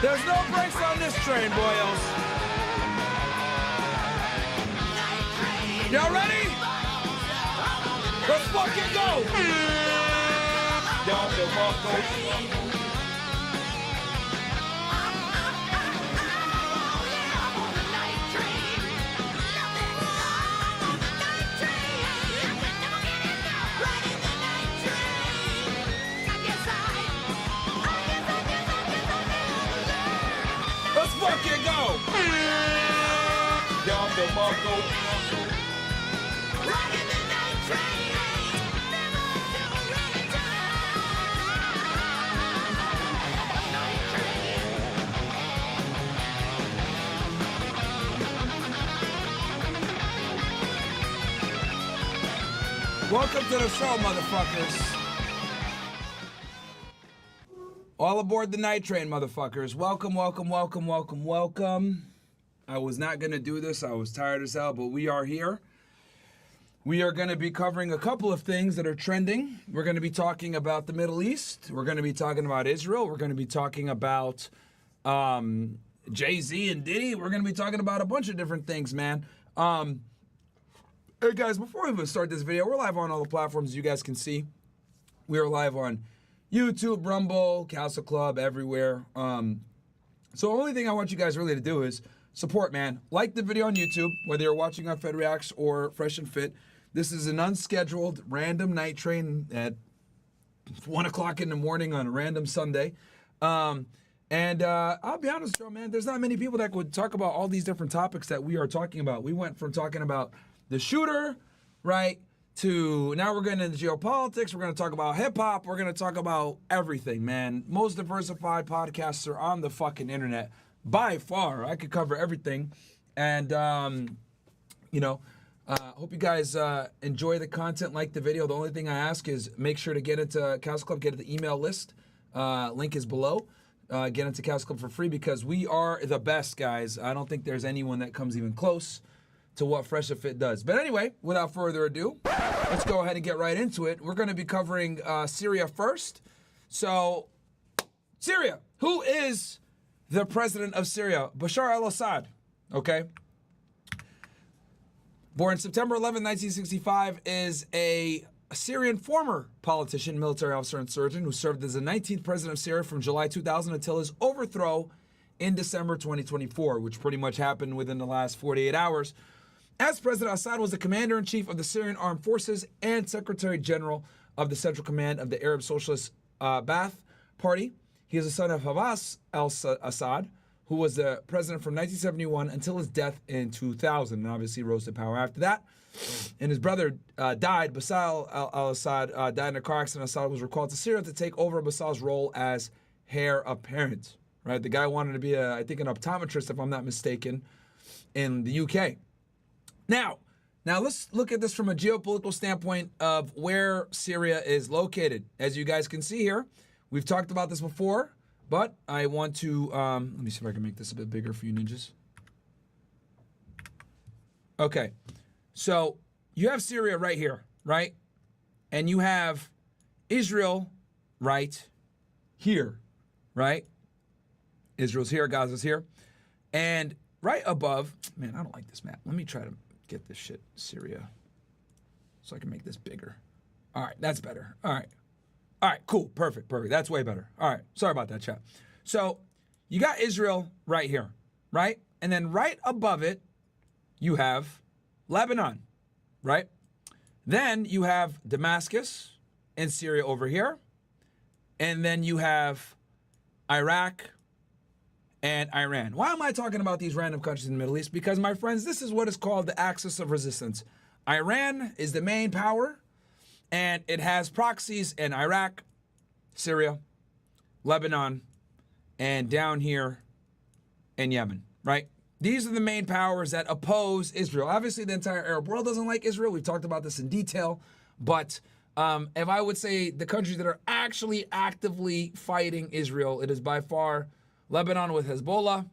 There's no brakes on this train, boyos. Y'all ready? Let's fucking go! Let's fucking go! Welcome to the show, motherfuckers. All aboard the night train, motherfuckers. Welcome, welcome, welcome, welcome, welcome. I was not going to do this. I was tired as hell, but we are here. We are going to be covering a couple of things that are trending. We're going to be talking about the Middle East. We're going to be talking about Israel. We're going to be talking about Jay-Z and Diddy. We're going to be talking about a bunch of different things, man. Hey, guys, before we even start this video, we're live on all the platforms you guys can see. We are live on YouTube, Rumble, CastleClub, everywhere. So the only thing I want you guys really to do is support, man. Like the video on YouTube, whether you're watching on Fed Reacts or Fresh and Fit. This is an unscheduled random night train at 1 o'clock in the morning on a random Sunday. I'll be honest, Joe, man, there's not many people that would talk about all these different topics that we are talking about. We went from talking about the shooter, right, to now we're getting into geopolitics. We're going to talk about hip-hop. We're going to talk about everything, man. Most diversified podcasts are on the fucking internet. By far, I could cover everything. And, hope you guys enjoy the content, like the video. The only thing I ask is make sure to get into CastleClub, get into the email list. Link is below. Get into CastleClub for free because we are the best, guys. I don't think there's anyone that comes even close to what Fresh and Fit does. But anyway, without further ado, let's go ahead and get right into it. We're going to be covering Syria first. So, Syria, who is the president of Syria? Bashar al-Assad, okay? Born September 11, 1965, is a Syrian former politician, military officer, and surgeon who served as the 19th president of Syria from July 2000 until his overthrow in December 2024, which pretty much happened within the last 48 hours. As president, Assad was the commander-in-chief of the Syrian Armed Forces and secretary-general of the Central Command of the Arab Socialist Ba'ath Party. He is the son of Hafez al-Assad, who was the president from 1971 until his death in 2000, and obviously rose to power after that. And his brother died. Bashar al-Assad died in a car accident. Assad was recalled to Syria to take over Bashar's role as heir apparent. Right, the guy wanted to be, I think, an optometrist, if I'm not mistaken, in the UK. Now let's look at this from a geopolitical standpoint of where Syria is located. As you guys can see here, we've talked about this before, but I want to, let me see if I can make this a bit bigger for you ninjas. Okay, so you have Syria right here, right? And you have Israel right here, right? Israel's here, Gaza's here. And right above, man, I don't like this map. Let me try to get this shit, Syria, so I can make this bigger. All right, that's better. All right, cool, perfect. That's way better. All right, sorry about that, chat. So you got Israel right here, right? And then right above it, you have Lebanon, right? Then you have Damascus and Syria over here. And then you have Iraq and Iran. Why am I talking about these random countries in the Middle East? Because, my friends, this is what is called the axis of resistance. Iran is the main power, and it has proxies in Iraq, Syria, Lebanon, and down here in Yemen, right? These are the main powers that oppose Israel. Obviously, the entire Arab world doesn't like Israel. We've talked about this in detail. But if I would say the countries that are actually actively fighting Israel, it is by far Lebanon with Hezbollah,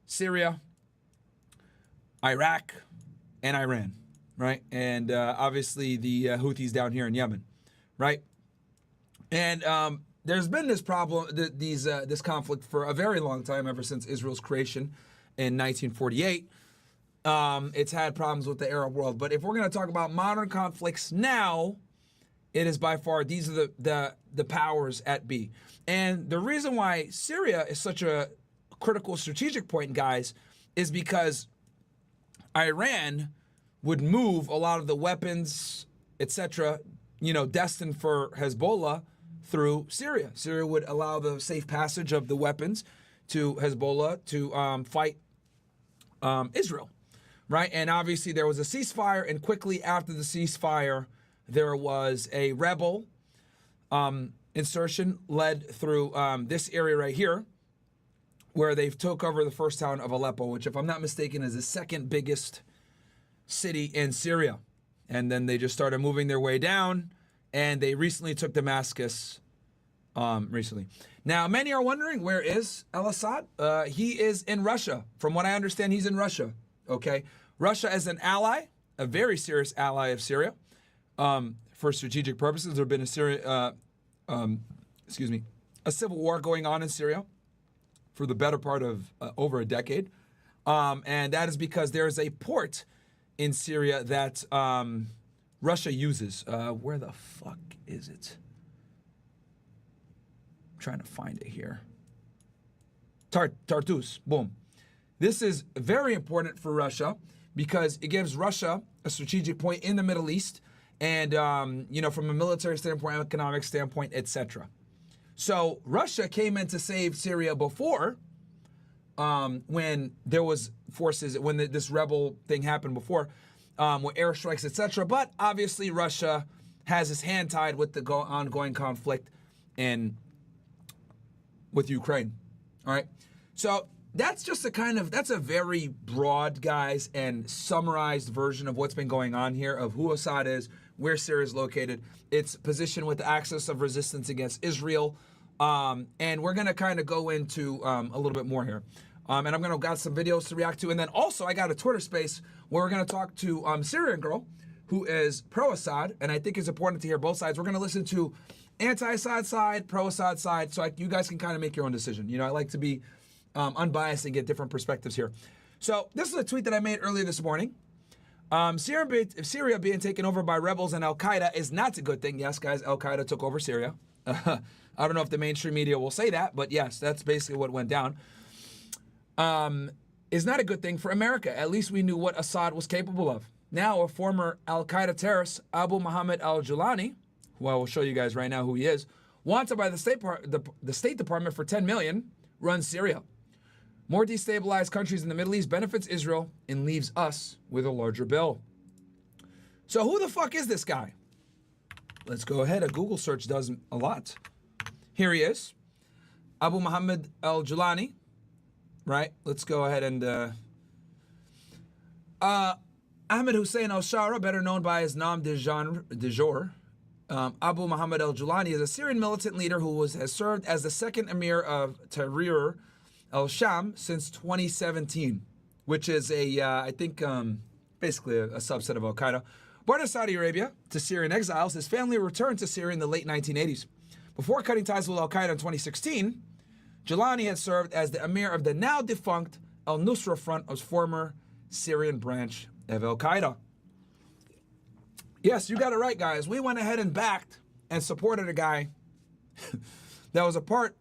Syria, Iraq, and Iran, right? And obviously the Houthis down here in Yemen, right? And there's been this problem, this conflict for a very long time, ever since Israel's creation in 1948. It's had problems with the Arab world. But if we're going to talk about modern conflicts now, it is by far, these are the powers at be. And the reason why Syria is such a critical strategic point, guys, is because Iran would move a lot of the weapons, etc., destined for Hezbollah through Syria. Syria would allow the safe passage of the weapons to Hezbollah to fight Israel, right? And obviously there was a ceasefire, and quickly after the ceasefire, there was a rebel insertion led through this area right here, where they've took over the first town of Aleppo, which, if I'm not mistaken, is the second biggest city in Syria. And then they just started moving their way down, and they recently took Damascus recently. Now, many are wondering, where is al-Assad? He is in Russia. From what I understand, he's in Russia, okay? Russia is an ally, a very serious ally of Syria. For strategic purposes, there have been a civil war going on in Syria for the better part of over a decade. And that is because there is a port in Syria that Russia uses. Where the fuck is it? I'm trying to find it here. Tartus, boom. This is very important for Russia because it gives Russia a strategic point in the Middle East, and from a military standpoint, economic standpoint, etc. So Russia came in to save Syria before, when there was forces, when this rebel thing happened before, with airstrikes, etc. But obviously Russia has his hand tied with the ongoing conflict with Ukraine. All right. So that's just that's a very broad, guys, and summarized version of what's been going on here, of who Assad is, where Syria is located, its position with the axis of resistance against Israel. And we're going to kind of go into a little bit more here. And I'm going to got some videos to react to. And then also I got a Twitter space where we're going to talk to Syrian Girl, who is pro-Assad. And I think it's important to hear both sides. We're going to listen to anti-Assad side, pro-Assad side, so you guys can kind of make your own decision. I like to be unbiased and get different perspectives here. So this is a tweet that I made earlier this morning. Syria being taken over by rebels and Al-Qaeda is not a good thing. Yes, guys, Al-Qaeda took over Syria. I don't know if the mainstream media will say that, but yes, that's basically what went down. Is not a good thing for America. At least we knew what Assad was capable of. Now, a former Al-Qaeda terrorist, Abu Muhammad al-Julani, who I will show you guys right now who he is, wanted by the State Department for $10 million, runs Syria. More destabilized countries in the Middle East benefits Israel and leaves us with a larger bill. So who the fuck is this guy? Let's go ahead. A Google search does a lot. Here he is. Abu Muhammad al-Julani. Right? Let's go ahead and... Ahmed Hussein al-Shara, better known by his nom de jour. Abu Muhammad al-Julani is a Syrian militant leader who has served as the second emir of Tahrir al-Sham since 2017, which is I think, basically a subset of Al-Qaeda. Born in Saudi Arabia to Syrian exiles, his family returned to Syria in the late 1980s. Before cutting ties with Al-Qaeda in 2016, Julani had served as the emir of the now defunct al-Nusra Front, of former Syrian branch of Al-Qaeda. Yes, you got it right, guys. We went ahead and backed and supported a guy that was a part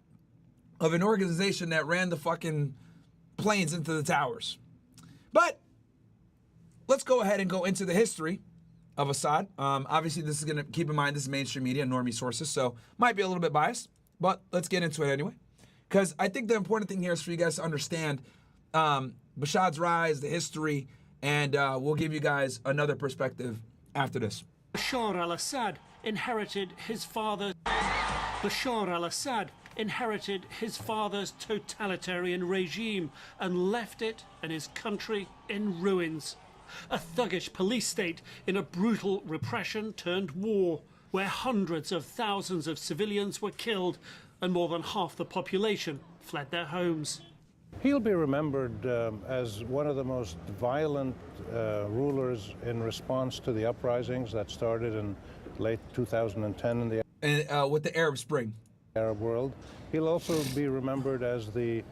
of an organization that ran the fucking planes into the towers. But let's go ahead and go into the history of Assad. Obviously, this is going to, keep in mind, this is mainstream media, normie sources, so might be a little bit biased, but let's get into it anyway. Because I think the important thing here is for you guys to understand Bashar's rise, the history, and we'll give you guys another perspective after this. Bashar al-Assad inherited his father's totalitarian regime and left it and his country in ruins. A thuggish police state in a brutal repression turned war, where hundreds of thousands of civilians were killed and more than half the population fled their homes. He'll be remembered as one of the most violent rulers in response to the uprisings that started in late 2010 in the with the Arab Spring. Arab world. He'll also be remembered as the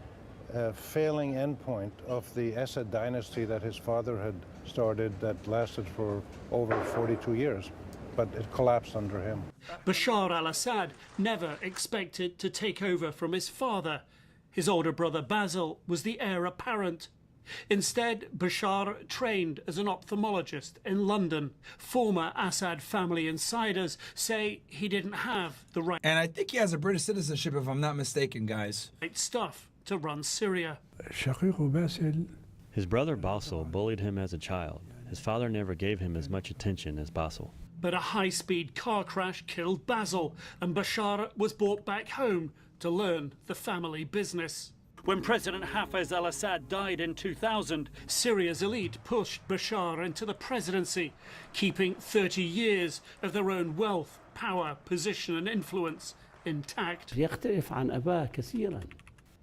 failing endpoint of the Assad dynasty that his father had started that lasted for over 42 years, but it collapsed under him. Bashar al-Assad never expected to take over from his father. His older brother Basil was the heir apparent. Instead, Bashar trained as an ophthalmologist in London. Former Assad family insiders say he didn't have the right And I think he has a British citizenship, if I'm not mistaken, guys. stuff to run Syria. His brother Basil bullied him as a child. His father never gave him as much attention as Basil. But a high-speed car crash killed Basil, and Bashar was brought back home to learn the family business. When President Hafez al-Assad died in 2000, Syria's elite pushed Bashar into the presidency, keeping 30 years of their own wealth, power, position and influence intact.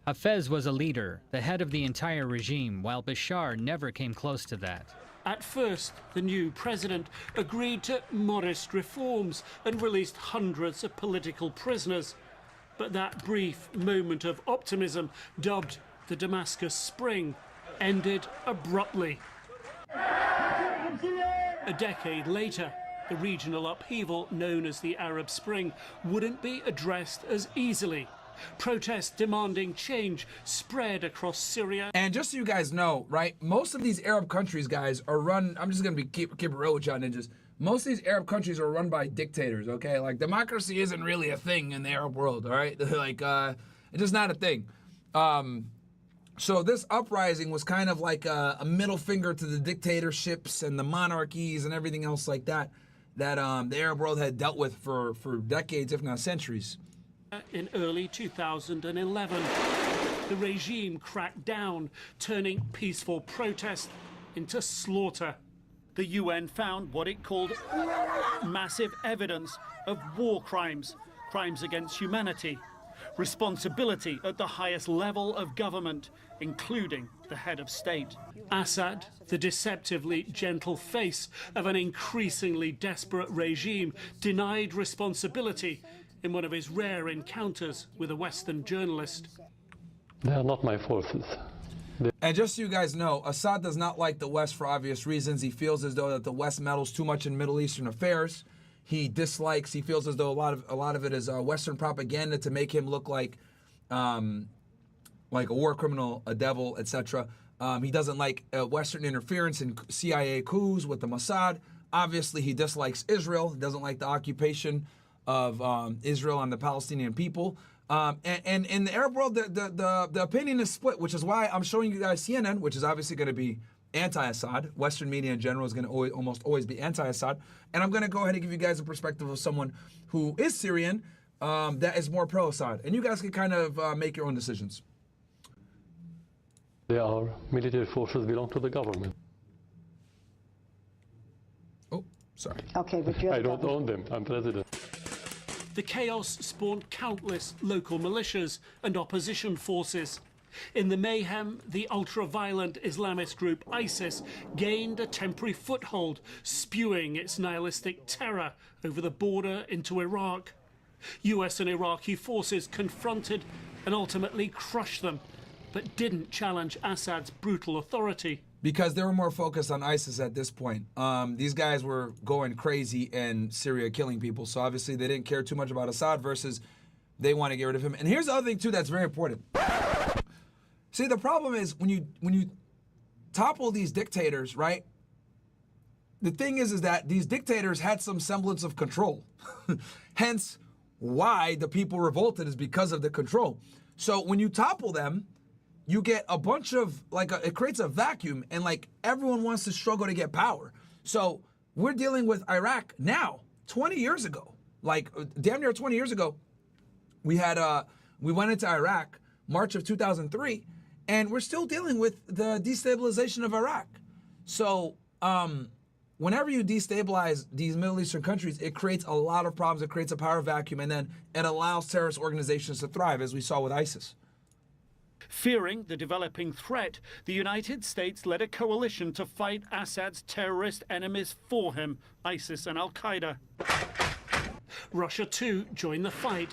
Hafez was a leader, the head of the entire regime, while Bashar never came close to that. At first, the new president agreed to modest reforms and released hundreds of political prisoners. But that brief moment of optimism, dubbed the Damascus Spring, ended abruptly. A decade later, the regional upheaval known as the Arab Spring wouldn't be addressed as easily. Protests demanding change spread across Syria. And just so you guys know, right, most of these Arab countries, guys, are run, I'm just going to keep it real with y'all ninjas. Most of these Arab countries are run by dictators, okay? Like, democracy isn't really a thing in the Arab world, all right? Like, it's just not a thing. So this uprising was kind of like a middle finger to the dictatorships and the monarchies and everything else like that that the Arab world had dealt with for decades, if not centuries. In early 2011, the regime cracked down, turning peaceful protest into slaughter. The UN found what it called massive evidence of war crimes, crimes against humanity, responsibility at the highest level of government, including the head of state. Assad, the deceptively gentle face of an increasingly desperate regime, denied responsibility in one of his rare encounters with a Western journalist. They are not my forces. And just so you guys know, Assad does not like the West for obvious reasons. He feels as though that the West meddles too much in Middle Eastern affairs. He feels as though a lot of it is Western propaganda to make him look like a war criminal, a devil, etc. He doesn't like Western interference in CIA coups with the Mossad. Obviously, he dislikes Israel. He doesn't like the occupation of Israel and the Palestinian people. And in the Arab world, the opinion is split, which is why I'm showing you guys CNN, which is obviously going to be anti-Assad. Western media in general is going to almost always be anti-Assad. And I'm going to go ahead and give you guys a perspective of someone who is Syrian that is more pro-Assad. And you guys can kind of make your own decisions. They are military forces belong to the government. Oh, sorry. Okay, but you're I don't own them. I'm president. The chaos spawned countless local militias and opposition forces. In the mayhem, the ultra-violent Islamist group ISIS gained a temporary foothold, spewing its nihilistic terror over the border into Iraq. US and Iraqi forces confronted and ultimately crushed them, but didn't challenge Assad's brutal authority. Because they were more focused on ISIS at this point. These guys were going crazy in Syria, killing people. So obviously they didn't care too much about Assad versus they want to get rid of him. And here's the other thing too that's very important. See, the problem is when you topple these dictators, right? The thing is that these dictators had some semblance of control. Hence, why the people revolted is because of the control. So when you topple them, you get a bunch of, it creates a vacuum, and everyone wants to struggle to get power. So we're dealing with Iraq now, 20 years ago, damn near 20 years ago, we went into Iraq, March of 2003, and we're still dealing with the destabilization of Iraq. So whenever you destabilize these Middle Eastern countries, it creates a lot of problems. It creates a power vacuum, and then it allows terrorist organizations to thrive, as we saw with ISIS. Fearing the developing threat, the United States led a coalition to fight Assad's terrorist enemies for him, ISIS and Al-Qaeda. Russia, too, joined the fight.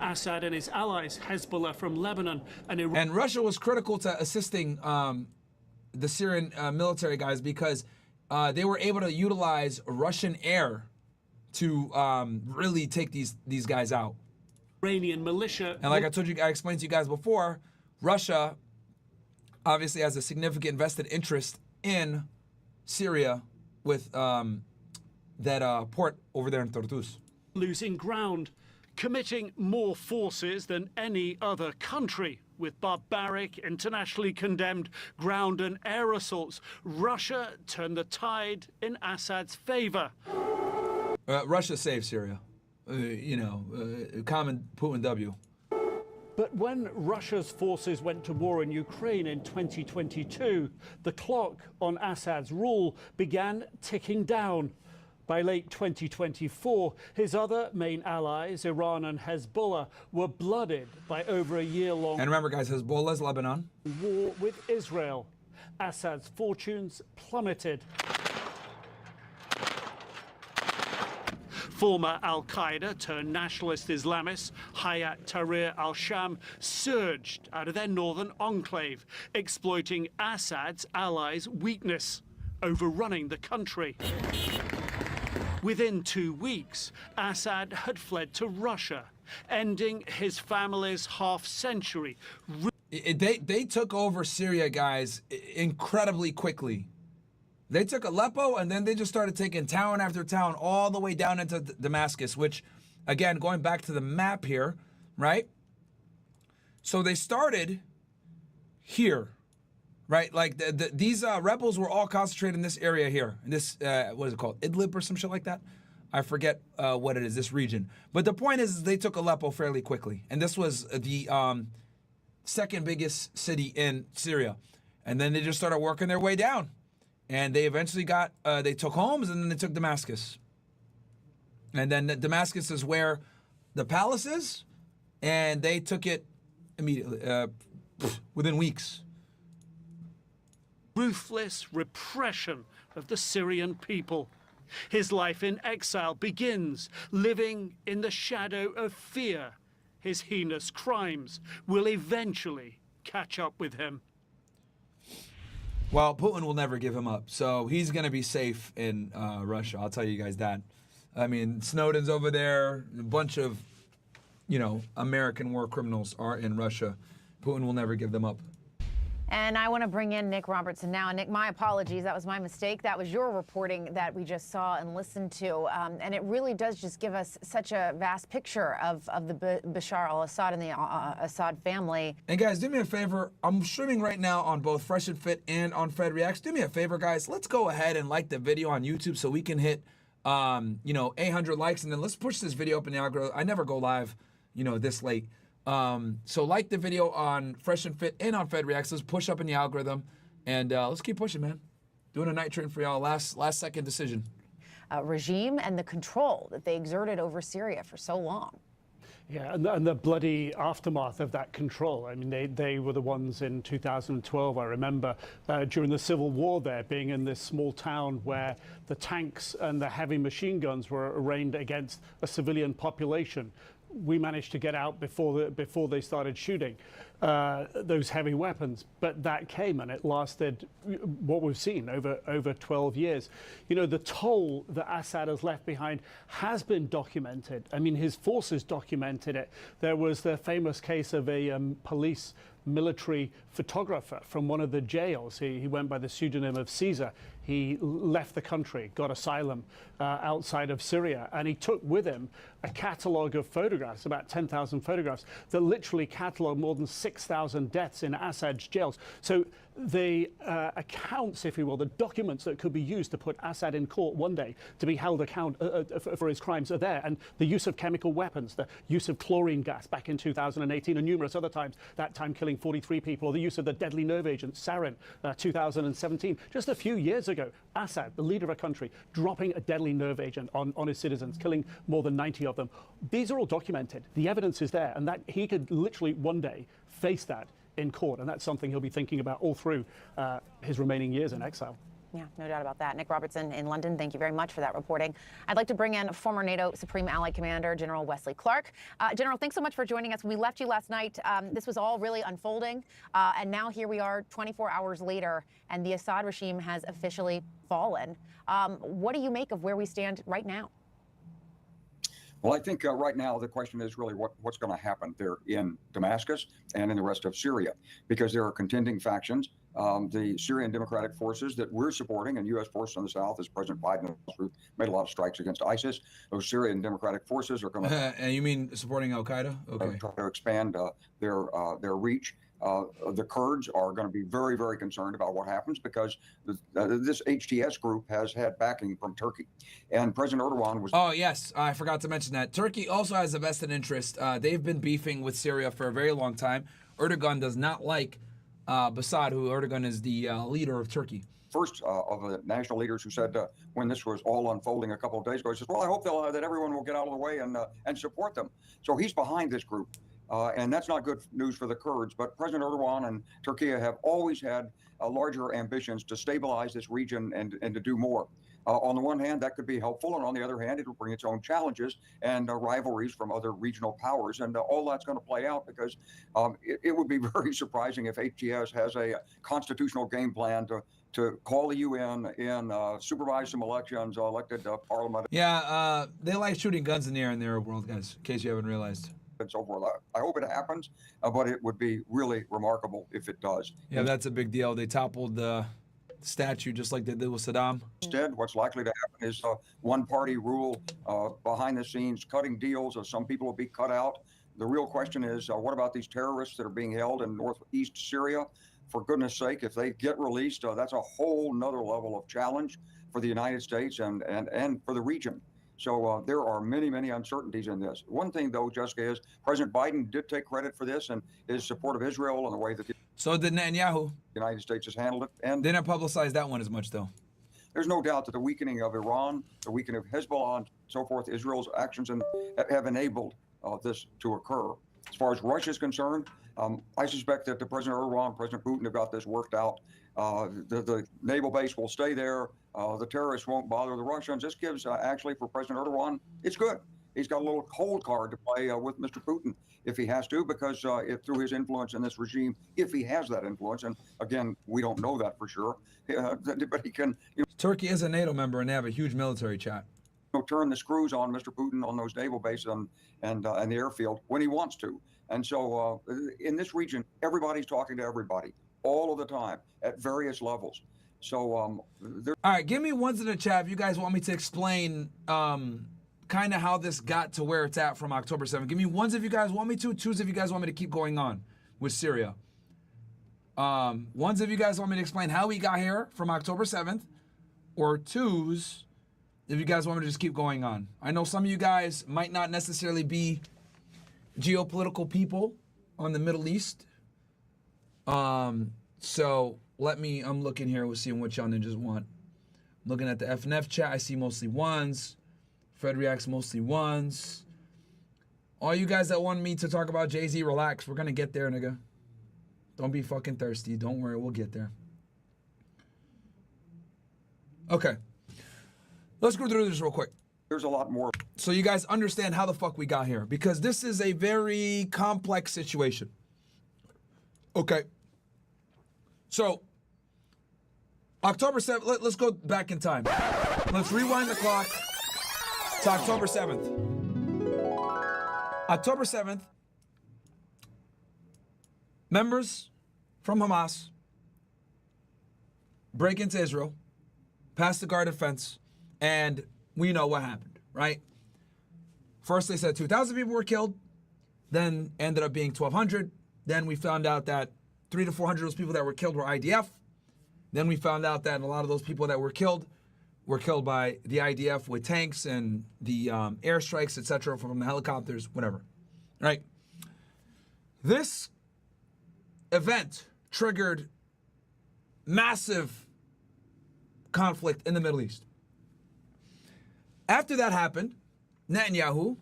Assad and his allies, Hezbollah from Lebanon and Iran. And Russia was critical to assisting the Syrian military guys because they were able to utilize Russian air to really take these guys out. Iranian militia. And like I explained to you guys before, Russia obviously has a significant vested interest in Syria with that port over there in Tartus. Losing ground, committing more forces than any other country. With barbaric, internationally condemned ground and air assaults, Russia turned the tide in Assad's favor. Russia saved Syria. Common Putin W. But when Russia's forces went to war in Ukraine in 2022, the clock on Assad's rule began ticking down. By late 2024, his other main allies, Iran and Hezbollah, were blooded by over a year-long And remember, guys, Hezbollah's Lebanon. war with Israel. Assad's fortunes plummeted. Former Al-Qaeda turned nationalist Islamists Hayat Tahrir al-Sham surged out of their northern enclave, exploiting Assad's allies' weakness, overrunning the country. Within 2 weeks, Assad had fled to Russia, ending his family's half-century. They took over Syria, guys, incredibly quickly. They took Aleppo, and then they just started taking town after town all the way down into Damascus, which, again, going back to the map here, right? So they started here, right? Like these rebels were all concentrated in this area here. In this, what is it called? Idlib or some shit like that? I forget what it is, this region. But the point is they took Aleppo fairly quickly. And this was the second biggest city in Syria. And then they just started working their way down. And they eventually they took Homs, and then they took Damascus. And then Damascus is where the palace is, and they took it immediately, within weeks. Ruthless repression of the Syrian people. His life in exile begins, living in the shadow of fear. His heinous crimes will eventually catch up with him. Well, Putin will never give him up, so he's going to be safe in Russia. I'll tell you guys that. I mean, Snowden's over there. A bunch of, American war criminals are in Russia. Putin will never give them up. And I want to bring in Nick Robertson now. Nick, my apologies. That was my mistake. That was your reporting that we just saw and listened to. And it really does just give us such a vast picture of the Bashar al-Assad and the Assad family. And guys, do me a favor. I'm streaming right now on both Fresh and Fit and on Fed Reacts. Do me a favor, guys. Let's go ahead and like the video on YouTube so we can hit, 800 likes. And then let's push this video up in the algorithm. I never go live, this late. So like the video on Fresh and Fit and on Fed Reacts. Let's push up in the algorithm, and let's keep pushing, man. Doing a night train for y'all. Last second decision. Regime and the control that they exerted over Syria for so long. Yeah, and the bloody aftermath of that control. I mean, they were the ones in 2012, I remember, during the Civil War there, being in this small town where the tanks and the heavy machine guns were arraigned against a civilian population. We managed to get out before they started shooting those heavy weapons, but that came and it lasted what we've seen over 12 years. The toll that Assad has left behind has been documented. I mean, his forces documented it. There was the famous case of a police military photographer from one of the jails. He went by the pseudonym of Caesar. He left the country, got asylum outside of Syria, and he took with him a catalogue of photographs, about 10,000 photographs, that literally catalogue more than 6,000 deaths in Assad's jails. So the accounts, if you will, the documents that could be used to put Assad in court one day to be held account for his crimes are there. And the use of chemical weapons, the use of chlorine gas back in 2018 and numerous other times, that time killing 43 people, or the use of the deadly nerve agent, sarin, 2017. Just a few years ago, Assad, the leader of a country, dropping a deadly nerve agent on his citizens, killing more than 90 of them. These are all documented. The evidence is there, and that he could literally one day face that in court, and that's something he'll be thinking about all through his remaining years in exile. Yeah, no doubt about that. Nick Robertson in London, thank you very much for that reporting. I'd like to bring in former NATO Supreme Allied Commander General Wesley Clark. General, thanks so much for joining us. We left you last night. This was all really unfolding, and now here we are 24 hours later, and the Assad regime has officially fallen. What do you make of where we stand right now? Well, I think right now the question is really what's going to happen there in Damascus and in the rest of Syria, because there are contending factions. The Syrian Democratic Forces that we're supporting and U.S. forces in the south, as President Biden has made a lot of strikes against ISIS. Those Syrian Democratic Forces are going to... And you mean supporting Al-Qaeda? Okay. Try to expand their reach. The Kurds are going to be very, very concerned about what happens because this HTS group has had backing from Turkey. And President Erdogan was... Oh, yes. I forgot to mention that. Turkey also has a vested interest. They've been beefing with Syria for a very long time. Erdogan does not like Bashar, who Erdogan is the leader of Turkey. First of the national leaders who said when this was all unfolding a couple of days ago, he says, well, I hope that everyone will get out of the way and support them. So he's behind this group. And that's not good news for the Kurds. But President Erdogan and Turkey have always had larger ambitions to stabilize this region and to do more. On the one hand, that could be helpful. And on the other hand, it will bring its own challenges and rivalries from other regional powers. And all that's going to play out because it would be very surprising if HTS has a constitutional game plan to call the UN and supervise some elections, elected parliament. Yeah, they like shooting guns in the air in the Arab world, guys, in case you haven't realized. And so forth. I hope it happens, but it would be really remarkable if it does. Yeah, that's a big deal. They toppled the statue just like they did with Saddam. Instead, what's likely to happen is one-party rule behind the scenes, cutting deals. Some people will be cut out. The real question is, what about these terrorists that are being held in northeast Syria? For goodness sake, if they get released, that's a whole nother level of challenge for the United States and for the region. So there are many, many uncertainties in this. One thing, though, Jessica, is President Biden did take credit for this and his support of Israel and the way that the Netanyahu. United States has handled it. And they didn't publicize that one as much, though. There's no doubt that the weakening of Iran, the weakening of Hezbollah, and so forth, Israel's actions have enabled this to occur. As far as Russia is concerned, I suspect that the President Erdogan, President Putin have got this worked out. The naval base will stay there. The terrorists won't bother the Russians. This gives, actually, for President Erdogan, it's good. He's got a little cold card to play with Mr. Putin if he has to, because through his influence in this regime, if he has that influence, and again, we don't know that for sure, but he can... Turkey is a NATO member, and they have a huge military chat. Turn the screws on Mr. Putin on those naval bases and the airfield when he wants to. And so in this region, everybody's talking to everybody all of the time at various levels. So all right, give me ones in the chat if you guys want me to explain kind of how this got to where it's at from October 7th. Give me ones if you guys want me to, twos if you guys want me to keep going on with Syria. Ones if you guys want me to explain how we got here from October 7th, or twos if you guys want me to just keep going on. I know some of you guys might not necessarily be geopolitical people on the Middle East. So I'm looking here, we're seeing what y'all ninjas want. I'm looking at the FNF chat, I see mostly ones. Fred reacts mostly ones. All you guys that want me to talk about Jay-Z, relax. We're gonna get there, nigga. Don't be fucking thirsty. Don't worry, we'll get there. Okay. Let's go through this real quick. There's a lot more. So you guys understand how the fuck we got here, because this is a very complex situation. Okay. So, October 7th, let's go back in time. Let's rewind the clock to October 7th. October 7th, members from Hamas break into Israel, pass the guarded fence, and we know what happened, right? First they said 2,000 people were killed, then ended up being 1,200. Then we found out that 300 to 400 of those people that were killed were IDF. Then we found out that a lot of those people that were killed by the IDF with tanks and the airstrikes, etc., from the helicopters, whatever, right? This event triggered massive conflict in the Middle East. After that happened, Netanyahu,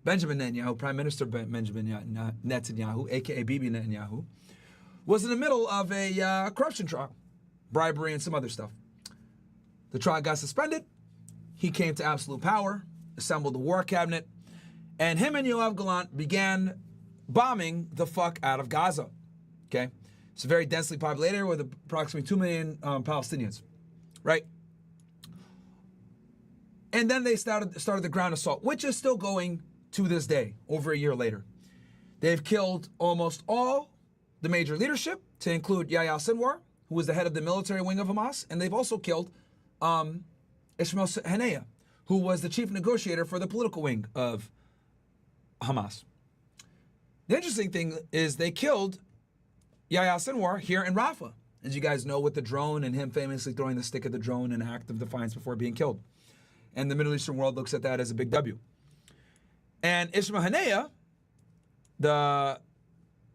Benjamin Netanyahu, Prime Minister Benjamin Netanyahu, aka Bibi Netanyahu, was in the middle of a corruption trial, bribery and some other stuff. The trial got suspended. He came to absolute power, assembled the war cabinet, and him and Yoav Gallant began bombing the fuck out of Gaza. Okay? It's a very densely populated area with approximately 2 million Palestinians, right? And then they started the ground assault, which is still going to this day, over a year later. They've killed almost all the major leadership, to include Yahya Sinwar, who was the head of the military wing of Hamas, and they've also killed Ismail Haniyeh, who was the chief negotiator for the political wing of Hamas. The interesting thing is they killed Yahya Sinwar here in Rafah, as you guys know, with the drone and him famously throwing the stick at the drone in an act of defiance before being killed. And the Middle Eastern world looks at that as a big W. And Ismail Haniyeh, the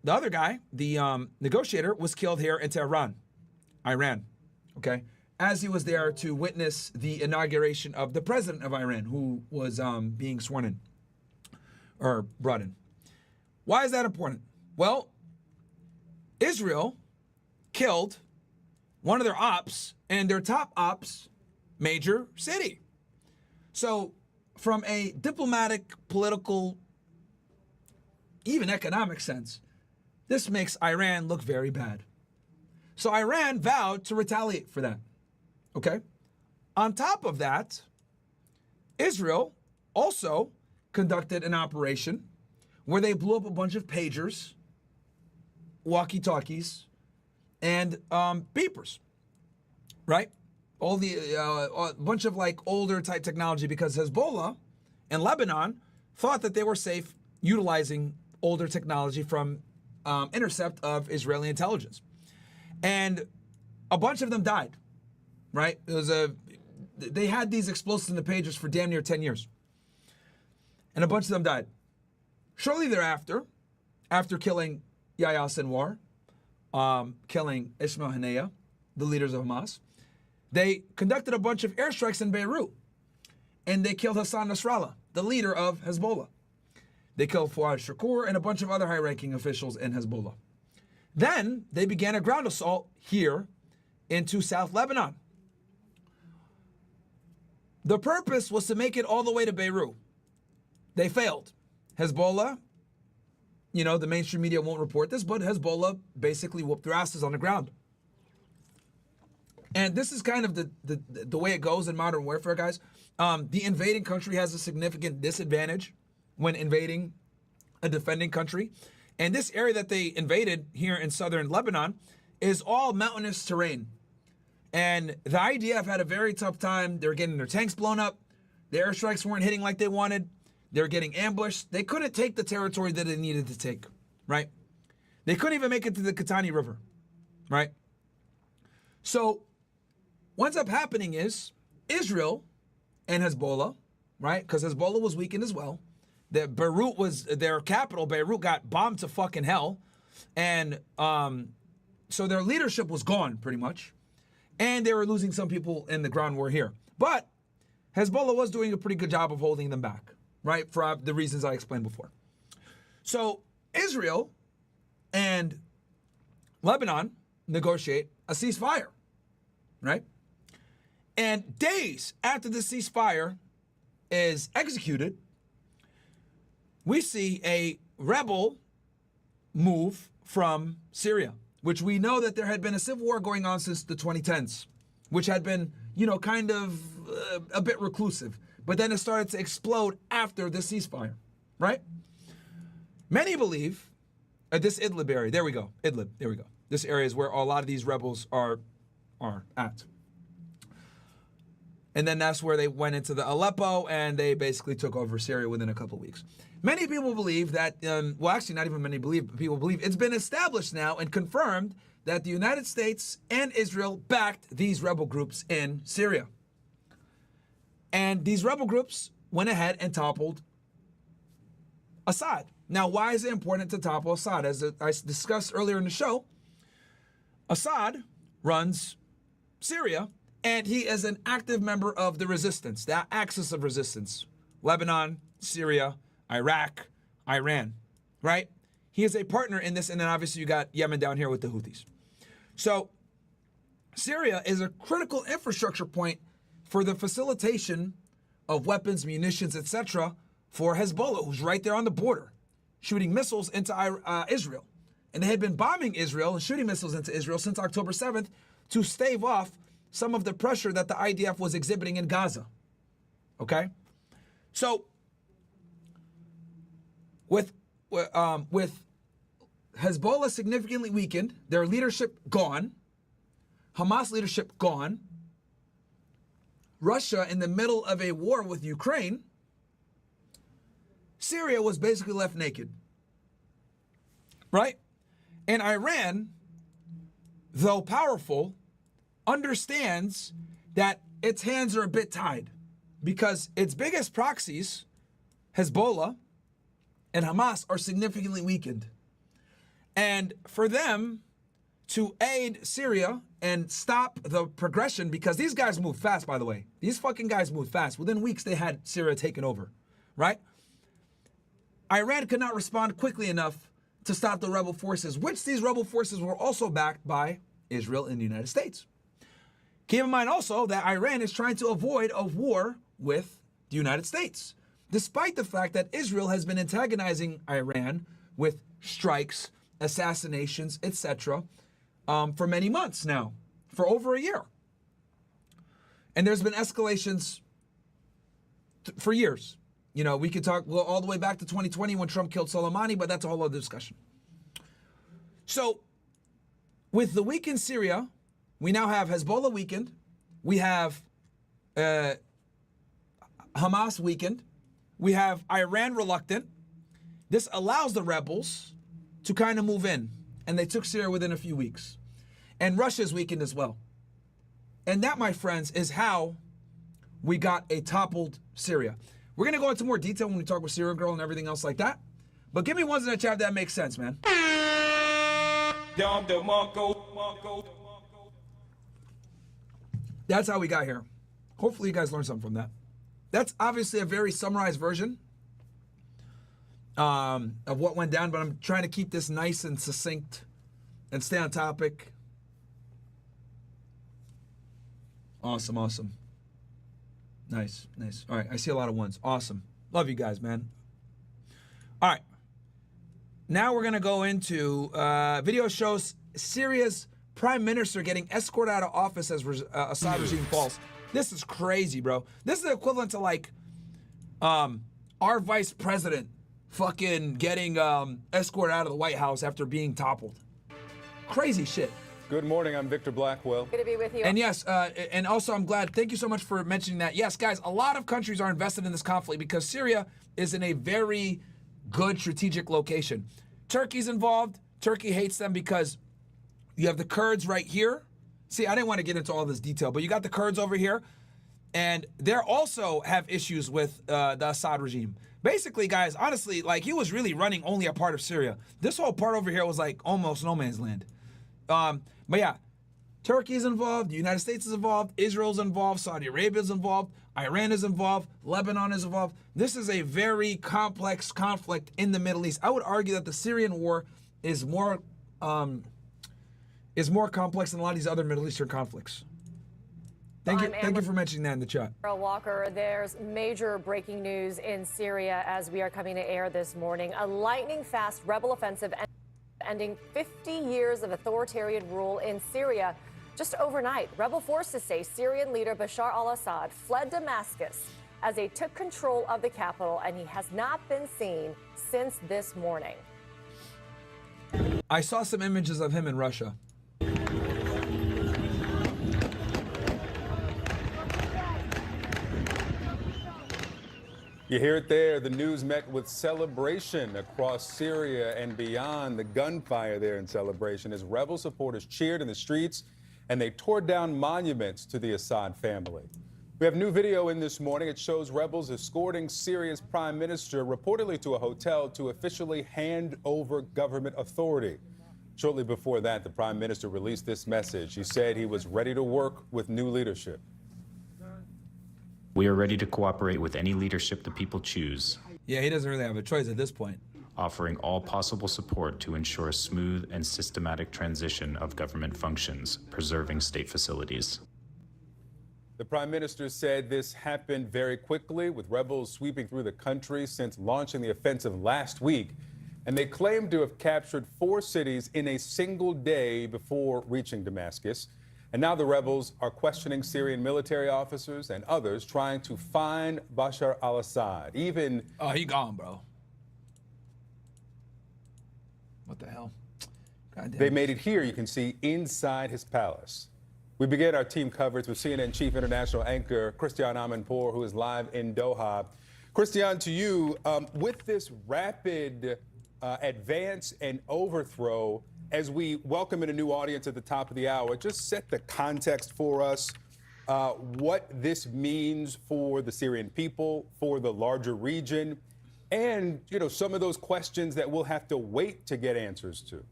other guy, the negotiator, was killed here in Tehran, Iran, okay? As he was there to witness the inauguration of the president of Iran, who was being sworn in, or brought in. Why is that important? Well, Israel killed one of their ops and their top ops major city. So from a diplomatic, political, even economic sense, this makes Iran look very bad. So Iran vowed to retaliate for that, okay? On top of that, Israel also conducted an operation where they blew up a bunch of pagers, walkie-talkies, and beepers, right? All the a bunch of like older type technology, because Hezbollah and Lebanon thought that they were safe utilizing older technology from intercept of Israeli intelligence, and a bunch of them died. Right? They had these explosives in the pagers for damn near 10 years, and a bunch of them died. Shortly thereafter, after killing Yahya Sinwar, killing Ismail Haniyeh, the leaders of Hamas, they conducted a bunch of airstrikes in Beirut, and they killed Hassan Nasrallah, the leader of Hezbollah. They killed Fuad Shakur and a bunch of other high-ranking officials in Hezbollah. Then they began a ground assault here into South Lebanon. The purpose was to make it all the way to Beirut. They failed. Hezbollah, you know, the mainstream media won't report this, but Hezbollah basically whooped their asses on the ground. And this is kind of the way it goes in modern warfare, guys. The invading country has a significant disadvantage when invading a defending country. And this area that they invaded here in southern Lebanon is all mountainous terrain. And the IDF had a very tough time. They were getting their tanks blown up. The airstrikes weren't hitting like they wanted. They were getting ambushed. They couldn't take the territory that they needed to take, right? They couldn't even make it to the Kitani River, right? So what ends up happening is Israel and Hezbollah, right? Because Hezbollah was weakened as well. That Beirut was their capital. Beirut got bombed to fucking hell. And so their leadership was gone pretty much. And they were losing some people in the ground war here. But Hezbollah was doing a pretty good job of holding them back, right? For the reasons I explained before. So Israel and Lebanon negotiate a ceasefire, right? And days after the ceasefire is executed, we see a rebel move from Syria, which we know that there had been a civil war going on since the 2010s, which had been, you know, kind of a bit reclusive. But then it started to explode after the ceasefire, right? Many believe this Idlib area, there we go, Idlib, there we go. This area is where a lot of these rebels are at. And then that's where they went into the Aleppo, and they basically took over Syria within a couple of weeks. Many people believe that, well, actually not even many people believe, it's been established now and confirmed that the United States and Israel backed these rebel groups in Syria. And these rebel groups went ahead and toppled Assad. Now, why is it important to topple Assad? As I discussed earlier in the show, Assad runs Syria, and he is an active member of the resistance, that axis of resistance. Lebanon, Syria, Iraq, Iran, right? He is a partner in this, and then obviously you got Yemen down here with the Houthis. So Syria is a critical infrastructure point for the facilitation of weapons, munitions, etc. for Hezbollah, who's right there on the border, shooting missiles into Israel. And they had been bombing Israel and shooting missiles into Israel since October 7th to stave off some of the pressure that the IDF was exhibiting in Gaza. Okay? So, with Hezbollah significantly weakened, their leadership gone, Hamas leadership gone, Russia in the middle of a war with Ukraine, Syria was basically left naked. Right? And Iran, though powerful, understands that its hands are a bit tied because its biggest proxies, Hezbollah and Hamas, are significantly weakened. And for them to aid Syria and stop the progression, because these guys move fast, by the way. These fucking guys move fast. Within weeks, they had Syria taken over, right? Iran could not respond quickly enough to stop the rebel forces, which these rebel forces were also backed by Israel and the United States. Keep in mind also that Iran is trying to avoid a war with the United States, despite the fact that Israel has been antagonizing Iran with strikes, assassinations, etc., for many months now, for over a year. And there's been escalations for years. You know, we could go all the way back to 2020 when Trump killed Soleimani, but that's a whole other discussion. So, with the weakened Syria, we now have Hezbollah weakened. We have Hamas weakened. We have Iran reluctant. This allows the rebels to kind of move in. And they took Syria within a few weeks. And Russia's weakened as well. And that, my friends, is how we got a toppled Syria. We're going to go into more detail when we talk with Syrian Girl and everything else like that. But give me ones in the chat that makes sense, man. That's how we got here. Hopefully you guys learned something from that. That's obviously a very summarized version of what went down, but I'm trying to keep this nice and succinct and stay on topic. Awesome, awesome. Nice, nice. All right, I see a lot of ones. Awesome. Love you guys, man. All right. Now we're going to go into video shows Syria's prime minister getting escorted out of office as Assad regime falls. This is crazy, bro. This is the equivalent to like our vice president fucking getting escorted out of the White House after being toppled. Crazy shit. Good morning, I'm Victor Blackwell. Good to be with you. And yes, and also I'm glad, thank you so much for mentioning that. Yes, guys, a lot of countries are invested in this conflict because Syria is in a very good strategic location. Turkey's involved. Turkey hates them because you have the Kurds right here. See, I didn't want to get into all this detail, but you got the Kurds over here, and they also have issues with the Assad regime. Basically, guys, honestly, like he was really running only a part of Syria. This whole part over here was like almost no man's land. But yeah, Turkey is involved, the United States is involved, Israel's involved, Saudi Arabia is involved, Iran is involved, Lebanon is involved. This is a very complex conflict in the Middle East. I would argue that the Syrian war is more complex than a lot of these other Middle Eastern conflicts. Thank you for mentioning that in the chat. Walker, there's major breaking news in Syria as we are coming to air this morning. A lightning-fast rebel offensive ending 50 years of authoritarian rule in Syria just overnight. Rebel forces say Syrian leader Bashar al-Assad fled Damascus as they took control of the capital, and he has not been seen since this morning. I saw some images of him in Russia. You hear it there. The news met with celebration across Syria and beyond. The gunfire there in celebration as rebel supporters cheered in the streets and they tore down monuments to the Assad family. We have new video in this morning. It shows rebels escorting Syria's prime minister reportedly to a hotel to officially hand over government authority. Shortly before that, the prime minister released this message. He said he was ready to work with new leadership. We are ready to cooperate with any leadership the people choose. Yeah, he doesn't really have a choice at this point. Offering all possible support to ensure a smooth and systematic transition of government functions, preserving state facilities. The prime minister said this happened very quickly, with rebels sweeping through the country since launching the offensive last week. And they claim to have captured 4 cities in a single day before reaching Damascus. And now the rebels are questioning Syrian military officers and others trying to find Bashar al-Assad. Even... Oh, he gone, bro. What the hell? They made it here, you can see, inside his palace. We begin our team coverage with CNN chief international anchor Christiane Amanpour, who is live in Doha. Christiane, to you, with this rapid advance and overthrow, as we welcome in a new audience at the top of the hour, just set the context for us, what this means for the Syrian people, for the larger region, and, you know, some of those questions that we'll have to wait to get answers to.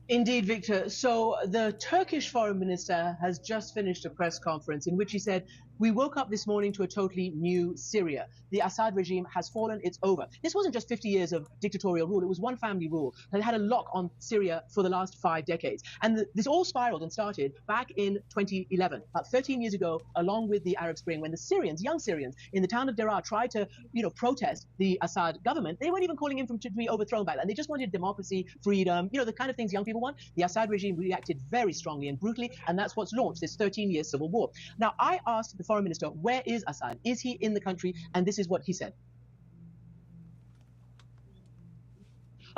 Indeed, Victor. So the Turkish foreign minister has just finished a press conference in which he said, "We woke up this morning to a totally new Syria. The Assad regime has fallen. It's over." This wasn't just 50 years of dictatorial rule. It was one family rule that had a lock on Syria for the last 5 decades. And this all spiraled and started back in 2011, about 13 years ago, along with the Arab Spring, when the Syrians, young Syrians, in the town of Deraa tried to, protest the Assad government. They weren't even calling him to be overthrown back then. They just wanted democracy, freedom, the kind of things young people want. The Assad regime reacted very strongly and brutally, and that's what's launched this 13-year civil war. Now, I asked the foreign minister, where is Assad? Is he in the country? And this is what he said.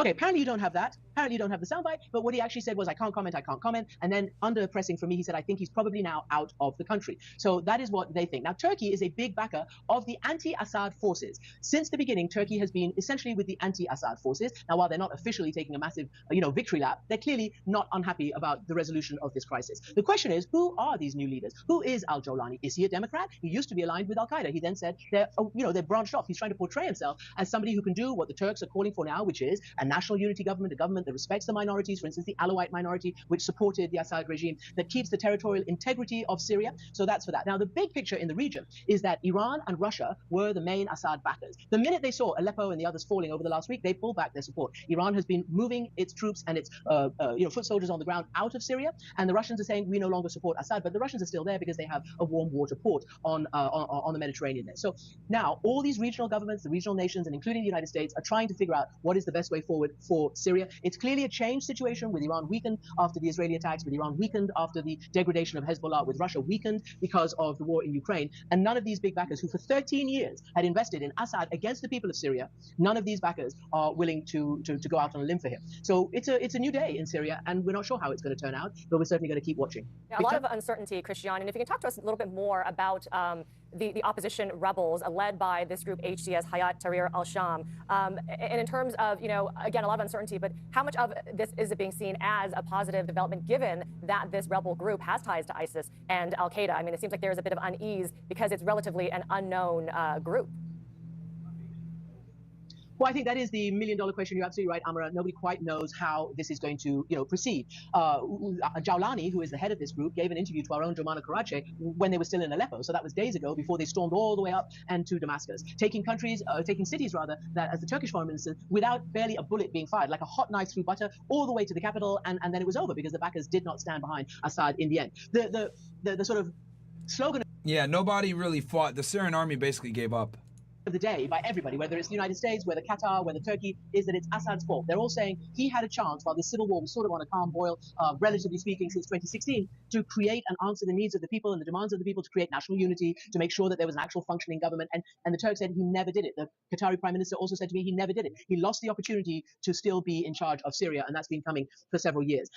Okay, apparently you don't have that. Apparently you don't have the soundbite, but what he actually said was, I can't comment. And then under pressing from me, he said, I think he's probably now out of the country. So that is what they think. Now, Turkey is a big backer of the anti-Assad forces. Since the beginning, Turkey has been essentially with the anti-Assad forces. Now, while they're not officially taking a massive, victory lap, they're clearly not unhappy about the resolution of this crisis. The question is, who are these new leaders? Who is al-Jawlani? Is he a Democrat? He used to be aligned with Al-Qaeda. He then said they're branched off. He's trying to portray himself as somebody who can do what the Turks are calling for now, which is a national unity government, a government that respects the minorities, for instance, the Alawite minority, which supported the Assad regime, that keeps the territorial integrity of Syria. So that's for that. Now, the big picture in the region is that Iran and Russia were the main Assad backers. The minute they saw Aleppo and the others falling over the last week, they pulled back their support. Iran has been moving its troops and its foot soldiers on the ground out of Syria, and the Russians are saying we no longer support Assad, but the Russians are still there because they have a warm water port on the Mediterranean there. So now all these regional governments, the regional nations, and including the United States, are trying to figure out what is the best way forward for Syria. It's clearly a changed situation, with Iran weakened after the Israeli attacks, with Iran weakened after the degradation of Hezbollah, with Russia weakened because of the war in Ukraine. And none of these big backers, who for 13 years had invested in Assad against the people of Syria, none of these backers are willing to go out on a limb for him. So it's a new day in Syria, and we're not sure how it's going to turn out, but we're certainly going to keep watching. Yeah, a lot of uncertainty, Christiane, and if you can talk to us a little bit more about the opposition rebels led by this group HTS, Hayat Tahrir al-Sham. And in terms of, again, a lot of uncertainty, but how much of this is it being seen as a positive development given that this rebel group has ties to ISIS and Al-Qaeda? I mean, it seems like there's a bit of unease because it's relatively an unknown group. Well, I think that is the million-dollar question. You're absolutely right, Amara. Nobody quite knows how this is going to, proceed. Jawlani, who is the head of this group, gave an interview to our own Jomana Karache when they were still in Aleppo. So that was days ago, before they stormed all the way up and to Damascus, taking cities rather, that, as the Turkish foreign minister, without barely a bullet being fired, like a hot knife through butter, all the way to the capital, and then it was over because the backers did not stand behind Assad in the end. The sort of slogan. Yeah, nobody really fought. The Syrian army basically gave up. Of the day by everybody, whether it's the United States, whether Qatar, whether Turkey, is that it's Assad's fault. They're all saying he had a chance, while the civil war was sort of on a calm boil, relatively speaking, since 2016, to create and answer the needs of the people and the demands of the people, to create national unity, to make sure that there was an actual functioning government. And the Turks said he never did it. The Qatari prime minister also said to me he never did it. He lost the opportunity to still be in charge of Syria, and that's been coming for several years.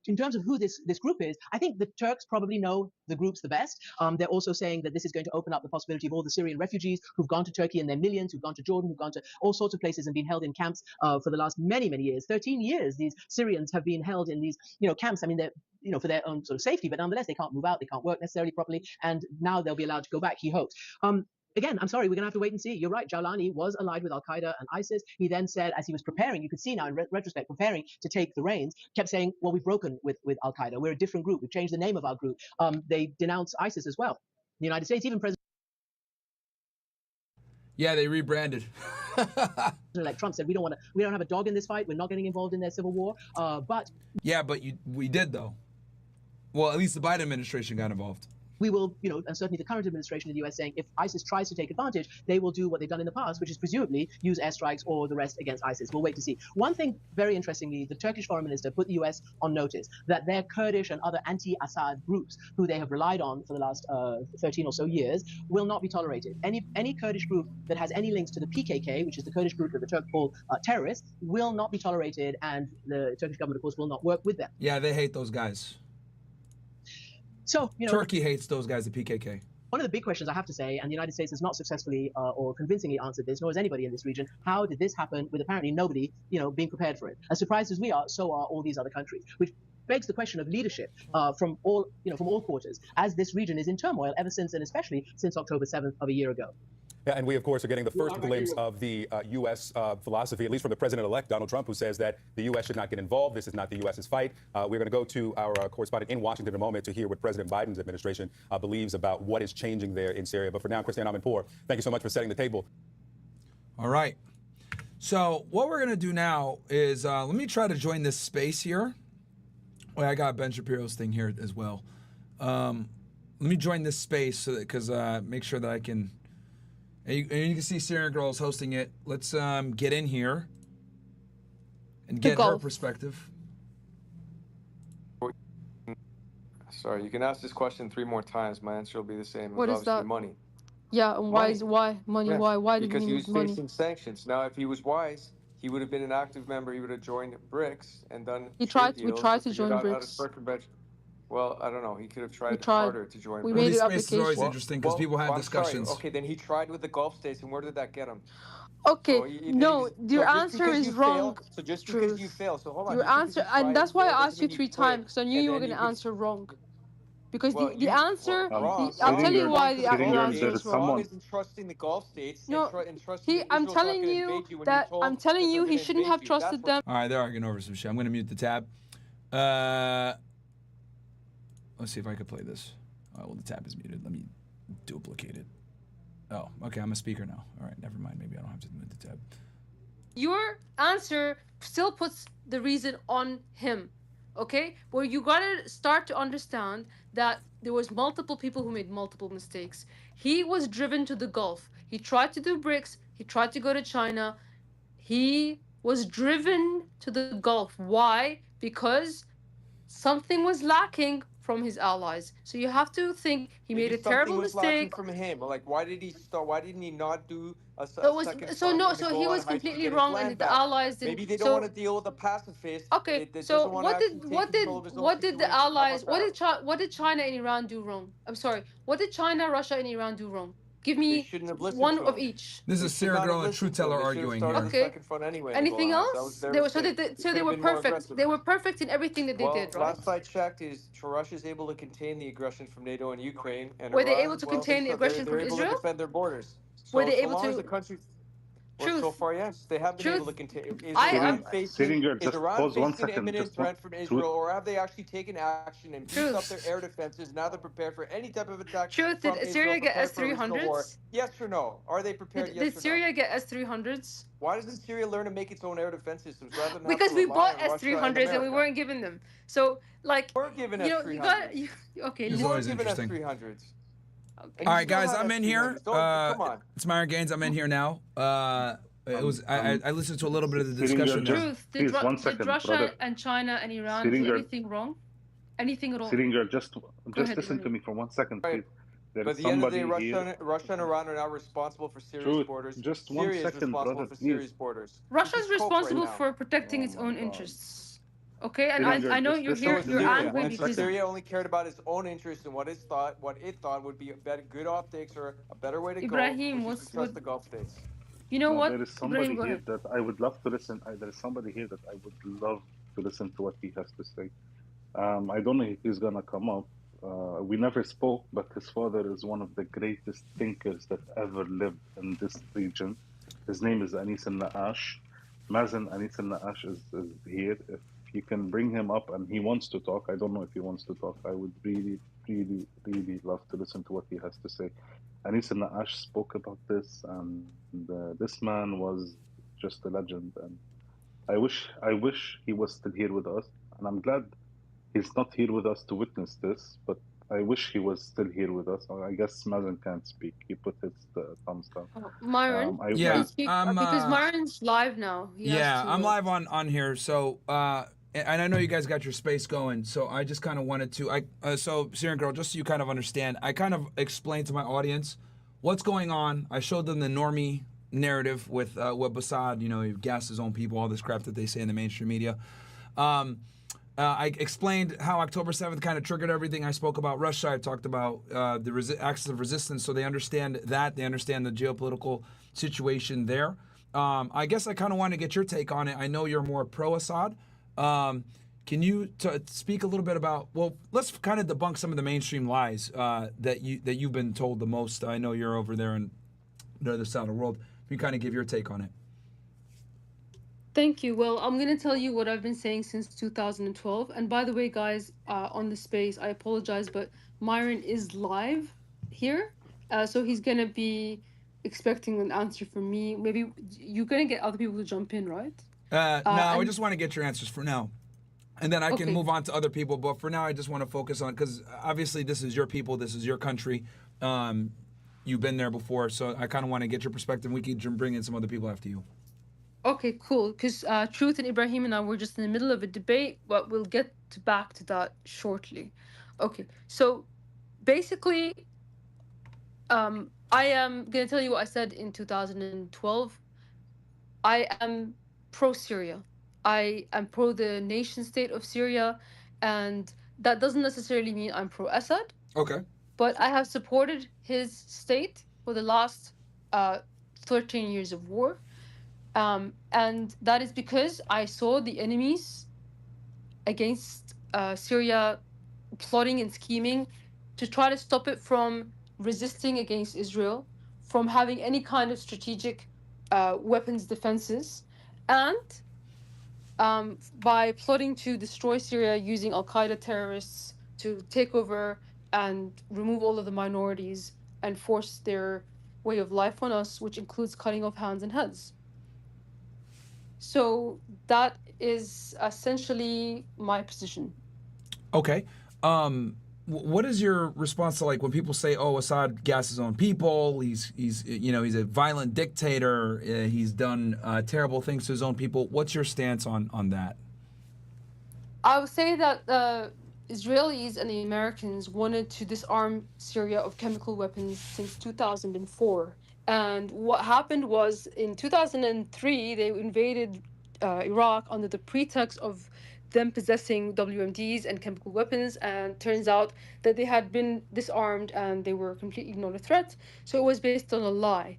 In terms of who this group is, I think the Turks probably know the groups the best. They're also saying that this is going to open up the possibility of all the Syrian refugees who've gone to Turkey in their millions, who've gone to Jordan, who've gone to all sorts of places and been held in camps for the last many, many years. 13 years, these Syrians have been held in these, camps. I mean, they're, for their own sort of safety, but nonetheless, they can't move out, they can't work necessarily properly, and now they'll be allowed to go back, he hopes. Again, I'm sorry, we're going to have to wait and see. You're right, Jawlani was allied with Al-Qaeda and ISIS. He then said, as he was preparing, you could see now in retrospect, preparing to take the reins, kept saying, well, we've broken with Al-Qaeda. We're a different group. We've changed the name of our group. They denounce ISIS as well. The United States, even President... Yeah, they rebranded. Like Trump said, we don't have a dog in this fight. We're not getting involved in their civil war. But yeah, but we did though. Well, at least the Biden administration got involved. We will, and certainly the current administration in the US saying if ISIS tries to take advantage, they will do what they've done in the past, which is presumably use airstrikes or the rest against ISIS. We'll wait to see. One thing, very interestingly, the Turkish foreign minister put the US on notice that their Kurdish and other anti-Assad groups, who they have relied on for the last 13 or so years, will not be tolerated. Any Kurdish group that has any links to the PKK, which is the Kurdish group that the Turks call terrorists, will not be tolerated, and the Turkish government, of course, will not work with them. Yeah, they hate those guys. So, Turkey hates those guys, the PKK. One of the big questions I have to say, and the United States has not successfully or convincingly answered this, nor has anybody in this region, how did this happen with apparently nobody, being prepared for it? As surprised as we are, so are all these other countries, which begs the question of leadership from all quarters, as this region is in turmoil ever since, and especially since October 7th of a year ago. Yeah, and we, of course, are getting the first glimpse of the U.S. Philosophy, at least from the president-elect, Donald Trump, who says that the U.S. should not get involved. This is not the U.S.'s fight. We're going to go to our correspondent in Washington in a moment to hear what President Biden's administration believes about what is changing there in Syria. But for now, Christiane Amanpour, thank you so much for setting the table. All right. So what we're going to do now is let me try to join this space here. Well, I got Ben Shapiro's thing here as well. Let me join this space because make sure that I can... And you can see Syrian Girl is hosting it. Let's get in here and get her perspective. Sorry, you can ask this question 3 more times. My answer will be the same. What is that? Money. Yeah, and why money? Yeah, Why did because he he need was money? facing sanctions. Now, if he was wise, he would have been an active member. He would have joined BRICS and done. We tried to join BRICS. Well, I don't know. He could have tried tried. harder to join. We BRICS. made This it space is always application. interesting because people have discussions. Sorry. Okay, then he tried with the Gulf states, and where did that get him? Okay, So no, your just answer because is you wrong. Fail, so just because you fail, so hold on. Your just because answer, you tried and that's why fail I doesn't asked you mean 3 quit. times because I knew And you were then going to answer wrong. Because Well, the answer, wrong. I'll tell you why the Wrong answer is wrong. Wrong is entrusting the Gulf states No, and trusting that I'm Israel's not telling gonna you invade you when that you're told I'm telling that you they're he gonna shouldn't invade have you. trusted them. All right, they're arguing over some shit. I'm going to mute the tab. Let's see if I can play this. Oh, well, the tab is muted. Let me duplicate it. Oh, okay, I'm a speaker now. All right, never mind. Maybe I don't have to mute the tab. Your answer still puts the reason on him, okay? Well, you gotta start to understand that there was multiple people who made multiple mistakes. He was driven to the Gulf. He tried to do BRICS. He tried to go to China. He was driven to the Gulf. Why? Because something was lacking from his allies. So you have to think he made a terrible mistake. From him. Like, why did he start? Why didn't he not do a second So summit he in was the Golan Heights to completely get his wrong, land and the back? allies didn't. Maybe they don't want to deal with a pacifist. Okay, so what did the allies? What did China and Iran do wrong? I'm sorry. What did China, Russia, and Iran do wrong? Give me one of each. This is Syrian Girl and Truth Teller arguing here. Okay. Anything else? They were perfect. They were perfect in everything that they did, right? Last I checked, Russia is able to contain the aggression from NATO and Ukraine. And were they able to contain the aggression from Israel? They're able to defend their borders. Were they able to? Well, so far, yes, they have been able to contain. Is Syrian Girl, just pause 1 an second. imminent threat from Israel, or have they actually taken action and beefed up their air defenses? Now they're prepared for any type of attack. Did Syria get S-300s? Yes or no? Are they prepared? Did Syria get S-300s? Why doesn't Syria learn to make its own air defense systems rather than? Because we bought S-300s and we weren't given them. So, like, we're given S-300s. Okay, this is always interesting. S-300s. All right, guys, I'm in here. Come on. It's Myron Gaines. I'm in here now. It was I listened to a little bit of the discussion. Truth. Did Russia and China and Iran do anything wrong? Anything at all? Syrian Girl, just listen to me for 1 second, please. But at the end of the day, Russia and Iran are now responsible for Syria's borders. Just 1 second, brother, for Syria's borders. Russia's responsible for protecting its own interests. Okay, and I know you're angry because Syria only cared about its own interests and what it thought would be good optics or a better way to Ibrahim, go, which is to trust the Gulf states. You know what? There is somebody here that I would love to listen. There is somebody here that I would love to listen to what he has to say. I don't know if he's gonna come up. We never spoke, but his father is one of the greatest thinkers that ever lived in this region. His name is Anis al-Naqash. Mazen Anis al-Naqash is here. If you can bring him up and he wants to talk, I don't know if he wants to talk. I would really, really, really love to listen to what he has to say. Anis al-Naqash spoke about this, and this man was just a legend. And I wish he was still here with us. And I'm glad He's not here with us to witness this, but I wish he was still here with us. I guess Mazen can't speak. He put his thumbs down. Myron, Yeah, can you speak? Because Myron's live now. He has yeah, to. I'm live on here. So, and I know you guys got your space going. So I just kind of wanted to. So Syrian Girl, just so you kind of understand, I kind of explained to my audience what's going on. I showed them the normie narrative with Assad. You know, he gassed his own people, all this crap that they say in the mainstream media. I explained how October 7th kind of triggered everything. I spoke about Russia. I talked about the axis of resistance, so they understand that. They understand the geopolitical situation there. I guess I kind of want to get your take on it. I know you're more pro-Assad. Can you speak a little bit about? Well, let's kind of debunk some of the mainstream lies that you've been told the most. I know you're over there in the other side of the world. You kind of give your take on it. Thank you. Well, I'm going to tell you what I've been saying since 2012. And by the way, guys, on the space, I apologize, but Myron is live here. So he's going to be expecting an answer from me. Maybe you're going to get other people to jump in, right? No, I just want to get your answers for now. And then I can move on to other people. But for now, I just want to focus on, because obviously this is your people, this is your country. You've been there before. So I kind of want to get your perspective. We can bring in some other people after you. Okay, cool. Because Truth and Ibrahim and I were just in the middle of a debate, but we'll get back to that shortly. Okay, so basically, I am going to tell you what I said in 2012. I am pro-Syria. I am pro the nation state of Syria, and that doesn't necessarily mean I'm pro-Assad. Okay. But I have supported his state for the last 13 years of war. And that is because I saw the enemies against Syria plotting and scheming to try to stop it from resisting against Israel, from having any kind of strategic weapons defenses, and by plotting to destroy Syria using Al-Qaeda terrorists to take over and remove all of the minorities and force their way of life on us, which includes cutting off hands and heads. So that is essentially my position. Okay. What is your response to, like, when people say, "Oh, Assad gassed his own people. He's he's a violent dictator. He's done terrible things to his own people." What's your stance on that? I would say that the Israelis and the Americans wanted to disarm Syria of chemical weapons since 2004. And what happened was in 2003, they invaded Iraq under the pretext of them possessing WMDs and chemical weapons. And turns out that they had been disarmed and they were completely not a threat. So it was based on a lie.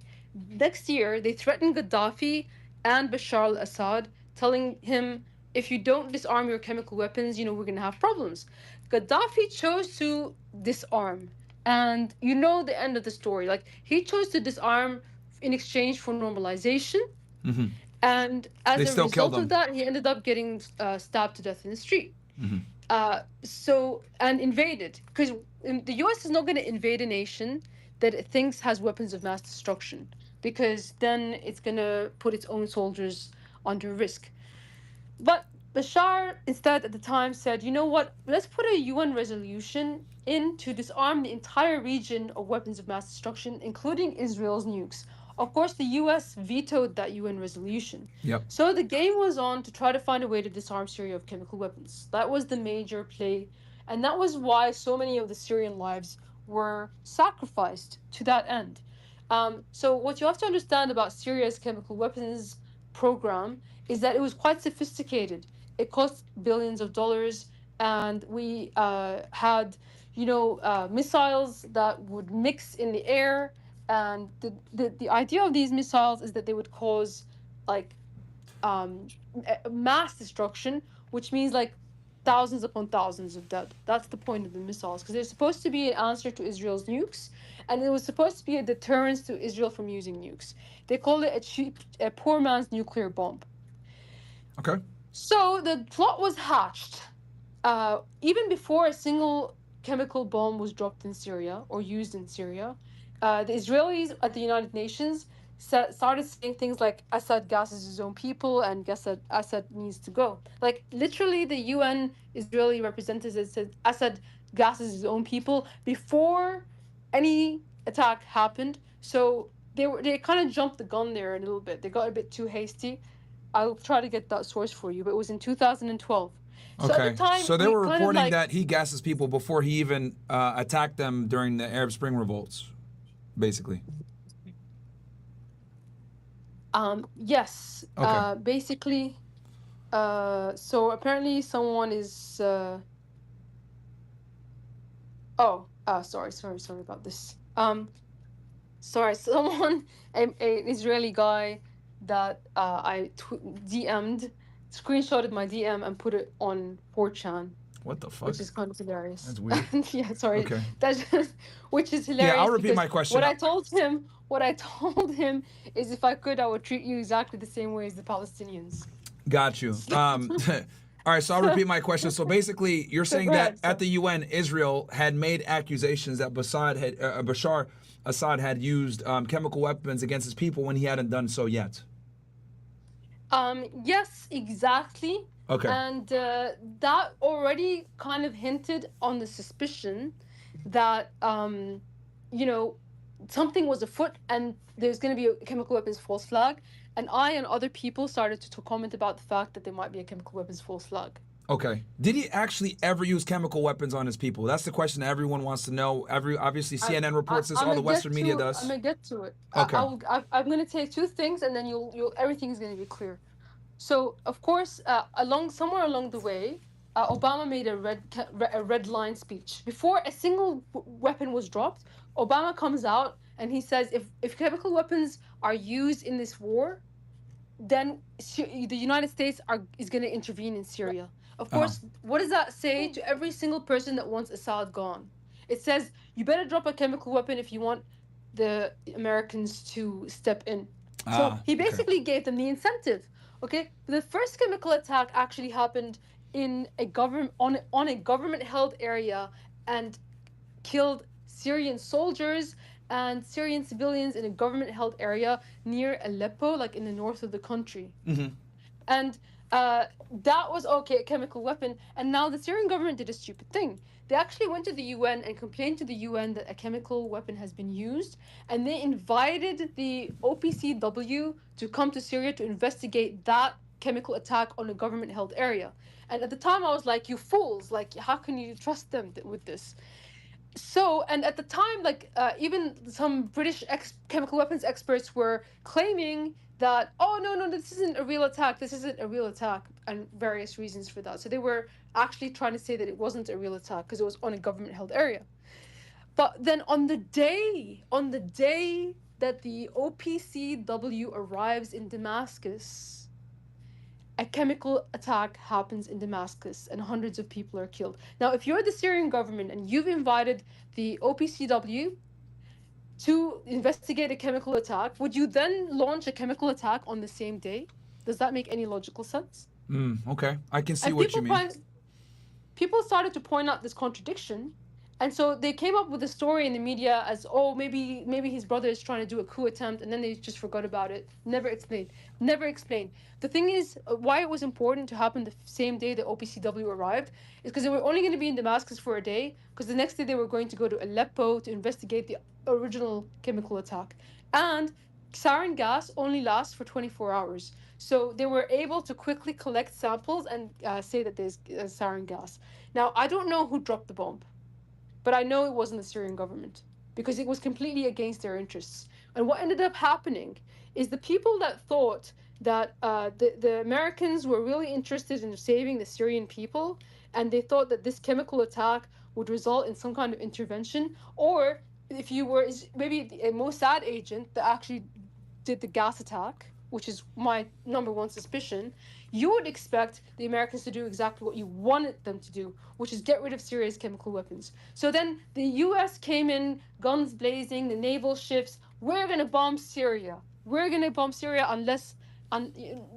Next year, they threatened Gaddafi and Bashar al-Assad, telling him, if you don't disarm your chemical weapons, we're going to have problems. Gaddafi chose to disarm. And you know the end of the story. Like, he chose to disarm in exchange for normalization. Mm-hmm. And as a result of that, he ended up getting stabbed to death in the street. Mm-hmm. And invaded. Because the U.S. is not going to invade a nation that it thinks has weapons of mass destruction. Because then it's going to put its own soldiers under risk. But Bashar instead at the time said, you know what, let's put a UN resolution in to disarm the entire region of weapons of mass destruction, including Israel's nukes. Of course, the US vetoed that UN resolution. Yep. So the game was on to try to find a way to disarm Syria of chemical weapons. That was the major play. And that was why so many of the Syrian lives were sacrificed to that end. So what you have to understand about Syria's chemical weapons program is that it was quite sophisticated. It cost billions of dollars, and we had, missiles that would mix in the air. And the idea of these missiles is that they would cause mass destruction, which means thousands upon thousands of dead. That's the point of the missiles, because they're supposed to be an answer to Israel's nukes, and it was supposed to be a deterrence to Israel from using nukes. They call it a poor man's nuclear bomb. Okay. So the plot was hatched even before a single chemical bomb was dropped in Syria or used in Syria. The Israelis at the United Nations started saying things like Assad gasses his own people and Assad needs to go. Like literally, the UN Israeli representative said Assad gasses his own people before any attack happened. So they kind of jumped the gun there a little bit. They got a bit too hasty. I'll try to get that source for you, but it was in 2012. So at the Okay. time, So they we were kind of reporting like, that he gasses people before he even attacked them during the Arab Spring revolts, basically. yes. Okay. Basically, so apparently someone is sorry about this. Sorry, someone, an Israeli guy that DM'd, screenshotted my DM and put it on 4chan. What the fuck? Which is kind of hilarious. That's weird. Yeah, sorry. Okay. That's just, which is hilarious. Yeah, I'll repeat because my question. what I told him is if I could, I would treat you exactly the same way as the Palestinians. Got you. All right, so I'll repeat my question. So basically, you're saying that at the UN, Israel had made accusations that Bashar Assad had used chemical weapons against his people when he hadn't done so yet. Yes, exactly. Okay. And that already kind of hinted on the suspicion that, something was afoot and there's going to be a chemical weapons false flag. And I and other people started to comment about the fact that there might be a chemical weapons false flag. Okay. Did he actually ever use chemical weapons on his people? That's the question that everyone wants to know. Obviously, CNN reports this. All the Western media does. I'm gonna get to it. Okay. I'm gonna say two things, and then everything's gonna be clear. So, of course, somewhere along the way, Obama made a red line speech. Before a single weapon was dropped, Obama comes out and he says, if chemical weapons are used in this war, then the United States is going to intervene in Syria. Of course, what does that say to every single person that wants Assad gone? It says, you better drop a chemical weapon if you want the Americans to step in. So he basically gave them the incentive. Okay, the first chemical attack actually happened in a on a government-held area and killed Syrian soldiers and Syrian civilians in a government-held area near Aleppo, like in the north of the country. Mm-hmm. And that was a chemical weapon. And now the Syrian government did a stupid thing. They actually went to the UN and complained to the UN that a chemical weapon has been used, and they invited the OPCW to come to Syria to investigate that chemical attack on a government-held area. And at the time, I was like, you fools, like, how can you trust them with this? So, and at the time, even some British chemical weapons experts were claiming that, oh, no, this isn't a real attack, and various reasons for that. So they were actually trying to say that it wasn't a real attack because it was on a government-held area. But then on the day that the OPCW arrives in Damascus, a chemical attack happens in Damascus and hundreds of people are killed. Now, if you're the Syrian government and you've invited the OPCW to investigate a chemical attack, would you then launch a chemical attack on the same day? Does that make any logical sense? Okay, I can see what you mean. People started to point out this contradiction, and so they came up with a story in the media as, oh, maybe his brother is trying to do a coup attempt, and then they just forgot about it. Never explained. The thing is, why it was important to happen the same day the OPCW arrived is because they were only going to be in Damascus for a day, because the next day they were going to go to Aleppo to investigate the original chemical attack. And sarin gas only lasts for 24 hours. So they were able to quickly collect samples and say that there's sarin gas. Now, I don't know who dropped the bomb, but I know it wasn't the Syrian government because it was completely against their interests. And what ended up happening is the people that thought that the Americans were really interested in saving the Syrian people, and they thought that this chemical attack would result in some kind of intervention, or if you were maybe a Mossad agent that actually did the gas attack, which is my number one suspicion, you would expect the Americans to do exactly what you wanted them to do, which is get rid of Syria's chemical weapons. So then the US came in, guns blazing, the naval ships, we're going to bomb Syria. We're going to bomb Syria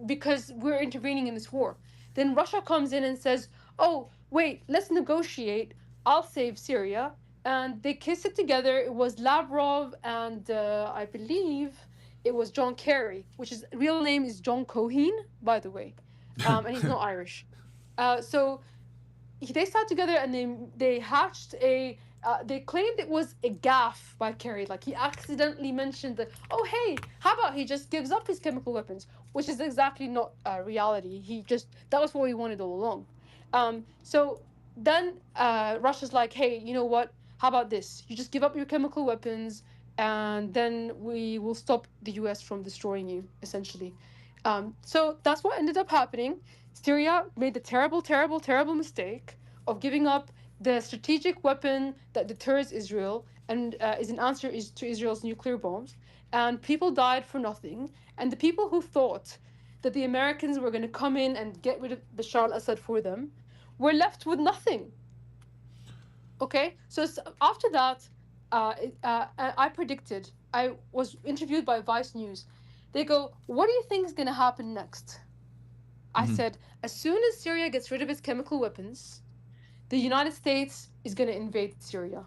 because we're intervening in this war. Then Russia comes in and says, oh, wait, let's negotiate. I'll save Syria. And they kissed it together. It was Lavrov and I believe it was John Kerry, which his real name is John Coheen, by the way, and he's not Irish. So they sat together and they hatched a. They claimed it was a gaffe by Kerry, like he accidentally mentioned that. Oh hey, how about he just gives up his chemical weapons, which is exactly not reality. That was what he wanted all along. So then Russia's like, hey, you know what? How about this? You just give up your chemical weapons, and then we will stop the U.S. from destroying you, essentially. So that's what ended up happening. Syria made the terrible, terrible, terrible mistake of giving up the strategic weapon that deters Israel and is an answer to Israel's nuclear bombs. And people died for nothing. And the people who thought that the Americans were going to come in and get rid of Bashar al-Assad for them were left with nothing. Okay? So after that, I predicted, I was interviewed by Vice News. They go, what do you think is going to happen next? I said, as soon as Syria gets rid of its chemical weapons, the United States is going to invade Syria.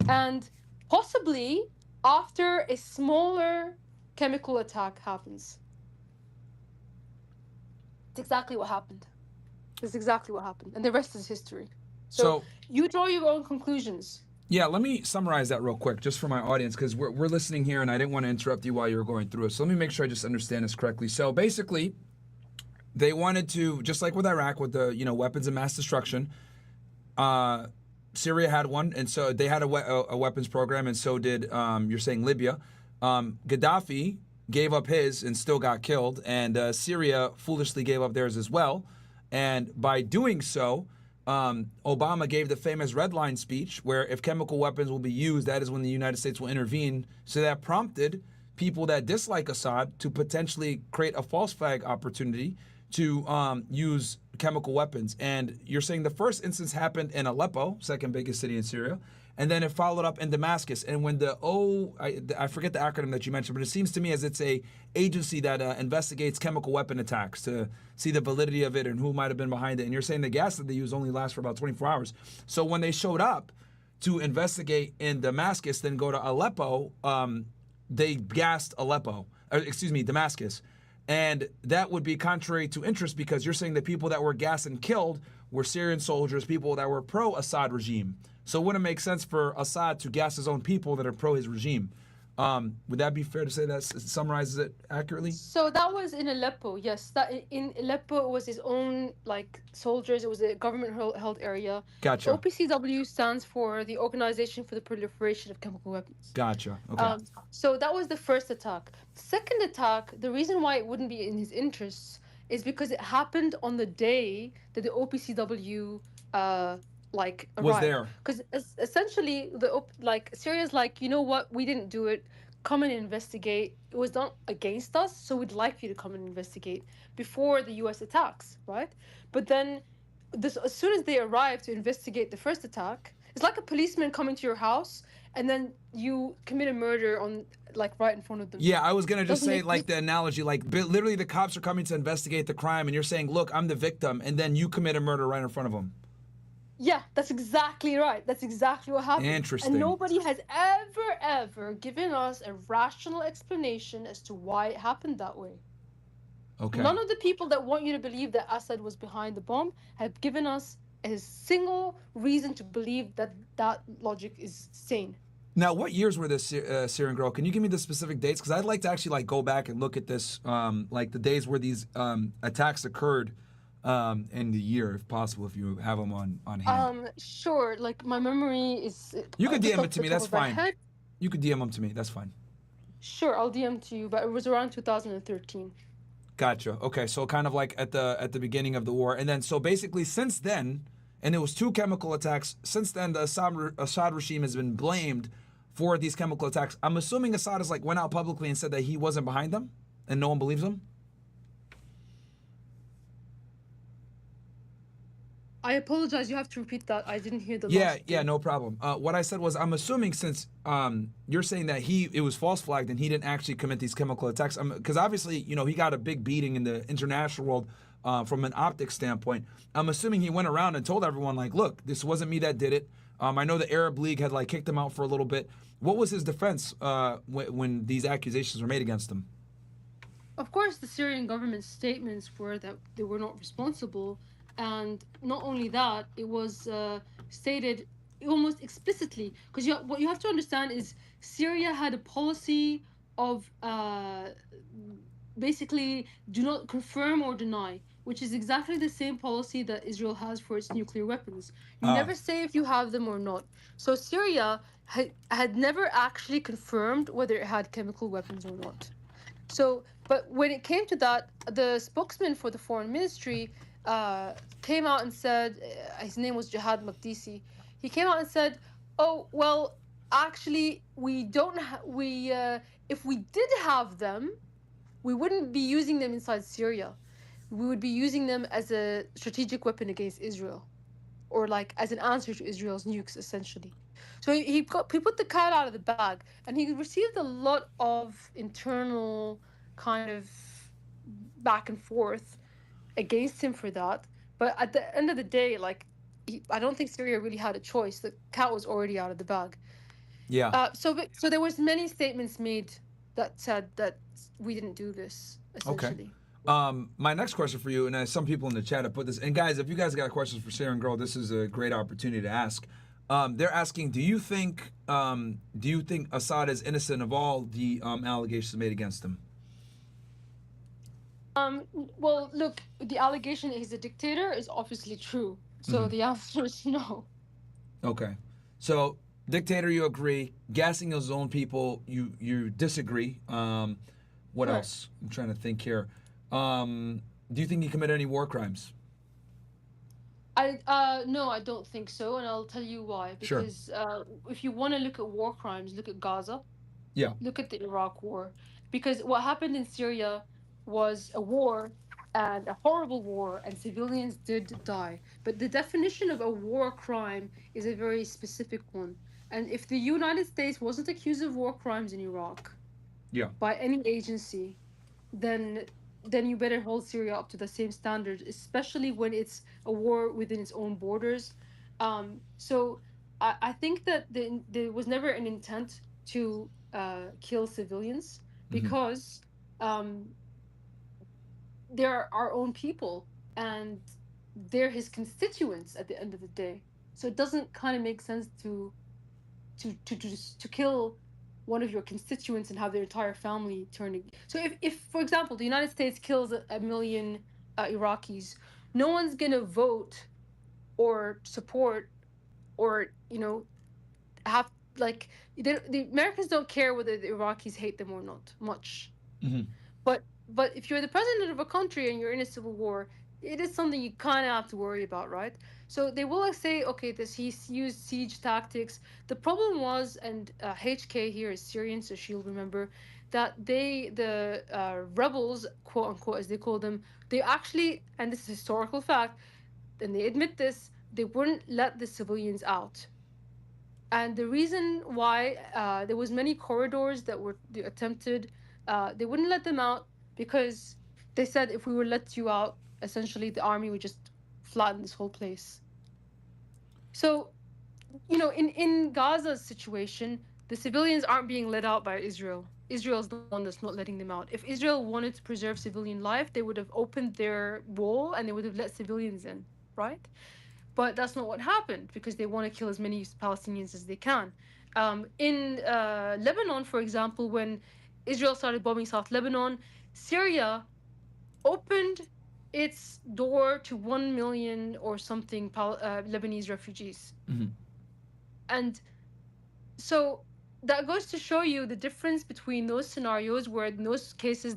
And possibly after a smaller chemical attack happens. It's exactly what happened. It's exactly what happened. And the rest is history. So you draw your own conclusions. Yeah, let me summarize that real quick, just for my audience, because we're listening here, and I didn't want to interrupt you while you were going through it. So let me make sure I just understand this correctly. So basically, they wanted to, just like with Iraq, with the weapons of mass destruction, Syria had one, and so they had a weapons program, and so did, you're saying Libya. Gaddafi gave up his and still got killed, and Syria foolishly gave up theirs as well. And by doing so, Obama gave the famous red line speech where if chemical weapons will be used, that is when the United States will intervene. So that prompted people that dislike Assad to potentially create a false flag opportunity to use chemical weapons. And you're saying the first instance happened in Aleppo, second biggest city in Syria, and then it followed up in Damascus. And when I forget the acronym that you mentioned, but it seems to me as it's a agency that investigates chemical weapon attacks to see the validity of it and who might have been behind it. And you're saying the gas that they use only lasts for about 24 hours. So when they showed up to investigate in Damascus, then go to Aleppo, they gassed Damascus. And that would be contrary to interest because you're saying the people that were gassed and killed were Syrian soldiers, people that were pro-Assad regime. So it wouldn't make sense for Assad to gas his own people that are pro his regime. Would that be fair to say that summarizes it accurately? So that was in Aleppo, yes. That in Aleppo it was his own soldiers. It was a government-held area. Gotcha. OPCW stands for the Organization for the Proliferation of Chemical Weapons. Gotcha. Okay. So that was the first attack. Second attack, the reason why it wouldn't be in his interests is because it happened on the day that the OPCW arrived. Was there. Because essentially Syria's like, you know what, we didn't do it, come and investigate. It was not against us, so we'd like you to come and investigate before the US attacks, right? But then as soon as they arrived to investigate the first attack, it's like a policeman coming to your house and then you commit a murder on right in front of them. Yeah, I was gonna just say the analogy, literally the cops are coming to investigate the crime and you're saying, look, I'm the victim, and then you commit a murder right in front of them. Yeah, that's exactly right. That's exactly what happened. Interesting. And nobody has ever given us a rational explanation as to why it happened that way. Okay. None of the people that want you to believe that Assad was behind the bomb have given us a single reason to believe that that logic is sane. Now, what years were this, Syrian Girl? Can you give me the specific dates? Because I'd like to actually go back and look at this, the days where these attacks occurred. In the year, if possible, if you have them on hand. Sure. My memory is. You could DM it to me. That's fine. You could DM them to me. That's fine. Sure, I'll DM to you, but it was around 2013. Gotcha. Okay, so kind of at the beginning of the war, and then so basically since then, and it was 2 chemical attacks. Since then, the Assad regime has been blamed for these chemical attacks. I'm assuming Assad has went out publicly and said that he wasn't behind them, and no one believes him. I apologize. You have to repeat that. I didn't hear the last Yeah, no problem. What I said was, I'm assuming since you're saying that it was false flagged and he didn't actually commit these chemical attacks, because obviously, he got a big beating in the international world from an optics standpoint. I'm assuming he went around and told everyone, look, this wasn't me that did it. I know the Arab League had kicked him out for a little bit. What was his defense when these accusations were made against him? Of course, the Syrian government's statements were that they were not responsible, and not only that, it was stated almost explicitly. Because what you have to understand is Syria had a policy of basically do not confirm or deny, which is exactly the same policy that Israel has for its nuclear weapons. You never say if you have them or not. So Syria had never actually confirmed whether it had chemical weapons or not. So, but when it came to that, the spokesman for the foreign ministry came out and said, his name was Jihad Makdisi. He came out and said, "Oh well, actually, we don't. If we did have them, we wouldn't be using them inside Syria. We would be using them as a strategic weapon against Israel, or like as an answer to Israel's nukes, essentially." So he put the cat out of the bag, and he received a lot of internal kind of back and forth against him for that. But at the end of the day, like, I don't think Syria really had a choice. The cat was already out of the bag. Yeah. So there was many statements made that said that we didn't do this, essentially. Okay. My next question for you, and some people in the chat have put this, and guys, if you guys got questions for Syrian Girl, this is a great opportunity to ask. They're asking, do you think Assad is innocent of all the allegations made against him? Well, look, the allegation that he's a dictator is obviously true. So the answer is no. Okay. So, dictator, you agree. Gassing his own people, you disagree. What else? I'm trying to think here. Do you think he committed any war crimes? No, I don't think so, and I'll tell you why. Sure. Because if you want to look at war crimes, look at Gaza. Yeah. Look at the Iraq War. Because what happened in Syria was a war, and a horrible war, and civilians did die. But the definition of a war crime is a very specific one. And if the United States wasn't accused of war crimes in Iraq by any agency, then you better hold Syria up to the same standard, especially when it's a war within its own borders. So I think that there was never an intent to kill civilians, because they're our own people and they're his constituents at the end of the day. So it doesn't kind of make sense to kill one of your constituents and have their entire family turn. So if for example, the United States kills a million Iraqis, no one's gonna vote or support or have like the Americans don't care whether the Iraqis hate them or not much. But if you're the president of a country and you're in a civil war, it is something you kind of have to worry about, right? So they will say, okay, he's used siege tactics. The problem was, and HK here is Syrian, so she'll remember, that the rebels, quote unquote, as they call them, they actually, and this is a historical fact, and they admit this, they wouldn't let the civilians out. And the reason why there was many corridors that were attempted, they wouldn't let them out because they said if we were let you out, essentially the army would just flatten this whole place. So, in Gaza's situation, the civilians aren't being let out by Israel. Israel's the one that's not letting them out. If Israel wanted to preserve civilian life, they would have opened their wall and they would have let civilians in, right? But that's not what happened because they want to kill as many Palestinians as they can. In Lebanon, for example, when Israel started bombing South Lebanon, Syria opened its door to 1 million or something Lebanese refugees. And so that goes to show you the difference between those scenarios where in those cases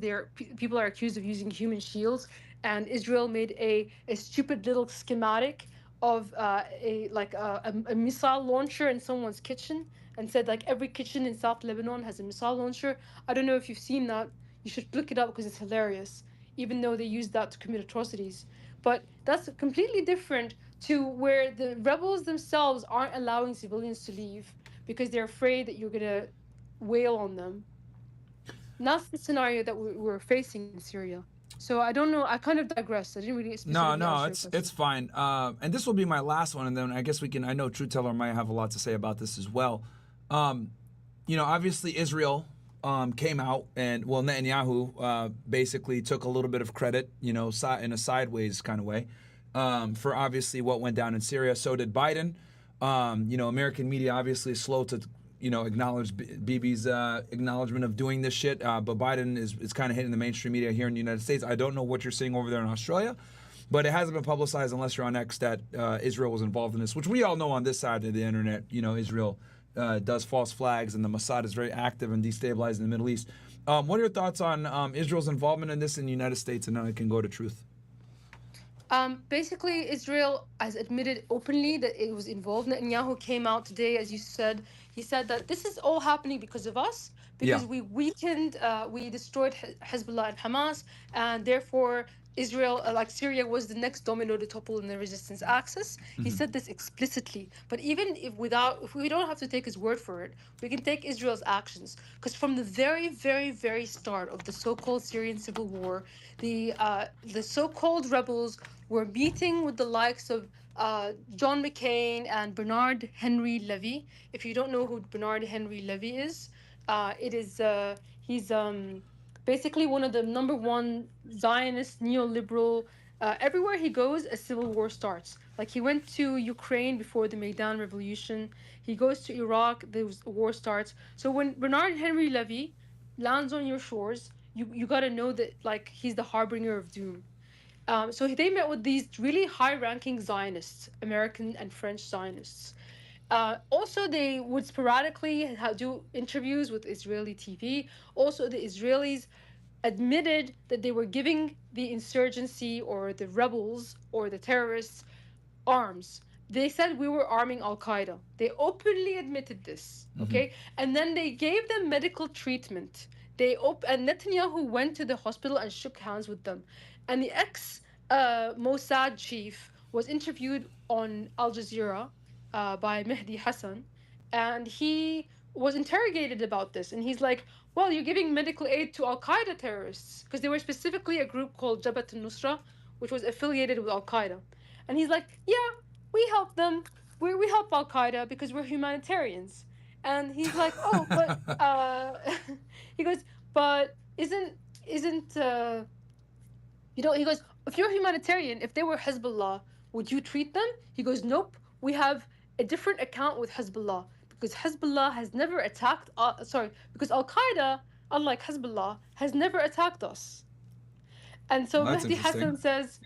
people are accused of using human shields, and Israel made a stupid little schematic of a missile launcher in someone's kitchen and said like every kitchen in South Lebanon has a missile launcher. I don't know if you've seen that. You should look it up because it's hilarious, even though they use that to commit atrocities. But that's completely different to where the rebels themselves aren't allowing civilians to leave because they're afraid that you're going to wail on them. And that's the scenario that we're facing in Syria. So I don't know. I kind of digressed. I didn't really specifically No, it's fine. And this will be my last one, and then I guess I know Truth Teller might have a lot to say about this as well. obviously Israel came out and, well, Netanyahu basically took a little bit of credit, in a sideways kind of way, for obviously what went down in Syria. So did Biden. American media obviously is slow to, acknowledge Bibi's acknowledgement of doing this shit. But Biden is kind of hitting the mainstream media here in the United States. I don't know what you're seeing over there in Australia, but it hasn't been publicized unless you're on X that Israel was involved in this, which we all know on this side of the internet. Israel does false flags, and the Mossad is very active and destabilizing the Middle East. What are your thoughts on Israel's involvement in this in the United States? And now it can go to Truth. Basically, Israel has admitted openly that it was involved. Netanyahu came out today, as you said. He said that this is all happening because of us, because we weakened, we destroyed Hezbollah and Hamas, and therefore Israel, like Syria, was the next domino to topple in the resistance axis. He said this explicitly. But even if we don't have to take his word for it, we can take Israel's actions. Because from the very, very, very start of the so-called Syrian civil war, the so-called rebels were meeting with the likes of John McCain and Bernard Henry Levy. If you don't know who Bernard Henry Levy is, he's basically one of the #1 Zionist neoliberal. Everywhere he goes, a civil war starts. Like he went to Ukraine before the Maidan Revolution. He goes to Iraq, the war starts. So when Bernard Henry Levy lands on your shores, you got to know that like he's the harbinger of doom. So they met with these really high-ranking Zionists, American and French Zionists. Also, they would sporadically do interviews with Israeli TV. Also, the Israelis admitted that they were giving the insurgency or the rebels or the terrorists arms. They said we were arming Al-Qaeda. They openly admitted this, okay? And then they gave them medical treatment. And Netanyahu went to the hospital and shook hands with them. And the ex-Mossad chief was interviewed on Al Jazeera by Mehdi Hassan, and he was interrogated about this. And he's like, well, you're giving medical aid to Al-Qaeda terrorists, because they were specifically a group called Jabhat al-Nusra, which was affiliated with Al-Qaeda. And he's like, yeah, we help them. We help Al-Qaeda because we're humanitarians. And he's like, oh, but he goes, but isn't he goes, if you're a humanitarian, if they were Hezbollah, would you treat them? He goes, nope, we have a different account with Hezbollah because Hezbollah has never attacked, because Al-Qaeda, unlike Hezbollah, has never attacked us. And so Mehdi Hassan says,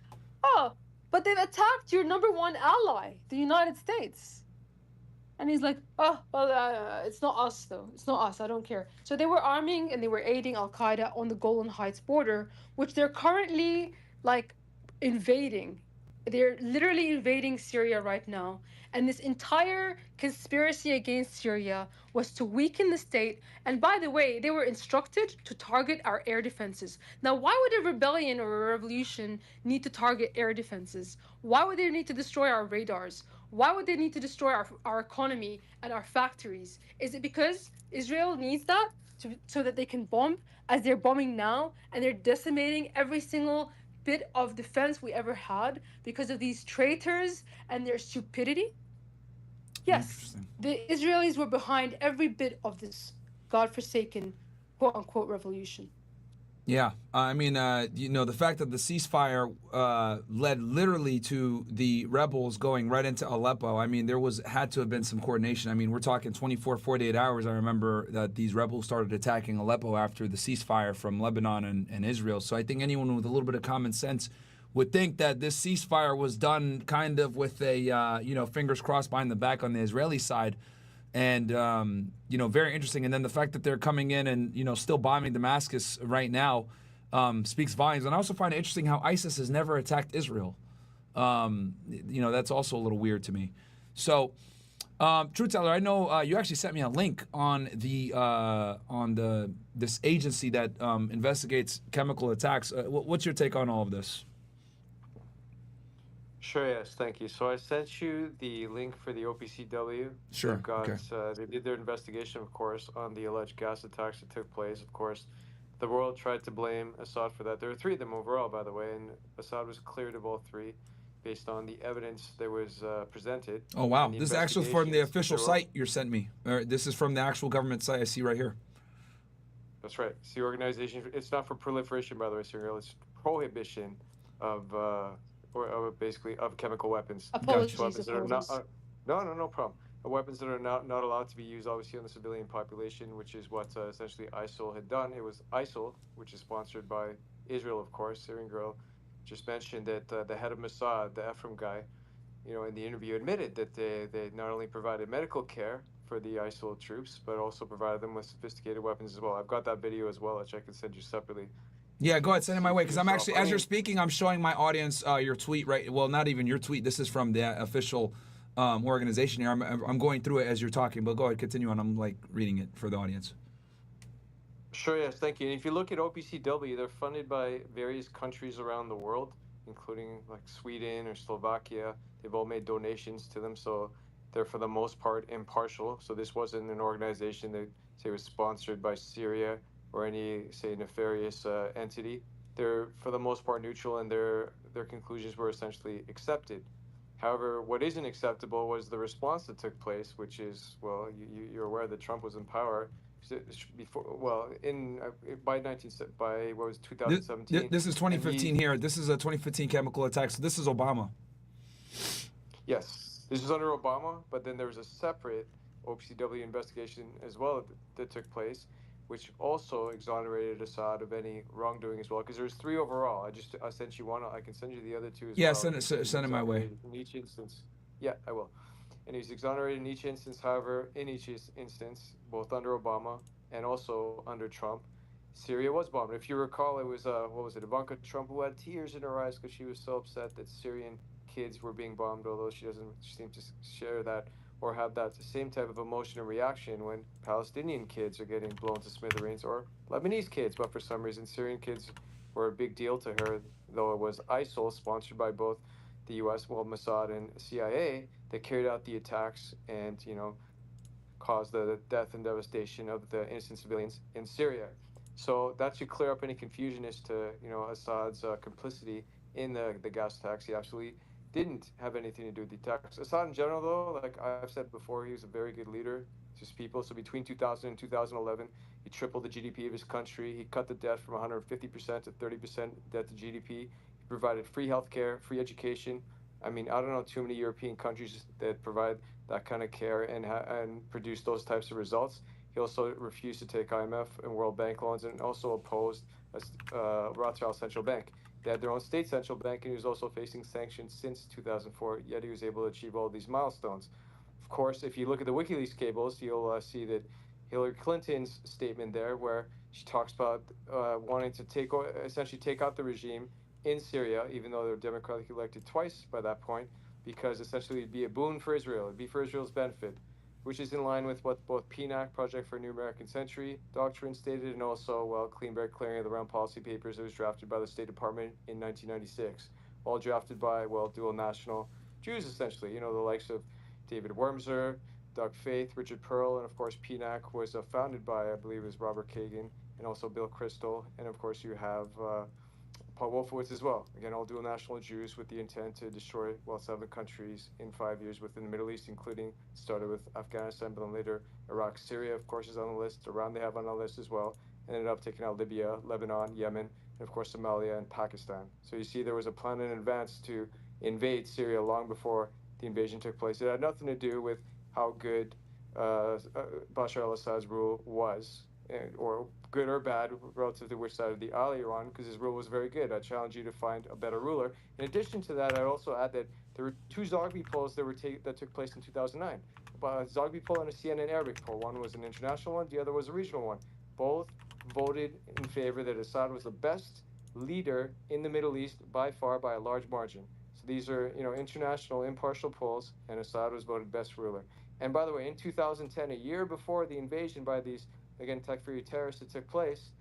oh, but they've attacked your #1 ally, the United States. And he's like, oh, well, it's not us, though. It's not us. I don't care. So they were arming and they were aiding Al-Qaeda on the Golan Heights border, which they're currently, like, invading. They're literally invading Syria right now. And this entire conspiracy against Syria was to weaken the state. And by the way, they were instructed to target our air defenses. Now, why would a rebellion or a revolution need to target air defenses? Why would they need to destroy our radars? Why would they need to destroy our economy and our factories? Is it because Israel needs that so that they can bomb, as they're bombing now, and they're decimating every single bit of defense we ever had because of these traitors and their stupidity? Yes, the Israelis were behind every bit of this godforsaken, quote-unquote, revolution. Yeah, I mean, the fact that the ceasefire led literally to the rebels going right into Aleppo. I mean, had to have been some coordination. I mean, we're talking 24, 48 hours. I remember that these rebels started attacking Aleppo after the ceasefire from Lebanon and Israel. So I think anyone with a little bit of common sense would think that this ceasefire was done kind of with a, fingers crossed behind the back on the Israeli side. And, very interesting. And then the fact that they're coming in and, still bombing Damascus right now speaks volumes. And I also find it interesting how ISIS has never attacked Israel. That's also a little weird to me. So, Truth Teller, I know you actually sent me a link on this agency that investigates chemical attacks. What's your take on all of this? Sure, yes, thank you. So I sent you the link for the OPCW. Sure, They've got, okay. they did their investigation, of course, on the alleged gas attacks that took place. Of course, the world tried to blame Assad for that. There were 3 of them overall, by the way, and Assad was cleared of all 3 based on the evidence that was presented. Oh, wow. and the This is actually from the investigations official that were- site you sent me. This is from the actual government site I see right here. That's right. It's the organization. It's not for proliferation, by the way, Syrian Girl. It's prohibition of, basically of chemical weapons. Apologies, Weapons that are not. apologies. No problem. Weapons that are not allowed to be used, obviously, on the civilian population, which is what essentially ISIL had done. It was ISIL, which is sponsored by Israel, of course. Syrian Girl just mentioned that the head of Mossad, the Ephraim guy, in the interview admitted that they not only provided medical care for the ISIL troops, but also provided them with sophisticated weapons as well. I've got that video as well, which I can send you separately. Yeah, go ahead, send it my way, because I'm actually, as you're mean- speaking, I'm showing my audience your tweet, right? Well, not even your tweet. This is from the official organization here. I'm going through it as you're talking, but go ahead, continue on. I'm like reading it for the audience. Sure, yes, thank you. And if you look at OPCW, they're funded by various countries around the world, including like Sweden or Slovakia. They've all made donations to them, so they're for the most part impartial. So this wasn't an organization that, say, was sponsored by Syria or any, say, nefarious entity. They're for the most part neutral, and their conclusions were essentially accepted. However, what isn't acceptable was the response that took place, which is, well, you're aware that Trump was in power before, well, by 2017. This is 2015 here. This is a 2015 chemical attack. So this is Obama. Yes, this was under Obama, but then there was a separate OPCW investigation as well that took place, which also exonerated Assad of any wrongdoing as well. Because there's 3 overall. I sent you one. I can send you the other 2 as well. Yeah, send it my way. In each instance, yeah, I will. And he's exonerated in each instance. However, in each instance, both under Obama and also under Trump, Syria was bombed. If you recall, it was what was it, Ivanka Trump, who had tears in her eyes because she was so upset that Syrian kids were being bombed, although she doesn't seem to share that or have that same type of emotion and reaction when Palestinian kids are getting blown to smithereens, or Lebanese kids. But for some reason, Syrian kids were a big deal to her, though it was ISIL, sponsored by both the U.S., well, Mossad and CIA, that carried out the attacks and, caused the death and devastation of the innocent civilians in Syria. So that should clear up any confusion as to, Assad's complicity in the gas attacks. He absolutely didn't have anything to do with the attacks. Assad in general, though, like I've said before, he was a very good leader to his people. So between 2000 and 2011, he tripled the GDP of his country. He cut the debt from 150% to 30% debt to GDP. He provided free healthcare, free education. I mean, I don't know too many European countries that provide that kind of care and produce those types of results. He also refused to take IMF and World Bank loans, and also opposed Rothschild Central Bank. They had their own state central bank, and he was also facing sanctions since 2004, yet he was able to achieve all these milestones. Of course, if you look at the WikiLeaks cables, you'll see that Hillary Clinton's statement there, where she talks about wanting to essentially take out the regime in Syria, even though they're democratically elected twice by that point, because essentially it'd be a boon for Israel. It'd be for Israel's benefit, which is in line with what both PNAC, Project for a New American Century, doctrine stated, and also, well, Clean Break Clearing of the Realm Policy Papers that was drafted by the State Department in 1996, all drafted by, well, dual national Jews, essentially, the likes of David Wormser, Doug Faith, Richard Pearl, and of course PNAC was founded by, I believe it was Robert Kagan, and also Bill Kristol, and of course you have Paul Wolfowitz as well. Again, all dual national Jews with the intent to destroy, well, 7 countries in 5 years within the Middle East, including, started with Afghanistan, but then later Iraq. Syria, of course, is on the list. Iran they have on the list as well. And ended up taking out Libya, Lebanon, Yemen, and of course Somalia and Pakistan. So you see there was a plan in advance to invade Syria long before the invasion took place. It had nothing to do with how good Bashar al-Assad's rule was, or good or bad relative to which side of the aisle you're on, because his rule was very good. I challenge you to find a better ruler. In addition to that, I'd also add that there were 2 Zogby polls that took place in 2009. A Zogby poll and a CNN Arabic poll. One was an international one, the other was a regional one. Both voted in favor that Assad was the best leader in the Middle East by far, by a large margin. So these are, international impartial polls, and Assad was voted best ruler. And by the way, in 2010, a year before the invasion by these, again, Takfiri terrorists that took place,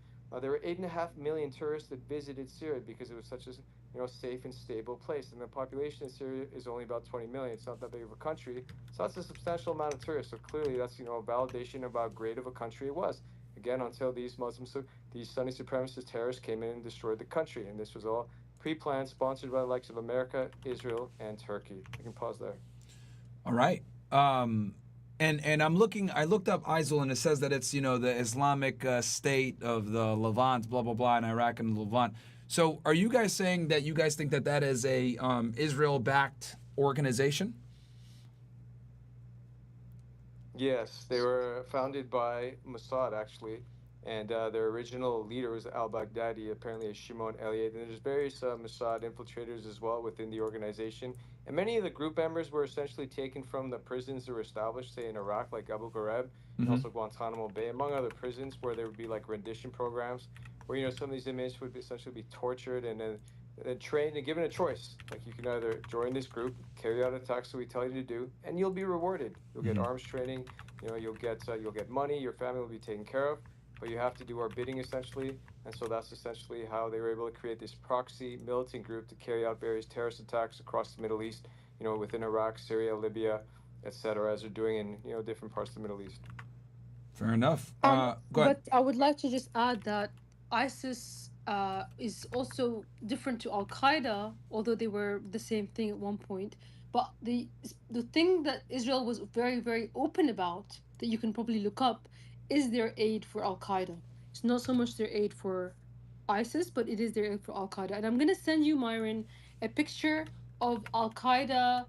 there were 8.5 million tourists that visited Syria because it was such a safe and stable place. And the population in Syria is only about 20 million. It's not that big of a country. So that's a substantial amount of tourists. So clearly that's, a validation of how great of a country it was. Again, until these Sunni supremacist terrorists came in and destroyed the country. And this was all pre-planned, sponsored by the likes of America, Israel, and Turkey. I can pause there. All right. And I looked up ISIL, and it says that it's, the Islamic State of the Levant, blah, blah, blah, in Iraq and the Levant. So are you guys saying that you guys think that that is a Israel-backed organization? Yes, they were founded by Mossad, actually, and their original leader was al-Baghdadi, apparently a Shimon Elliott, and there's various Mossad infiltrators as well within the organization. And many of the group members were essentially taken from the prisons that were established, say in Iraq, like Abu Ghraib, and also Guantanamo Bay, among other prisons, where there would be like rendition programs, where some of these inmates would essentially be tortured and then trained and given a choice. Like, you can either join this group, carry out attacks that we tell you to do, and you'll be rewarded. You'll get arms training. You'll get money. Your family will be taken care of. But you have to do our bidding, essentially. And so that's essentially how they were able to create this proxy militant group to carry out various terrorist attacks across the Middle East, within Iraq, Syria, Libya, etc., as they're doing in, different parts of the Middle East. Fair enough. Go ahead. But I would like to just add that ISIS is also different to Al-Qaeda, although they were the same thing at one point. But the thing that Israel was very, very open about, that you can probably look up, is their aid for Al-Qaeda. It's not so much their aid for ISIS, but it is their aid for Al-Qaeda. And I'm going to send you, Myron, a picture of Al-Qaeda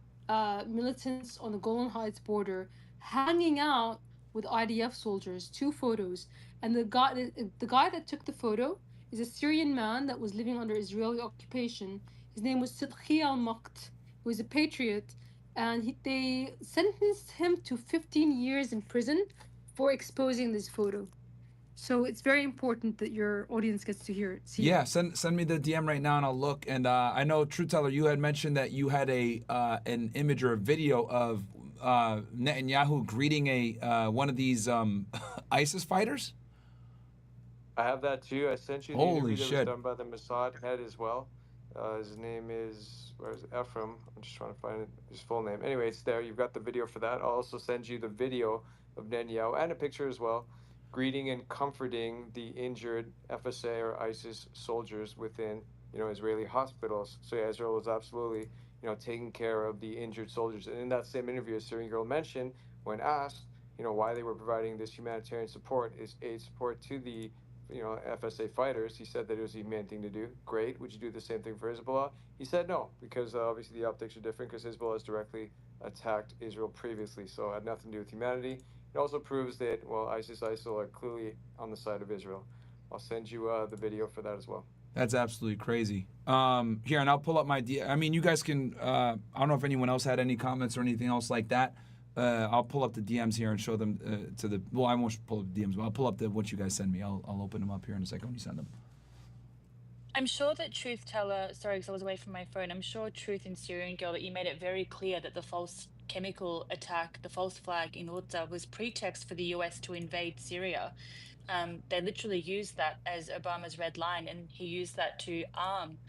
militants on the Golan Heights border hanging out with IDF soldiers, 2 photos. And the guy that took the photo is a Syrian man that was living under Israeli occupation. His name was Sidqi al-Maqt, who is a patriot, and they sentenced him to 15 years in prison for exposing this photo. So it's very important that your audience gets to hear it. Yeah, send me the DM right now and I'll look. And I know, Truth Teller, you had mentioned that you had an image or a video of Netanyahu greeting one of these ISIS fighters. I have that too. I sent you the Holy interview that shit. was done by the Mossad head as well. His name is, Ephraim. I'm just trying to find his full name. Anyway, it's there. You've got the video for that. I'll also send you the video of Netanyahu and a picture as well, greeting and comforting the injured FSA or ISIS soldiers within, Israeli hospitals. So yeah, Israel was absolutely, taking care of the injured soldiers. And in that same interview, as Syrian Girl mentioned, when asked, why they were providing this humanitarian support, is aid support to the FSA fighters, he said that it was a humane thing to do. Great. Would you do the same thing for Hezbollah? He said no, because obviously the optics are different, because Hezbollah has directly attacked Israel previously, so it had nothing to do with humanity. It also proves that, ISIL are clearly on the side of Israel. I'll send you the video for that as well. That's absolutely crazy. Here, and I'll pull up my I mean, you guys can, I don't know if anyone else had any comments or anything else like that. I'll pull up the DMs here and show them I won't pull up the DMs, but I'll pull up what you guys send me. I'll open them up here in a second when you send them. I'm sure that Truth Teller, sorry, because I was away from my phone, I'm sure Truth and Syrian Girl, that you made it very clear that the false chemical attack, the false flag in Utsa, was pretext for the US to invade Syria. They literally used that as Obama's red line, and he used that to arm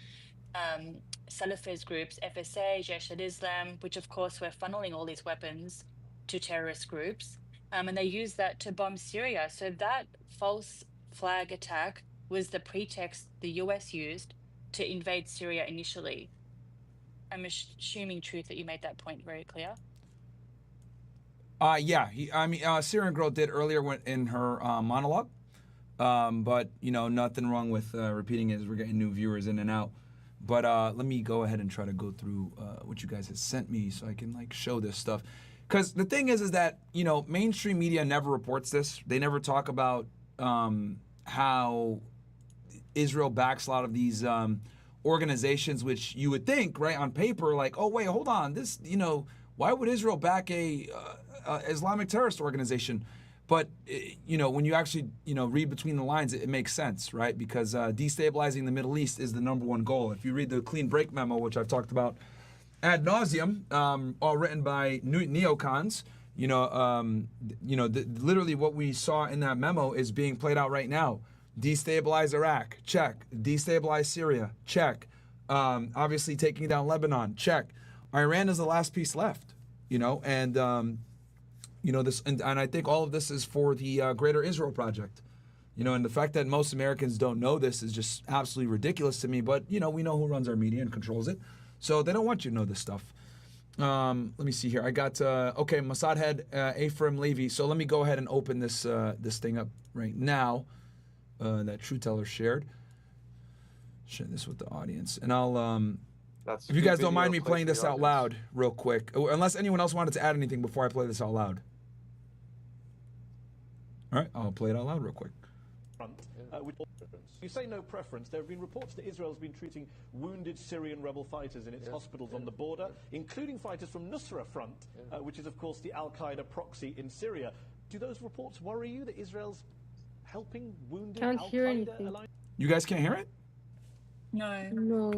Salafist groups, FSA, Jaish al-Islam, which of course were funneling all these weapons to terrorist groups. And they used that to bomb Syria. So that false flag attack was the pretext the US used to invade Syria initially. I'm assuming, Truth, that you made that point very clear. Yeah, Syrian Girl did earlier in her monologue, but nothing wrong with repeating it as we're getting new viewers in and out. But let me go ahead and try to go through what you guys have sent me so I can show this stuff. Because the thing is that mainstream media never reports this. They never talk about how Israel backs a lot of these organizations, which you would think, right, on paper, oh wait, hold on, this, why would Israel back a Islamic terrorist organization? But when you actually read between the lines, it makes sense, right? Because destabilizing the Middle East is the number 1 goal. If you read the clean break memo, which I've talked about ad nauseum, all written by neocons, literally what we saw in that memo is being played out right now. Destabilize Iraq, check. Destabilize Syria, check. Obviously taking down Lebanon, check. Iran is the last piece left, and this, and I think all of this is for the Greater Israel Project, You know, and the fact that most Americans don't know this is just absolutely ridiculous to me. But, you know, we know who runs our media and controls it. So they don't want you to know this stuff. Let me see here. I got, okay, Mossad head, Ephraim Levy. So let me go ahead and open this this thing up right now that True Teller shared. Share this with the audience. And I'll, if you guys don't mind me playing this out loud real quick. Unless anyone else wanted to add anything before I play this out loud. All right, I'll play it out loud real quick. You say no preference. There have been reports that Israel has been treating wounded Syrian rebel fighters in its hospitals on the border, including fighters from Nusra Front, which is, of course, the Al-Qaeda proxy in Syria. Do those reports worry you that Israel's helping wounded Al-Qaeda? You guys can't hear it? No. No.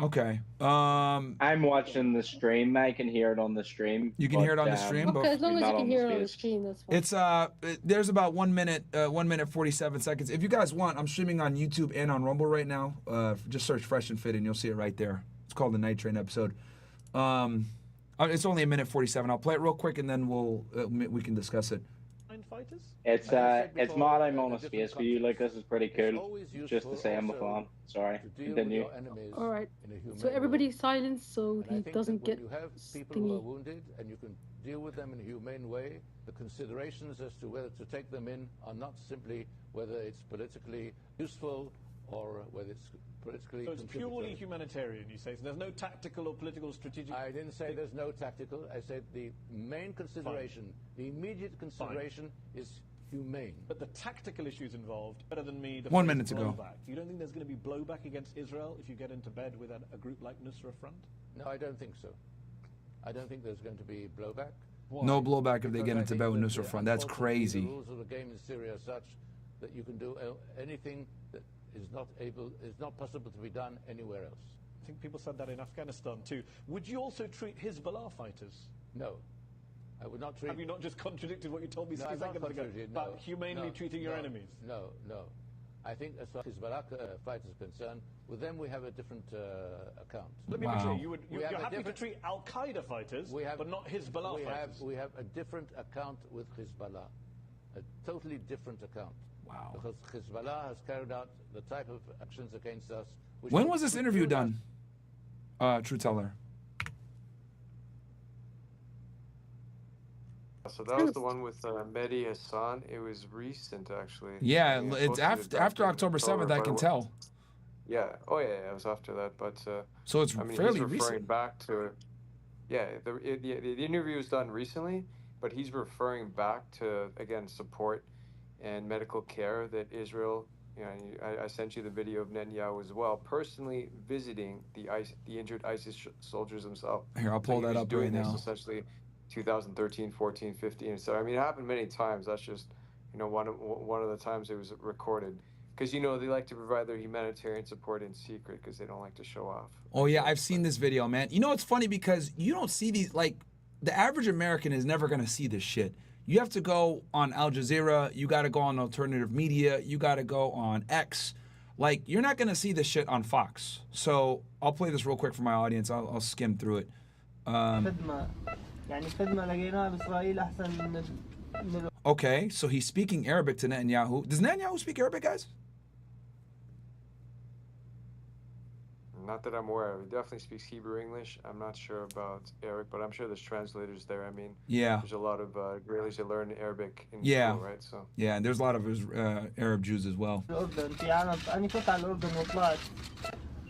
Okay. I'm watching the stream. I can hear it on the stream. You can hear it on the stream, Okay, as long as you can hear it on the stream, that's fine. It's there's about 1 minute, 1 minute 47 seconds. If you guys want, I'm streaming on YouTube and on Rumble right now. Just search Fresh and Fit and you'll see it right there. It's called the Night Train episode. It's only 1 minute 47. I'll play it real quick and then we can discuss it. Fighters? It's not. I'm on a space for you. Like, this is pretty cool. Just to say I'm a fan. Sorry. Continue. All right. So everybody silence so he doesn't get you have people who are wounded and you can deal with them in a humane way, the considerations as to whether to take them in are not simply whether it's politically useful or whether it's politically So it's purely humanitarian, you say? So there's no tactical or political strategic... I didn't say there's no tactical. I said the main consideration, the immediate consideration is humane. But the tactical issues involved, better than me... 1 minute to go. Blowback. You don't think there's going to be blowback against Israel if you get into bed with a group like Nusra Front? No, I don't think so. I don't think there's going to be blowback. Why? No blowback if they get into bed with Nusra Front. That's crazy. The rules of the game in Syria are such that you can do anything that is not possible to be done anywhere else. I think people said that in Afghanistan too. Would you also treat Hezbollah fighters? No. I would not treat... Have you not just contradicted what you told me No, 6 I've not seconds ago, contradicted, but no, humanely no, treating your enemies? No. I think as far as Hezbollah fighters are concerned, with them we have a different account. Let me be clear, you're happy to treat Al-Qaeda fighters, but not Hezbollah fighters? We have a different account with Hezbollah, a totally different account. Wow. Because Hezbollah has carried out the type of actions against us. When was this interview done, True Teller? So that was the one with Mehdi Hassan. It was recent, actually. Yeah, it's after October 7th, I can tell. Yeah. Oh, yeah, it was after that. But so it's fairly he's referring recent. back to, the interview was done recently, but he's referring back to, again, support and medical care that Israel. I sent you the video of Netanyahu as well, personally visiting the injured ISIS soldiers himself. Here, I'll pull that up right now. Essentially, 2013, 14, 15. So I mean, it happened many times. That's just, one of the times it was recorded. Because, they like to provide their humanitarian support in secret because they don't like to show off. Oh, yeah, I've seen this video, man. It's funny because you don't see these, like, the average American is never going to see this shit. You have to go on Al Jazeera. You got to go on alternative media. You got to go on X. Like, you're not going to see this shit on Fox. So I'll play this real quick for my audience. I'll skim through it. Okay, so he's speaking Arabic to Netanyahu. Does Netanyahu speak Arabic, guys? Not that I'm aware of. He definitely speaks Hebrew English. I'm not sure about Arabic, but I'm sure there's translators there. I mean, there's a lot of Israelis that learn Arabic in school, right? So yeah, and there's a lot of Arab Jews as well.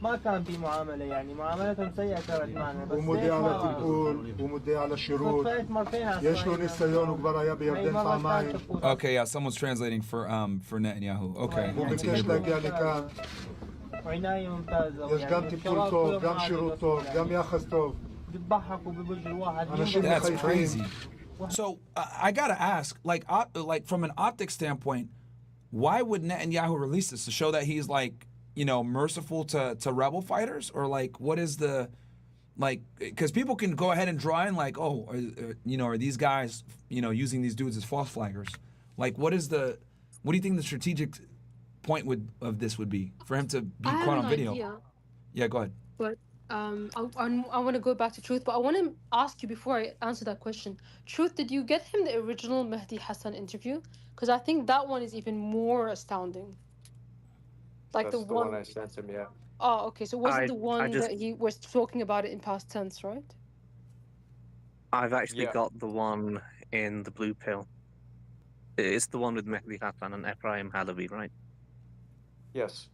ما كان في معاملة يعني معاملتهم سيئة كانت معنا ومدي على تلقول ومدي على شروط يشلو نسيون وكبر يا بيردن فامين. Okay, yeah, someone's translating for Netanyahu. Okay. وبكش لاقي كان عناية ممتازة. يش قام تلقول طوب قام شروط طوب قام ياخذ طوب. بيضحكوا بوجه الواحد. That's crazy. So I gotta ask, like from an optic standpoint, why would Netanyahu release this to show that he's like, merciful to rebel fighters, or like what is the, like, because people can go ahead and draw in like, oh, are these guys, using these dudes as false flaggers? Like, what do you think the strategic point of this would be for him to be caught on video? Idea. Yeah, go ahead. But I want to go back to Truth, but I want to ask you before I answer that question. Truth, did you get him the original Mehdi Hassan interview? Because I think that one is even more astounding. Like That's the one I sent him, yeah. Oh, okay. So wasn't the I one just that he was talking about it in past tense, right? I've actually Yeah. got the one in the blue pill. It's the one with Mehdi Hasan and Ephraim Halabi, right? Yes.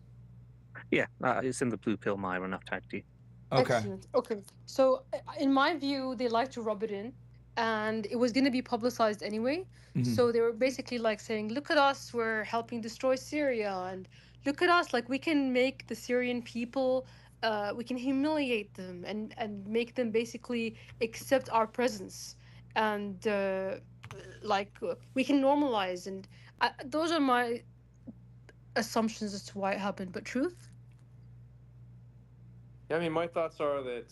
Yeah, it's in the blue pill, Myron. I've tagged you. Okay. Excellent. Okay. So in my view, they like to rub it in, and it was going to be publicized anyway. So they were basically like saying, look at us, we're helping destroy Syria, and look at us, like we can make the Syrian people, we can humiliate them and make them basically accept our presence. And we can normalize. And those are my assumptions as to why it happened. But truth? Yeah, I mean, my thoughts are that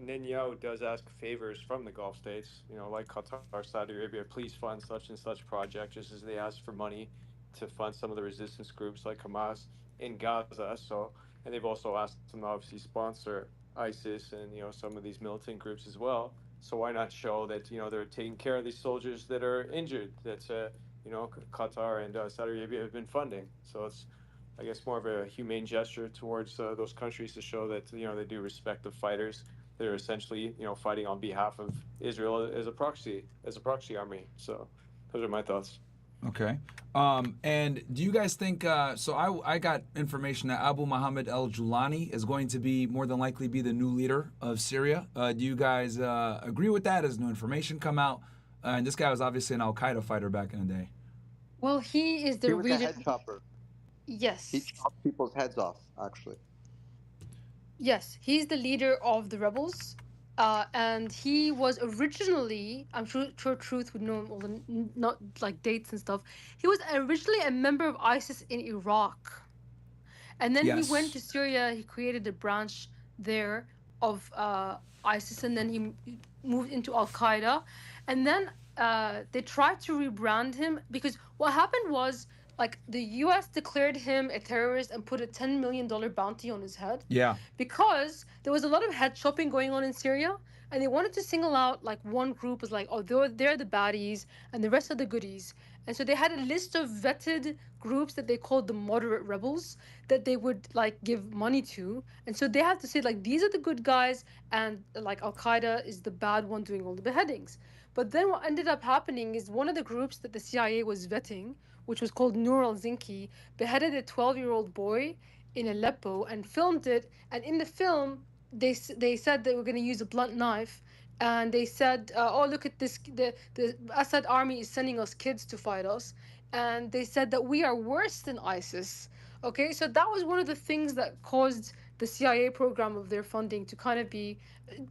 Netanyahu does ask favors from the Gulf states, you know, like Qatar, Saudi Arabia, please fund such and such project, just as they asked for money to fund some of the resistance groups like Hamas in Gaza. So, and they've also asked them to obviously sponsor ISIS and, you know, some of these militant groups as well. So why not show that, you know, they're taking care of these soldiers that are injured, that, you know, Qatar and Saudi Arabia have been funding. So it's, I guess, more of a humane gesture towards those countries to show that, you know, they do respect the fighters that are essentially, you know, fighting on behalf of Israel as a proxy army. So those are my thoughts. Okay. And do you guys think, so I got information that Abu Muhammad al-Julani is going to be more than likely be the new leader of Syria. Do you guys agree with that? Has new information come out? And this guy was obviously an Al-Qaeda fighter back in the day. Well, he is the He was a region. head chopper. Yes. He chopped people's heads off, actually. Yes, he's the leader of the rebels. And he was originally, I'm sure Truth would know all the not like dates and stuff. He was originally a member of ISIS in Iraq. And then he went to Syria. He created a branch there of ISIS, and then he moved into Al-Qaeda. And then they tried to rebrand him because what happened was, like, the US declared him a terrorist and put a $10 million bounty on his head. Yeah. Because there was a lot of head chopping going on in Syria, and they wanted to single out like one group as like, oh, they're the baddies and the rest are the goodies. And so they had a list of vetted groups that they called the moderate rebels that they would like give money to. And so they have to say like, these are the good guys, and like Al-Qaeda is the bad one doing all the beheadings. But then what ended up happening is one of the groups that the CIA was vetting, which was called Nur al-Zinki, beheaded a 12-year-old boy in Aleppo and filmed it. And in the film, they said they were going to use a blunt knife, and they said, oh, look at this, the Assad army is sending us kids to fight us. And they said that we are worse than ISIS. Okay, so that was one of the things that caused the CIA program of their funding to kind of be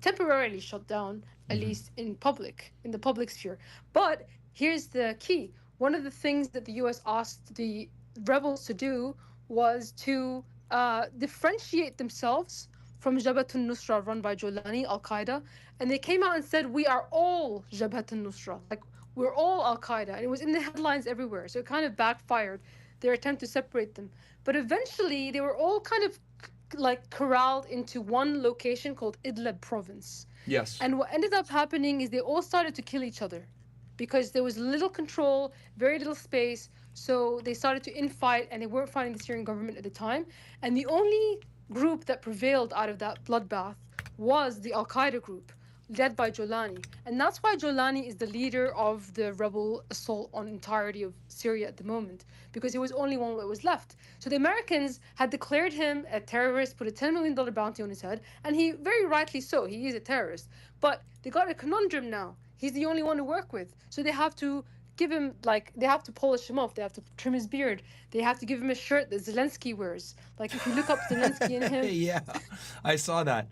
temporarily shut down, at least in the public sphere. But here's the key. One of the things that the US asked the rebels to do was to differentiate themselves from Jabhat al-Nusra run by Jolani, Al-Qaeda. And they came out and said, we are all Jabhat al-Nusra. Like, we're all Al-Qaeda. And it was in the headlines everywhere. So it kind of backfired, their attempt to separate them. But eventually, they were all kind of like corralled into one location called Idlib province. Yes. And what ended up happening is they all started to kill each other because there was little control, very little space. So they started to infight, and they weren't fighting the Syrian government at the time. And the only group that prevailed out of that bloodbath was the Al-Qaeda group, led by Jolani. And that's why Jolani is the leader of the rebel assault on entirety of Syria at the moment, because he was only one that was left. So the Americans had declared him a terrorist, put a $10 million bounty on his head, and he, very rightly so, he is a terrorist. But they got a conundrum now. He's the only one to work with. So they have to give him, like, they have to polish him off. They have to trim his beard. They have to give him a shirt that Zelensky wears. Like, if you look up Zelensky and him. Yeah, I saw that.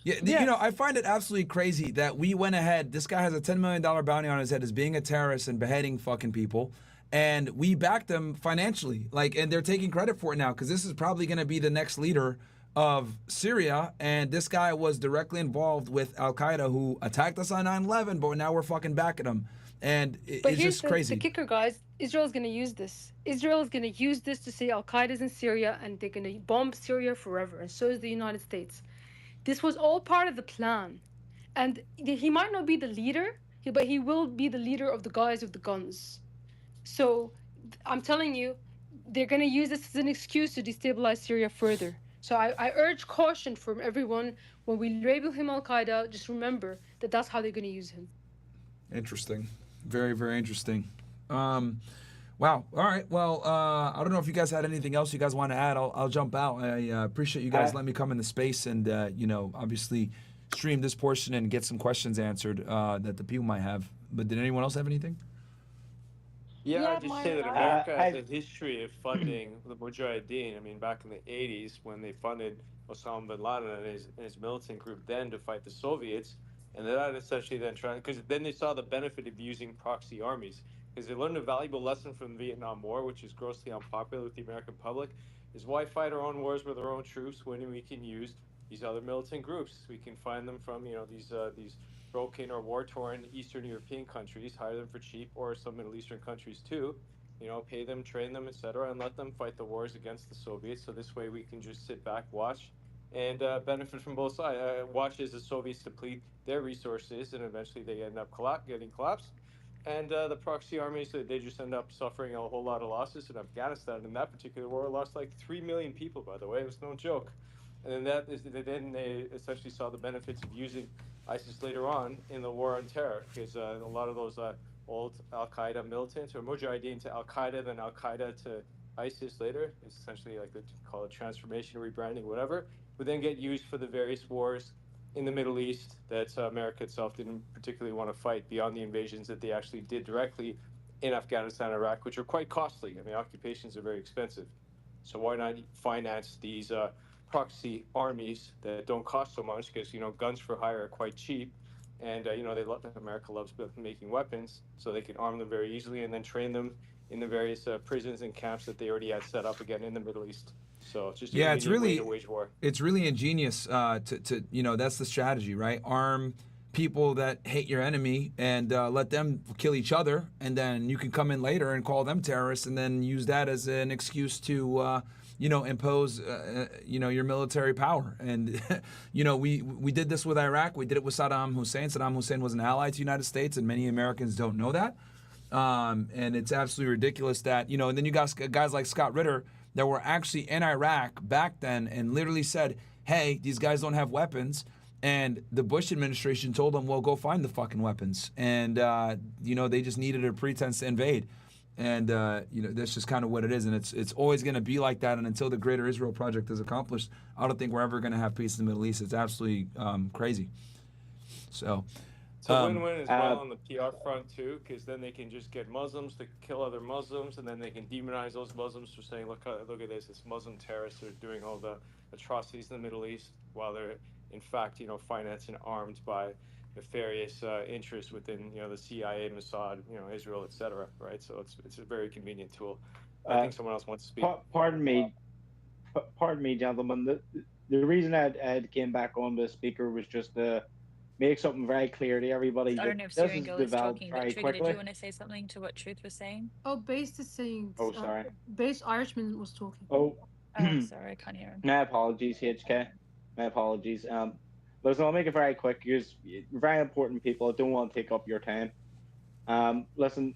Yeah, you know, I find it absolutely crazy that we went ahead. This guy has a $10 million bounty on his head as being a terrorist and beheading fucking people. And we backed them financially. Like, and they're taking credit for it now because this is probably going to be the next leader of Syria. And this guy was directly involved with Al-Qaeda, who attacked us on 9/11, but now we're fucking backing them. And it's just crazy. The kicker, guys, Israel's going to use this. Israel is going to use this to say Al-Qaeda's in Syria, and they're going to bomb Syria forever. And so is the United States. This was all part of the plan. And he might not be the leader, but he will be the leader of the guys with the guns. So I'm telling you, they're going to use this as an excuse to destabilize Syria further. So I urge caution from everyone. When we label him Al-Qaeda, just remember that that's how they're going to use him. Interesting. Very, very interesting. Wow. All right. Well, I don't know if you guys had anything else you guys want to add. I'll jump out. I appreciate you guys letting me come in the space and, obviously stream this portion and get some questions answered that the people might have. But did anyone else have anything? Yeah, I'd just say that Myron, America has a history of funding the Mujahideen. I mean, back in the 80s when they funded Osama bin Laden and his militant group then to fight the Soviets, and that essentially then trying, because then they saw the benefit of using proxy armies, because they learned a valuable lesson from the Vietnam War, which is grossly unpopular with the American public, is why fight our own wars with our own troops when we can use these other militant groups. We can find them from, these broken or war-torn Eastern European countries, hire them for cheap, or some Middle Eastern countries too, pay them, train them, etc., and let them fight the wars against the Soviets. So this way we can just sit back, watch, and benefit from both sides. Watch as the Soviets deplete their resources, and eventually they end up getting collapsed. And the proxy armies, they just end up suffering a whole lot of losses. In Afghanistan, in that particular war, lost like 3 million people, by the way. It was no joke. And then then they essentially saw the benefits of using ISIS later on in the war on terror, because a lot of those old Al-Qaeda militants, or Mujahideen to Al-Qaeda, then Al-Qaeda to ISIS later, it's essentially like they call it transformation, rebranding, whatever, would then get used for the various wars in the Middle East that America itself didn't particularly want to fight beyond the invasions that they actually did directly in Afghanistan and Iraq, which are quite costly. I mean, occupations are very expensive. So why not finance these proxy armies that don't cost so much, because guns for hire are quite cheap, and America loves making weapons, so they can arm them very easily and then train them in the various prisons and camps that they already had set up again in the Middle East. So it's just a convenient way to wage war. It's really ingenious to that's the strategy, right? Arm people that hate your enemy and let them kill each other, and then you can come in later and call them terrorists, and then use that as an excuse to impose your military power. And we did this with Iraq. We did it with Saddam Hussein. Saddam Hussein was an ally to the United States, and many Americans don't know that. And it's absolutely ridiculous that and then you got guys like Scott Ritter that were actually in Iraq back then and literally said, hey, these guys don't have weapons. And the Bush administration told them, well, go find the fucking weapons. And, they just needed a pretense to invade. And, that's just kind of what it is. And it's always going to be like that. And until the Greater Israel Project is accomplished, I don't think we're ever going to have peace in the Middle East. It's absolutely crazy. So... It's a win-win as well on the PR front too, because then they can just get Muslims to kill other Muslims, and then they can demonize those Muslims for saying, look at this, it's Muslim terrorists are doing all the atrocities in the Middle East, while they're in fact, financed and armed by nefarious interests within, the CIA, Mossad, Israel, etc. Right? So it's a very convenient tool. I think someone else wants to speak. Pardon me, gentlemen. The reason I came back on the speaker was just to make something very clear to everybody. I don't know if Syrian Girl is talking, but Trigger, did you want to say something to what Truth was saying? Oh, Base is saying. Oh, sorry. Base Irishman was talking. Oh, sorry, I can't hear him. My apologies, HK. My apologies. Listen, I'll make it very quick because you're very important people. I don't want to take up your time. Listen,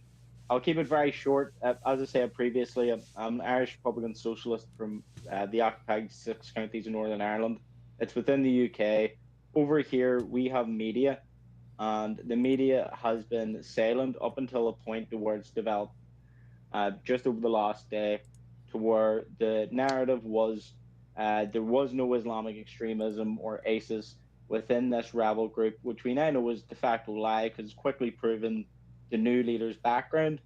I'll keep it very short. As I said previously, I'm an Irish Republican Socialist from the occupied 6 counties in Northern Ireland. It's within the UK. Over here, we have media, and the media has been silent up until a point to where it's developed just over the last day, to where the narrative was there was no Islamic extremism or ISIS within this rebel group, which we now know is de facto lie because it's quickly proven the new leader's background,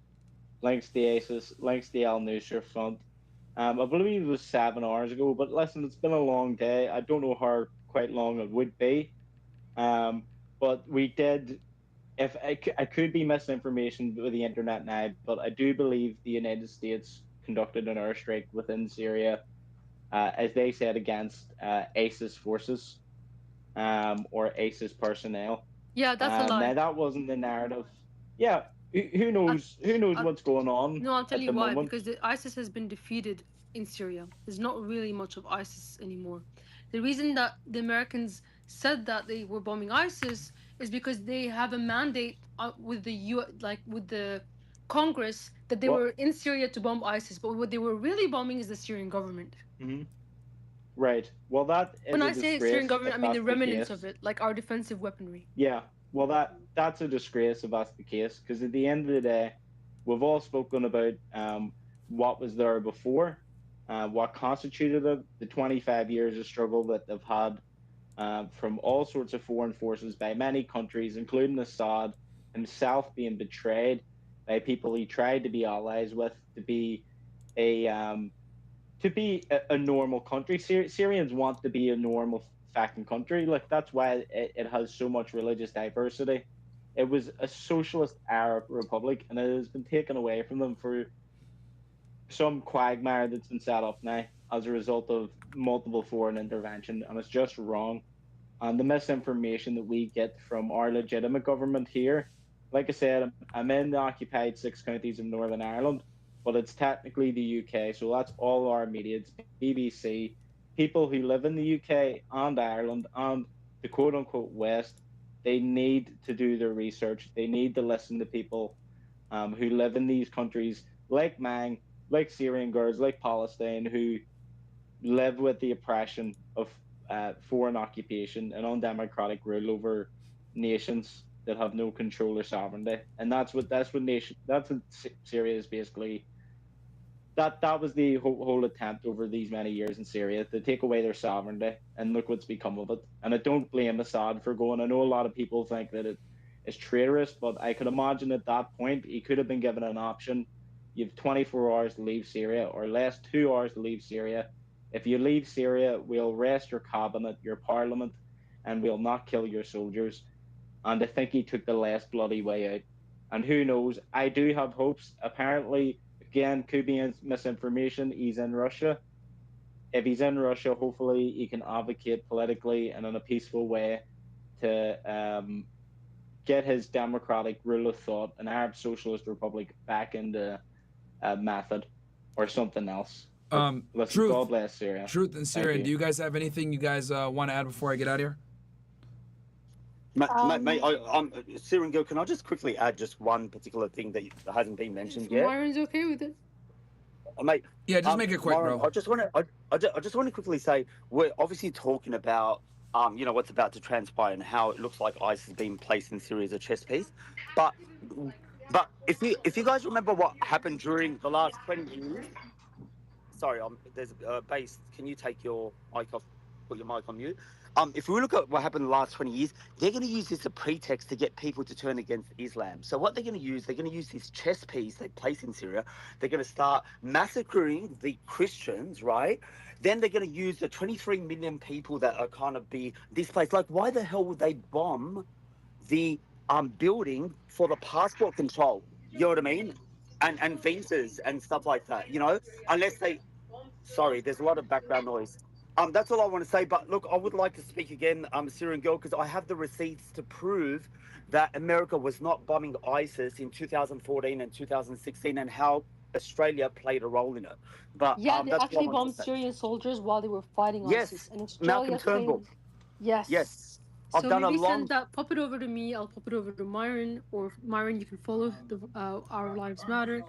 links to ISIS, links to the al-Nusra Front. I believe it was 7 hours ago, but listen, it's been a long day. I don't know how quite long it would be, but we did, if I could be misinformation with the internet now, but I do believe the United States conducted an airstrike within Syria, as they said, against ISIS forces or ISIS personnel. Yeah, that's a lie. Now that wasn't the narrative. Yeah, who knows what's going on? No, I'll tell you why. Moment. Because the ISIS has been defeated in Syria. There's not really much of ISIS anymore. The reason that the Americans said that they were bombing ISIS is because they have a mandate with the Congress that they were in Syria to bomb ISIS, but what they were really bombing is the Syrian government. Right. Well, that is When a I say disgrace. Syrian government, if I mean the that's remnants case. of it, like our defensive weaponry. Yeah. Well, that's a disgrace if that's the case, because at the end of the day, we've all spoken about what was there before, what constituted it, the 25 years of struggle that they've had from all sorts of foreign forces by many countries, including Assad himself being betrayed by people he tried to be allies with, to be a normal country. Syrians want to be a normal fucking country. Like, that's why it has so much religious diversity. It was a socialist Arab republic, and it has been taken away from them for some quagmire that's been set up now as a result of multiple foreign intervention, and it's just wrong. And the misinformation that we get from our legitimate government here, like I said, I'm in the occupied 6 counties of Northern Ireland, but it's technically the UK, so that's all our media. It's BBC, people who live in the UK and Ireland and the quote-unquote West. They need to do their research. They need to listen to people who live in these countries, like mine, like Syrian girls, like Palestine, who live with the oppression of foreign occupation and undemocratic rule over nations that have no control or sovereignty. And that's what Syria is basically. That was the whole attempt over these many years in Syria, to take away their sovereignty, and look what's become of it. And I don't blame Assad for going. I know a lot of people think that it is traitorous, but I could imagine at that point he could have been given an option. You have 24 hours to leave Syria, or less 2 hours to leave Syria. If you leave Syria, we'll arrest your cabinet, your parliament, and we'll not kill your soldiers. And I think he took the less bloody way out. And who knows? I do have hopes. Apparently, again, could be misinformation. He's in Russia. If he's in Russia, hopefully he can advocate politically and in a peaceful way to get his democratic rule of thought, an Arab Socialist Republic, back into method or something else. Listen, Truth, God bless Syria. Truth and Syrian, do you guys have anything you guys want to add before I get out of here? Mate, Syrian Girl, can I just quickly add just one particular thing that hasn't been mentioned yet? Myron's okay with it. Mate, yeah, just make it quick, Myron, bro. I just want to quickly say, we're obviously talking about what's about to transpire and how it looks like ISIS is being placed in Syria as a chess piece. But if you guys remember what happened during the last 20 years, sorry, there's a bass. Can you take your mic off? Put your mic on mute. If we look at what happened in the last 20 years, they're going to use this as a pretext to get people to turn against Islam. So what they're going to use this chess piece they place in Syria. They're going to start massacring the Christians, right? Then they're going to use the 23 million people that are kind of be displaced. Like, why the hell would they bomb the building for the passport control? You know what I mean? And visas and stuff like that, you know? Unless they... Sorry, there's a lot of background noise. That's all I want to say. But look, I would like to speak again, Syrian Girl, because I have the receipts to prove that America was not bombing ISIS in 2014 and 2016, and how Australia played a role in it. But yeah, they that's actually bombed Syrian soldiers while they were fighting ISIS. And Australia Malcolm Turnbull. Yes. Yes. I've so done maybe a long... send that, pop it over to me. I'll pop it over to Myron, or Myron, you can follow the Our Lives Matter.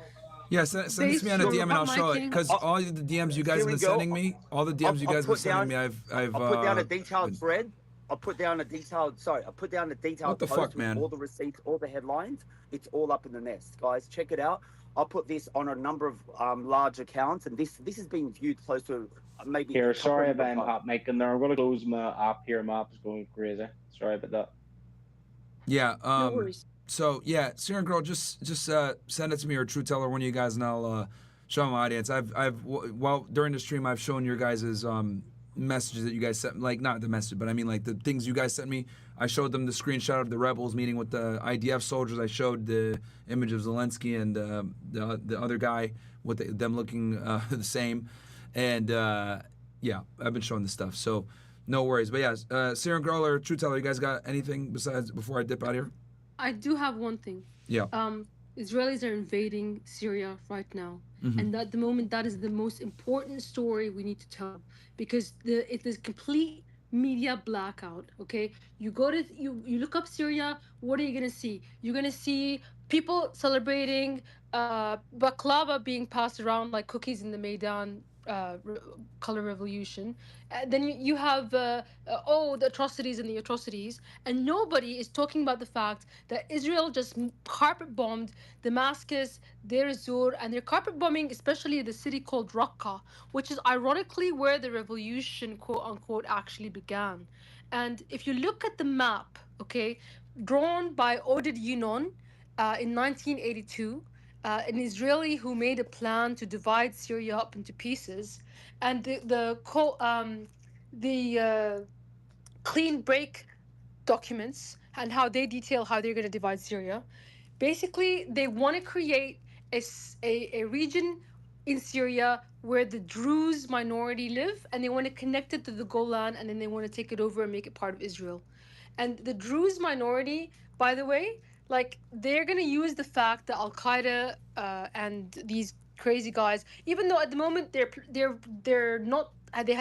Yeah, send this to me on a DM and I'll show it. Because all the DMs you guys have been sending me, all the DMs you guys have been sending me, I've put down a detailed thread. I put down a detailed what the post fuck, man? with all the receipts, all the headlines. It's all up in the nest, guys. Check it out. I'll put this on a number of large accounts, and this has been viewed close to maybe. Here, sorry about hot making there. I'm gonna close my app here. My app is going crazy. Sorry about that. Yeah. No worries. So yeah, Syrian Girl, just send it to me, or True Teller, one of you guys, and I'll show my audience. Well, during the stream, I've shown your guys' messages that you guys sent, like not the message, but I mean like the things you guys sent me. I showed them the screenshot of the rebels meeting with the IDF soldiers. I showed the image of Zelensky and the other guy with them looking the same, and yeah, I've been showing this stuff. So no worries. But yeah, Syrian Girl or True Teller, you guys got anything besides before I dip out here? I do have one thing. Yeah. Israelis are invading Syria right now, and at the moment that is the most important story we need to tell, because it is complete media blackout. Okay, you look up Syria. What are you gonna see? You're gonna see people celebrating baklava being passed around like cookies in the Maidan color revolution. Then you have the atrocities and the atrocities, and nobody is talking about the fact that Israel just carpet bombed Damascus, Deir ez-Zor, and they're carpet bombing especially the city called Raqqa, which is ironically where the revolution, quote unquote, actually began. And if you look at the map, okay, drawn by Oded Yinon in 1982, an Israeli who made a plan to divide Syria up into pieces, and the clean break documents and how they detail how they're going to divide Syria. Basically, they want to create a region in Syria where the Druze minority live, and they want to connect it to the Golan, and then they want to take it over and make it part of Israel. And the Druze minority, by the way, like they're gonna use the fact that Al-Qaeda and these crazy guys, even though at the moment they're not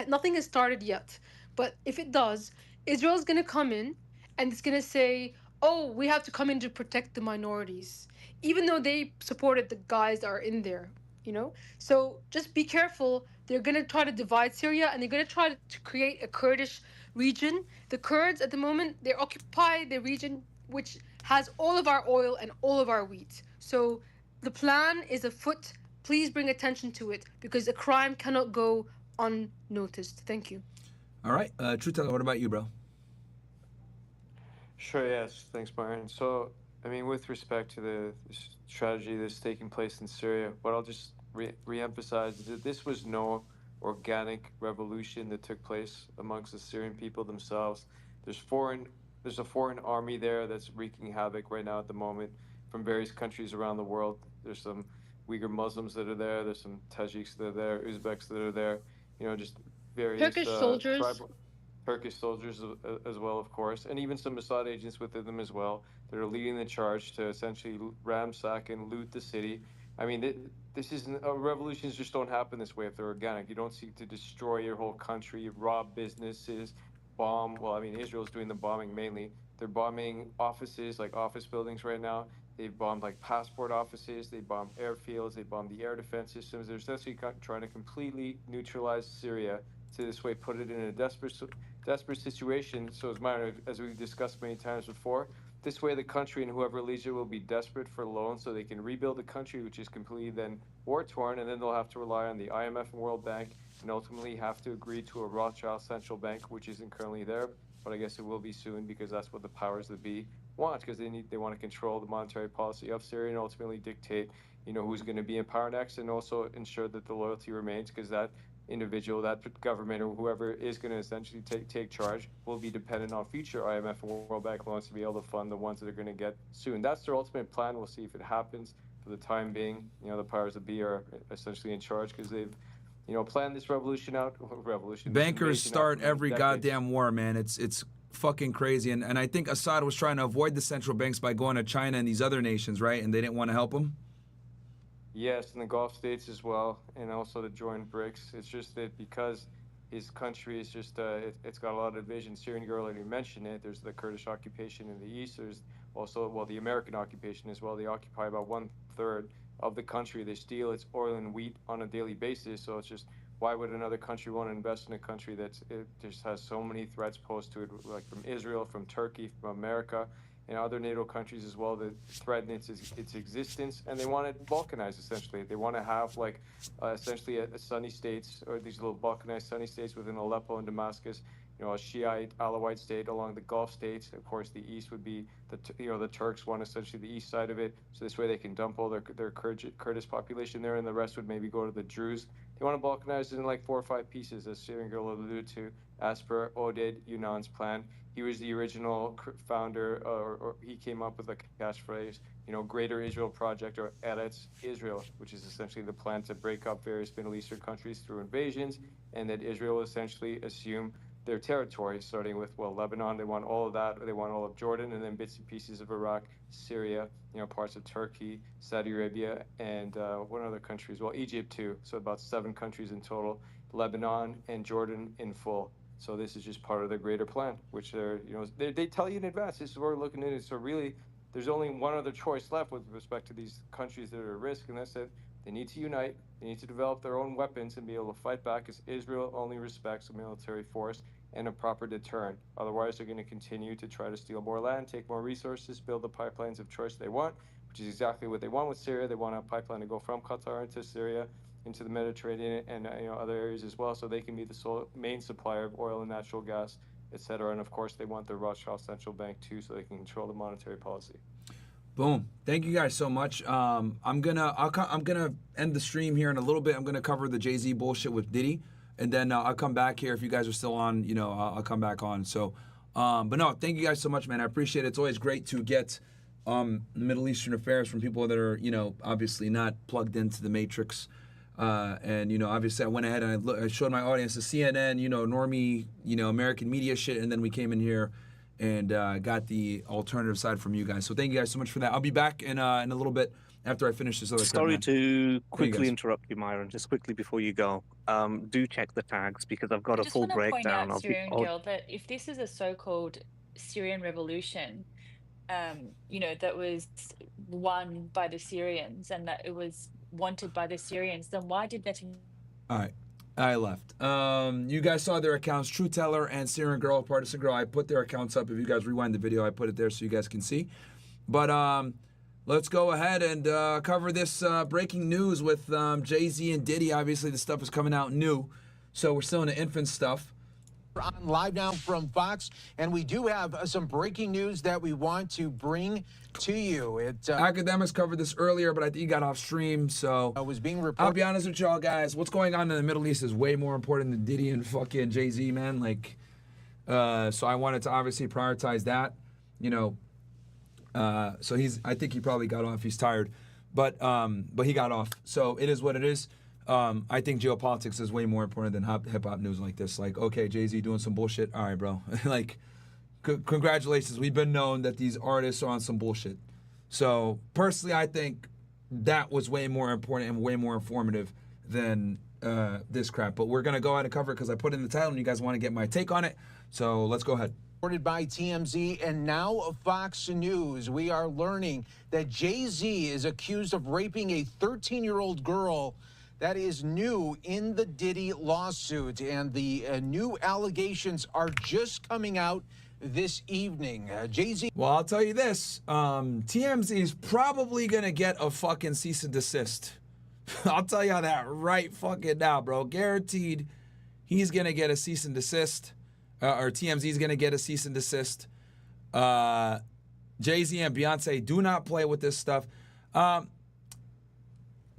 nothing has started yet, but if it does, Israel's gonna come in and it's gonna say, "Oh, we have to come in to protect the minorities," even though they supported the guys that are in there. You know, so just be careful. They're gonna try to divide Syria, and they're gonna try to create a Kurdish region. The Kurds at the moment, they occupy the region which has all of our oil and all of our wheat. So the plan is afoot. Please bring attention to it because a crime cannot go unnoticed. Thank you. All right, Truth Teller, what about you, bro? Sure, yes. Thanks, Myron. So, I mean, with respect to the tragedy that's taking place in Syria, what I'll just re-emphasize is that this was no organic revolution that took place amongst the Syrian people themselves. There's a foreign army there that's wreaking havoc right now at the moment from various countries around the world. There's some Uyghur Muslims that are there. There's some Tajiks that are there, Uzbeks that are there. You know, just various Turkish soldiers. tribal Turkish soldiers as well, of course, and even some Assad agents within them as well that are leading the charge to essentially ransack and loot the city. I mean, this isn't revolutions just don't happen this way if they're organic. You don't seek to destroy your whole country, rob businesses, bomb. Well, I mean, Israel's doing the bombing mainly. They're bombing offices, like office buildings right now. They've bombed like passport offices. They bombed airfields. They bombed the air defense systems. They're essentially trying to completely neutralize Syria to this way put it in a desperate situation. So as we discussed many times before, this way the country and whoever leads it will be desperate for loans so they can rebuild the country, which is completely then war torn, and then they'll have to rely on the IMF and World Bank and ultimately have to agree to a Rothschild central bank, which isn't currently there, but I guess it will be soon because that's what the powers that be want, because they want to control the monetary policy of Syria and ultimately dictate, you know, who's going to be in power next, and also ensure that the loyalty remains, because that individual, that government, or whoever is going to essentially take charge will be dependent on future IMF and World Bank loans to be able to fund the ones that are going to get soon. That's their ultimate plan. We'll see if it happens. For the time being, you know, the powers that be are essentially in charge because they've, you know, planned this revolution out. Bankers start every goddamn war, man. It's fucking crazy. And I think Assad was trying to avoid the central banks by going to China and these other nations, right? And they didn't want to help him. Yes, in the Gulf states as well, and also to join BRICS. It's just that because his country is just, it's got a lot of division. Syrian Girl, already mentioned it. There's the Kurdish occupation in the east. There's also, well, the American occupation as well. They occupy about 1/3 of the country. They steal its oil and wheat on a daily basis. So it's just, why would another country want to invest in a country it just has so many threats posed to it, like from Israel, from Turkey, from America, and other NATO countries as well that threaten its existence, and they want it balkanized essentially. They want to have like essentially a sunny states, or these little balkanized sunny states within Aleppo and Damascus. You know, a Shiite Alawite state along the Gulf states. Of course, the east would be the Turks want essentially the east side of it, so this way they can dump all their Kurdish population there, and the rest would maybe go to the Druze. They want to balkanize it in like 4 or 5 pieces, as Syrian Girl alluded to, as per Oded Yunan's plan. He was the original founder, or he came up with a catchphrase, you know, Greater Israel Project, or Eretz Israel, which is essentially the plan to break up various Middle Eastern countries through invasions, and that Israel will essentially assume their territory, starting with, well, Lebanon. They want all of that. They want all of Jordan, and then bits and pieces of Iraq, Syria, you know, parts of Turkey, Saudi Arabia, and one other country as well, Egypt too. So about 7 countries in total, Lebanon and Jordan in full. So this is just part of the greater plan, which they're, you know, they tell you in advance, this is what we're looking at. So really, there's only one other choice left with respect to these countries that are at risk, and that's that they need to unite, they need to develop their own weapons and be able to fight back, as Israel only respects a military force and a proper deterrent. Otherwise, they're going to continue to try to steal more land, take more resources, build the pipelines of choice they want, which is exactly what they want with Syria. They want a pipeline to go from Qatar into Syria, into the Mediterranean, and other areas as well, so they can be the sole main supplier of oil and natural gas, etc. And of course, they want the Rothschild central bank too, so they can control the monetary policy. Boom. Thank you guys so much. I'm gonna end the stream here in a little bit. I'm gonna cover the Jay-Z bullshit with Diddy, and then I'll come back here if you guys are still on. I'll come back on. So, but no, thank you guys so much, man. I appreciate it. It's always great to get Middle Eastern affairs from people that are obviously not plugged into the matrix. And obviously I went ahead and I showed my audience the CNN, normie, American media shit, and then we came in here and got the alternative side from you guys. So thank you guys so much for that. I'll be back in a little bit after I finish this other. Sorry to quickly interrupt you, Myron. Just quickly before you go, do check the tags because I've got a full breakdown. I just want to point out, Syrian Girl, that if this is a so-called Syrian revolution, that was won by the Syrians and that it was wanted by the Syrians, then why did Netanyahu? All right, I left. You guys saw their accounts, True Teller and Syrian Girl, Partisan Girl. I put their accounts up. If you guys rewind the video, I put it there so you guys can see. But let's go ahead and cover this breaking news with Jay-Z and Diddy. Obviously, the stuff is coming out new, so we're still in the infant stuff. On live now from Fox, and we do have some breaking news that we want to bring to you. Academics covered this earlier, but I think he got off stream, so was being reported. I'll be honest with y'all guys. What's going on in the Middle East is way more important than Diddy and fucking Jay-Z, man. So I wanted to obviously prioritize that, So I think he probably got off. He's tired, but he got off. So it is what it is. I think geopolitics is way more important than hip-hop news like this. Okay, Jay-Z doing some bullshit. All right, bro. Congratulations. We've been known that these artists are on some bullshit. So, personally, I think that was way more important and way more informative than this crap. But we're going to go ahead and cover it because I put it in the title and you guys want to get my take on it. So, let's go ahead. Reported by TMZ and now Fox News. We are learning that Jay-Z is accused of raping a 13-year-old girl. That is new in the Diddy lawsuit, and the new allegations are just coming out this evening. Jay-Z. Well, I'll tell you this. TMZ is probably going to get a fucking cease and desist. I'll tell you that right fucking now, bro. Guaranteed he's going to get a cease and desist, or TMZ is going to get a cease and desist. Jay-Z and Beyonce, do not play with this stuff.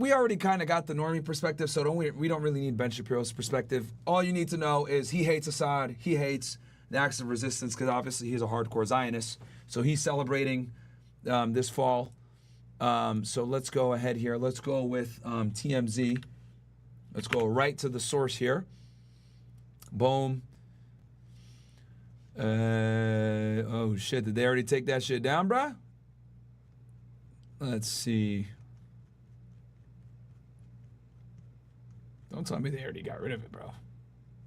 We already kind of got the normie perspective, so we don't really need Ben Shapiro's perspective. All you need to know is he hates Assad. He hates the acts of resistance because obviously he's a hardcore Zionist. So he's celebrating this fall. So let's go ahead here. Let's go with TMZ. Let's go right to the source here. Boom. Oh, shit. Did they already take that shit down, bruh? Let's see. Don't tell me they already got rid of it, bro.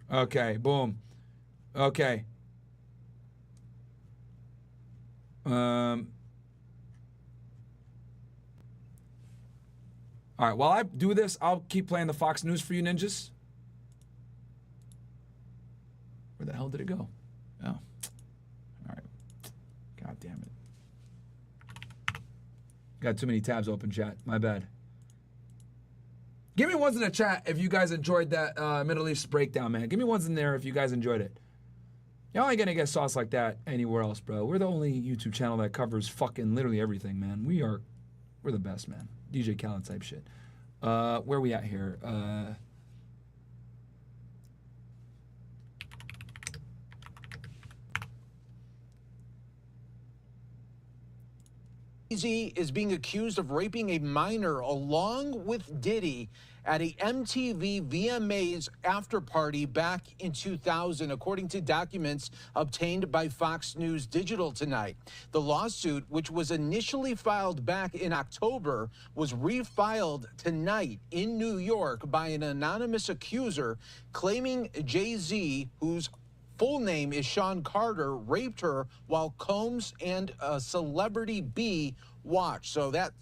Okay, boom. Okay. All right, while I do this, I'll keep playing the Fox News for you ninjas. Where the hell did it go? Oh. All right. God damn it. Got too many tabs open, chat. My bad. Give me ones in the chat if you guys enjoyed that Middle East breakdown, man. Give me ones in there if you guys enjoyed it. Y'all ain't gonna get sauce like that anywhere else, bro. We're the only YouTube channel that covers fucking literally everything, man. We're the best, man. DJ Khaled type shit. Where we at here? Jay-Z is being accused of raping a minor along with Diddy at a MTV VMAs after party back in 2000, according to documents obtained by Fox News Digital tonight. The lawsuit, which was initially filed back in October, was refiled tonight in New York by an anonymous accuser claiming Jay-Z, who's full name is Sean Carter, raped her while Combs and Celebrity B watched. So that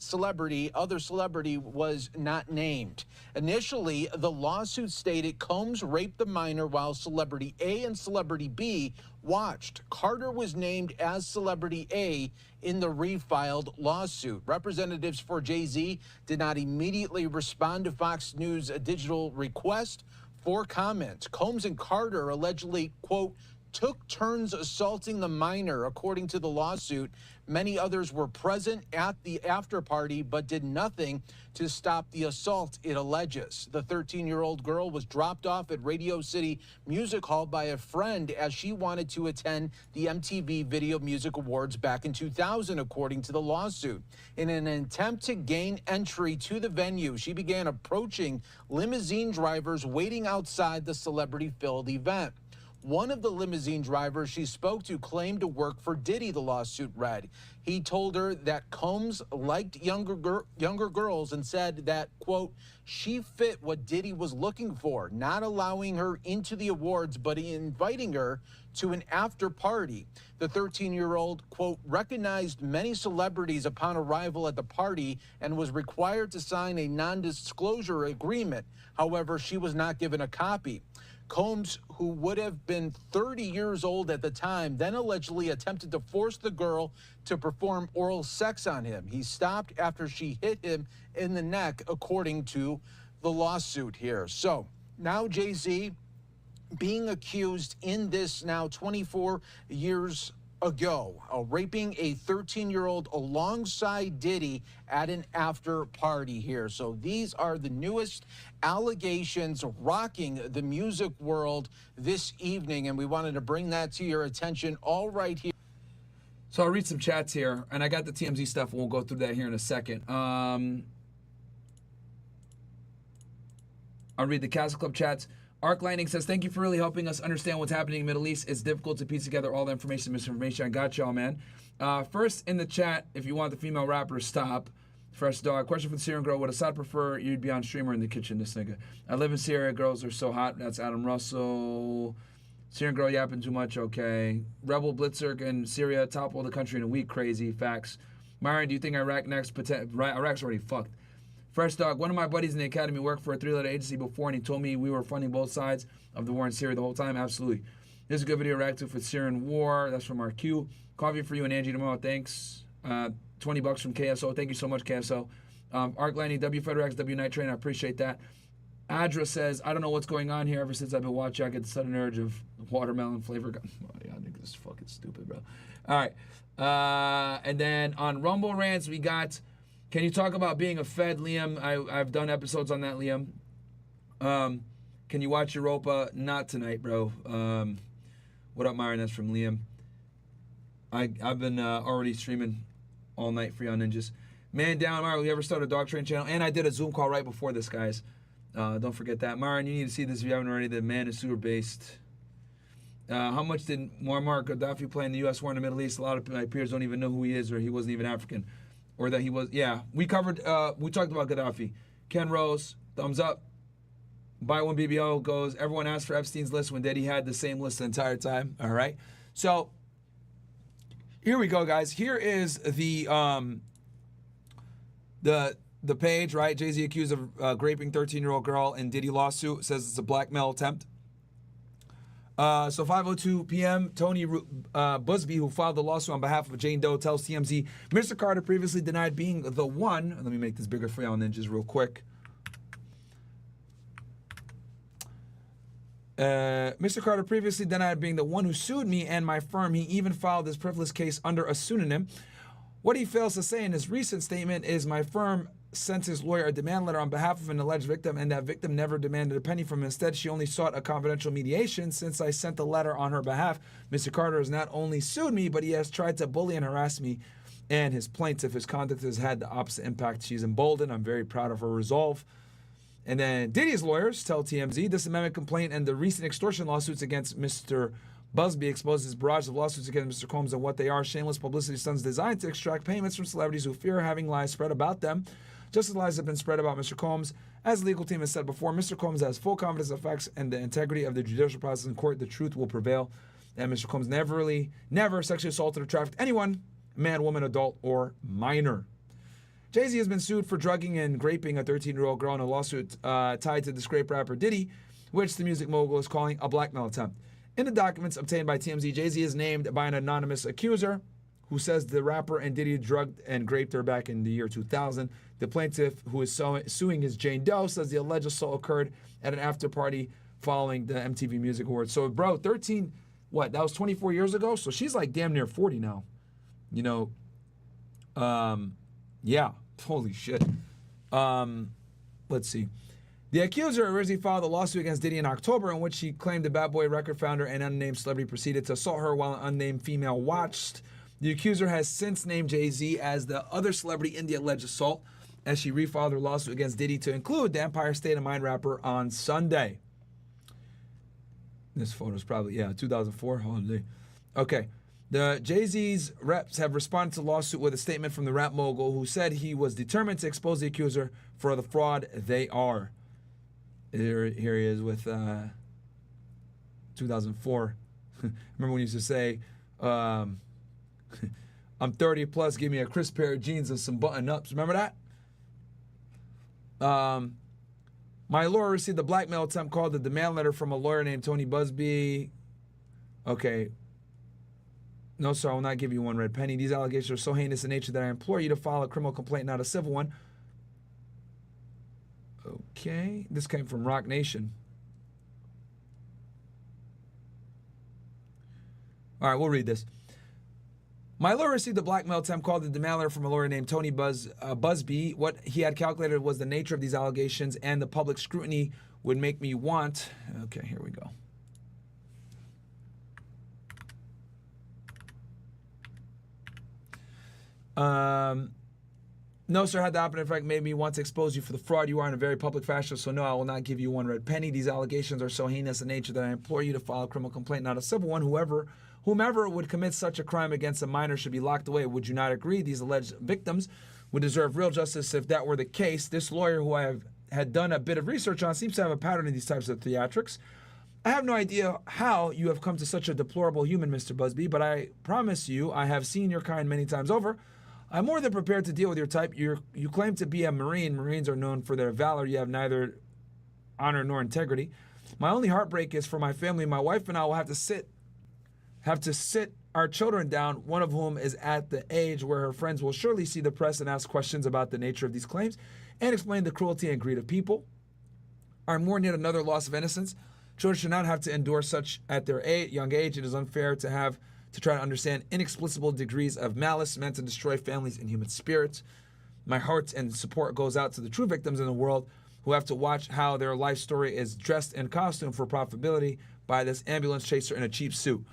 other celebrity was not named. Initially, the lawsuit stated Combs raped the minor while Celebrity A and Celebrity B watched. Carter was named as Celebrity A in the refiled lawsuit. Representatives for Jay-Z did not immediately respond to Fox News' digital request for comment. Combs and Carter allegedly, quote, took turns assaulting the minor, according to the lawsuit. Many others were present at the after party but did nothing to stop the assault, it alleges. The 13-year-old girl was dropped off at Radio City Music Hall by a friend as she wanted to attend the MTV Video Music Awards back in 2000, according to the lawsuit. In an attempt to gain entry to the venue, she began approaching limousine drivers waiting outside the celebrity-filled event. One of the limousine drivers she spoke to claimed to work for Diddy, the lawsuit read. He told her that Combs liked younger girls and said that, quote, she fit what Diddy was looking for, not allowing her into the awards, but inviting her to an after party. The 13-year-old, quote, recognized many celebrities upon arrival at the party and was required to sign a non-disclosure agreement. However, she was not given a copy. Combs, who would have been 30 years old at the time, then allegedly attempted to force the girl to perform oral sex on him. He stopped after she hit him in the neck, according to the lawsuit here. So now Jay-Z being accused in this now 24 years ago of raping a 13-year-old alongside Diddy at an after party here. So these are the newest allegations rocking the music world this evening, and we wanted to bring that to your attention all right here. So I'll read some chats here, and I got the TMZ stuff, and we'll go through that here in a second. I'll read the CastleClub chats. Arc Lightning says, thank you for really helping us understand what's happening in the Middle East. It's difficult to piece together all the information and misinformation. I got y'all, man. First in the chat, if you want the female rapper, stop. Fresh Dog. Question for the Syrian Girl. Would Assad prefer you'd be on stream or in the kitchen, this nigga? I live in Syria. Girls are so hot. That's Adam Russell. Syrian Girl yapping too much. Okay. Rebel Blitzer in Syria. Topple the country in a week. Crazy. Facts. Myron, do you think Iraq next? Iraq's already fucked. Fresh Dog, one of my buddies in the academy worked for a 3-letter agency before, and he told me we were funding both sides of the war in Syria the whole time. Absolutely. This is a good video reactive for Syrian war. That's from RQ. Coffee for you and Angie tomorrow. Thanks. $20 from KSO. Thank you so much, KSO. Arc Lightning, W Federax, W Night Train. I appreciate that. Adra says, I don't know what's going on here. Ever since I've been watching, I get the sudden urge of watermelon flavor. Oh, yeah, I think this is fucking stupid, bro. All right. And then on Rumble Rants, we got... Can you talk about being a Fed, Liam? I've done episodes on that, Liam. Can you watch Europa? Not tonight, bro. What up, Myron? That's from Liam. I've been already streaming all night for y'all ninjas. Man down, Myron. We ever start a dog train channel? And I did a Zoom call right before this, guys. Don't forget that. Myron, you need to see this if you haven't already. The man is sewer based. How much did Muammar Gaddafi play in the U.S. war in the Middle East? A lot of my peers don't even know who he is, or he wasn't even African. Or that he was, yeah. We covered, we talked about Gaddafi. Ken Rose, thumbs up. Buy One BBO goes, everyone asked for Epstein's list when Diddy had the same list the entire time. All right. So, here we go, guys. Here is the page, right? Jay-Z accused of graping 13-year-old girl in Diddy lawsuit. Says it's a blackmail attempt. So 5:02 p.m., Tony Busby, who filed the lawsuit on behalf of Jane Doe, tells TMZ, Mr. Carter previously denied being the one. Let me make this bigger for y'all ninjas real quick. Mr. Carter previously denied being the one who sued me and my firm. He even filed this frivolous case under a pseudonym. What he fails to say in his recent statement is my firm sent his lawyer a demand letter on behalf of an alleged victim, and that victim never demanded a penny from him. Instead, she only sought a confidential mediation. Since I sent the letter on her behalf, Mr. Carter has not only sued me, but he has tried to bully and harass me and his plaintiff. His conduct has had the opposite impact. She's emboldened. I'm very proud of her resolve. And then Diddy's lawyers tell TMZ this amendment complaint and the recent extortion lawsuits against Mr. Busby exposes barrage of lawsuits against Mr. Combs and what they are shameless publicity stunts designed to extract payments from celebrities who fear having lies spread about them. Just as lies have been spread about Mr. Combs, as the legal team has said before, Mr. Combs has full confidence in the facts and the integrity of the judicial process in court. The truth will prevail. that Mr. Combs never sexually assaulted or trafficked anyone, man, woman, adult, or minor. Jay-Z has been sued for drugging and graping a 13-year-old girl in a lawsuit tied to the Grape rapper Diddy, which the music mogul is calling a blackmail attempt. In the documents obtained by TMZ, Jay-Z is named by an anonymous accuser who says the rapper and Diddy drugged and graped her back in the year 2000. The plaintiff, who is suing is Jane Doe, says the alleged assault occurred at an after party following the MTV Music Awards. So, bro, 13, that was 24 years ago? So she's like damn near 40 now. You know, yeah, holy shit. Let's see. The accuser originally filed a lawsuit against Diddy in October in which she claimed the Bad Boy record founder and unnamed celebrity proceeded to assault her while an unnamed female watched. The accuser has since named Jay-Z as the other celebrity in the alleged assault as she refiled her lawsuit against Diddy to include the Empire State of Mind rapper on Sunday. This photo is probably, 2004. Holy. Okay. The Jay-Z's reps have responded to the lawsuit with a statement from the rap mogul who said he was determined to expose the accuser for the fraud they are. Here he is with 2004. Remember when he used to say, I'm 30 plus, give me a crisp pair of jeans and some button-ups. Remember that? My lawyer received a blackmail attempt called the demand letter from a lawyer named Tony Busby. Okay. No, sir, I will not give you one red penny. These allegations are so heinous in nature that I implore you to file a criminal complaint, not a civil one. Okay. This came from Rock Nation. All right, we'll read this. My lawyer received a blackmail attempt called the demand letter from a lawyer named Tony Busby. What he had calculated was the nature of these allegations and the public scrutiny would make me want... Okay, here we go. No, sir, had the opposite effect, made me want to expose you for the fraud you are in a very public fashion, so no, I will not give you one red penny. These allegations are so heinous in nature that I implore you to file a criminal complaint, not a civil one. Whomever would commit such a crime against a minor should be locked away. Would you not agree? These alleged victims would deserve real justice if that were the case. This lawyer, who I had done a bit of research on, seems to have a pattern in these types of theatrics. I have no idea how you have come to such a deplorable human, Mr. Busby, but I promise you I have seen your kind many times over. I'm more than prepared to deal with your type. You claim to be a Marine. Marines are known for their valor. You have neither honor nor integrity. My only heartbreak is for my family. My wife and I will have to sit our children down, one of whom is at the age where her friends will surely see the press and ask questions about the nature of these claims and explain the cruelty and greed of people. I'm mourning yet another loss of innocence. Children should not have to endure such at their young age. It is unfair to try to understand inexplicable degrees of malice meant to destroy families and human spirits. My heart and support goes out to the true victims in the world who have to watch how their life story is dressed in costume for profitability by this ambulance chaser in a cheap suit.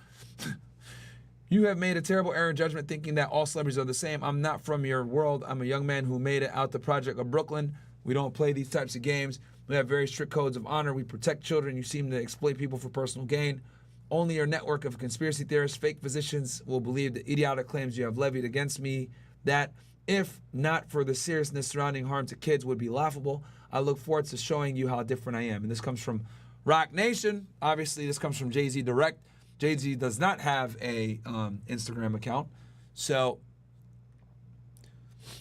You have made a terrible error in judgment thinking that all celebrities are the same. I'm not from your world. I'm a young man who made it out the project of Brooklyn. We don't play these types of games. We have very strict codes of honor. We protect children. You seem to exploit people for personal gain. Only your network of conspiracy theorists, fake physicians will believe the idiotic claims you have levied against me that, if not for the seriousness surrounding harm to kids, would be laughable. I look forward to showing you how different I am. And this comes from Rock Nation. Obviously, this comes from Jay-Z Direct. Jay-Z does not have a Instagram account. So,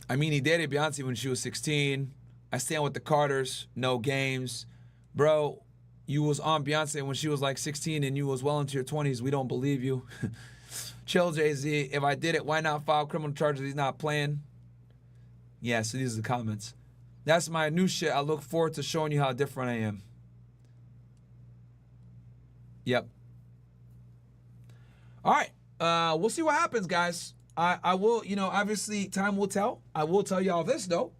I mean, he dated Beyonce when she was 16. I stand with the Carters. No games. Bro, you was on Beyonce when she was like 16 and you was well into your 20s. We don't believe you. Chill, Jay-Z. If I did it, why not file criminal charges? He's not playing. Yeah, so these are the comments. That's my new shit. I look forward to showing you how different I am. Yep. All right. We'll see what happens, guys. I will, obviously time will tell. I will tell y'all this, though.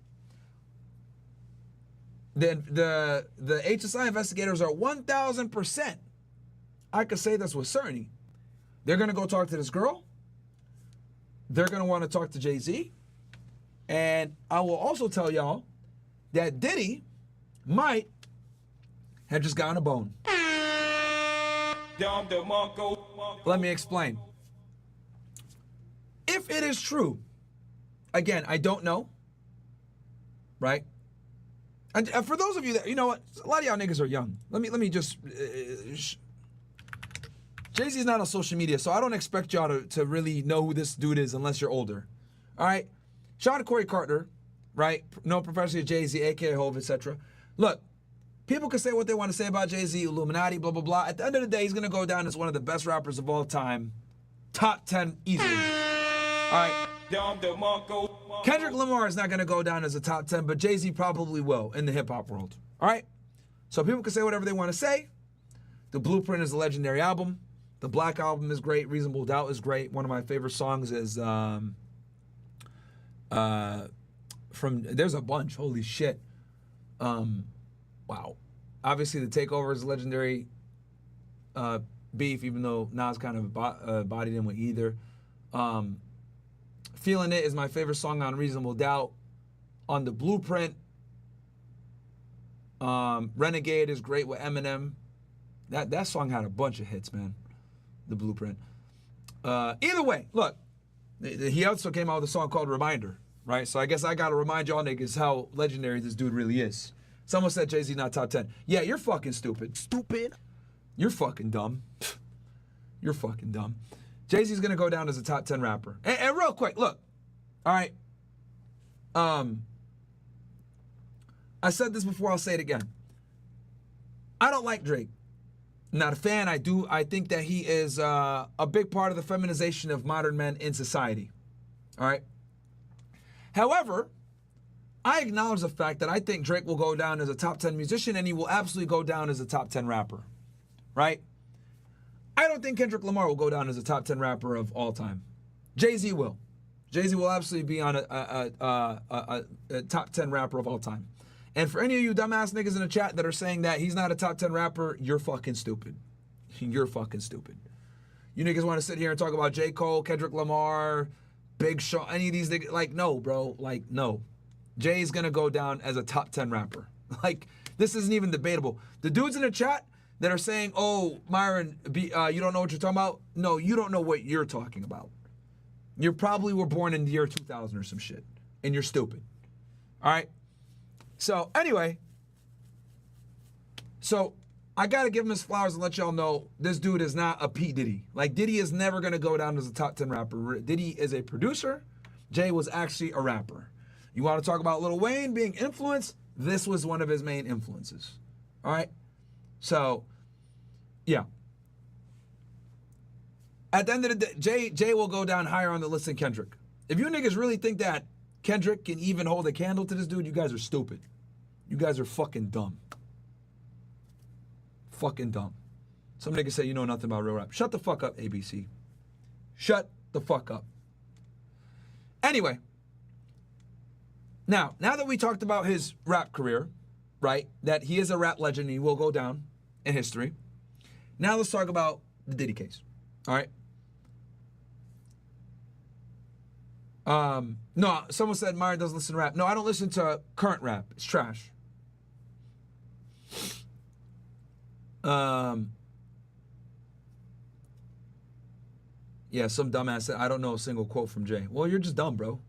The HSI investigators are 1,000%. I could say this with certainty. They're going to go talk to this girl. They're going to want to talk to Jay-Z. And I will also tell y'all that Diddy might have just gotten a bone. Let me explain. If it is true, again, I don't know, right? And for those of you that, you know what, a lot of y'all niggas are young. Let me just Jay-Z's not on social media, so I don't expect y'all to really know who this dude is unless you're older. All right? Shout out to Corey Carter, right? No professor Jay-Z, a.k.a. Hove, etc. Look, people can say what they want to say about Jay-Z, Illuminati, blah, blah, blah. At the end of the day, he's going to go down as one of the best rappers of all time. Top 10 easily. All right? Kendrick Lamar is not going to go down as a top 10, but Jay-Z probably will in the hip-hop world. All right? So people can say whatever they want to say. The Blueprint is a legendary album. The Black Album is great. Reasonable Doubt is great. One of my favorite songs is there's a bunch. Holy shit. Wow. Obviously, The Takeover is a legendary beef, even though Nas kind of bodied him with either. Feeling It is my favorite song on Reasonable Doubt. On The Blueprint, Renegade is great with Eminem. That song had a bunch of hits, man. The Blueprint. Either way, look, he also came out with a song called Reminder, right? So I guess I got to remind y'all niggas how legendary this dude really is. Someone said Jay-Z not top 10. Yeah, you're fucking stupid. Stupid. You're fucking dumb. You're fucking dumb. Jay-Z's going to go down as a top 10 rapper. And real quick, look. All right. I said this before, I'll say it again. I don't like Drake. Not a fan. I think that he is a big part of the feminization of modern men in society. All right. However, I acknowledge the fact that I think Drake will go down as a top 10 musician and he will absolutely go down as a top 10 rapper. Right? I don't think Kendrick Lamar will go down as a top 10 rapper of all time. Jay-Z will. Jay-Z will absolutely be on a top 10 rapper of all time. And for any of you dumbass niggas in the chat that are saying that he's not a top 10 rapper, you're fucking stupid. You're fucking stupid. You niggas want to sit here and talk about J. Cole, Kendrick Lamar, Big Sean, any of these niggas. Like, no, bro. Like, no. Jay's going to go down as a top 10 rapper. Like, this isn't even debatable. The dudes in the chat that are saying, oh, Myron, you don't know what you're talking about. No, you don't know what you're talking about. You probably were born in the year 2000 or some shit. And you're stupid. All right? So, anyway. So, I got to give him his flowers and let y'all know this dude is not a P. Diddy. Like, Diddy is never going to go down as a top 10 rapper. Diddy is a producer. Jay was actually a rapper. You want to talk about Lil Wayne being influenced? This was one of his main influences. All right? So, yeah. At the end of the day, Jay will go down higher on the list than Kendrick. If you niggas really think that Kendrick can even hold a candle to this dude, you guys are stupid. You guys are fucking dumb. Fucking dumb. Some niggas say you know nothing about real rap. Shut the fuck up, ABC. Shut the fuck up. Anyway. Now that we talked about his rap career, right, that he is a rap legend and he will go down in history, now let's talk about the Diddy case, all right? No, someone said Myron doesn't listen to rap. No, I don't listen to current rap. It's trash. Yeah, some dumbass said, I don't know a single quote from Jay. Well, you're just dumb, bro.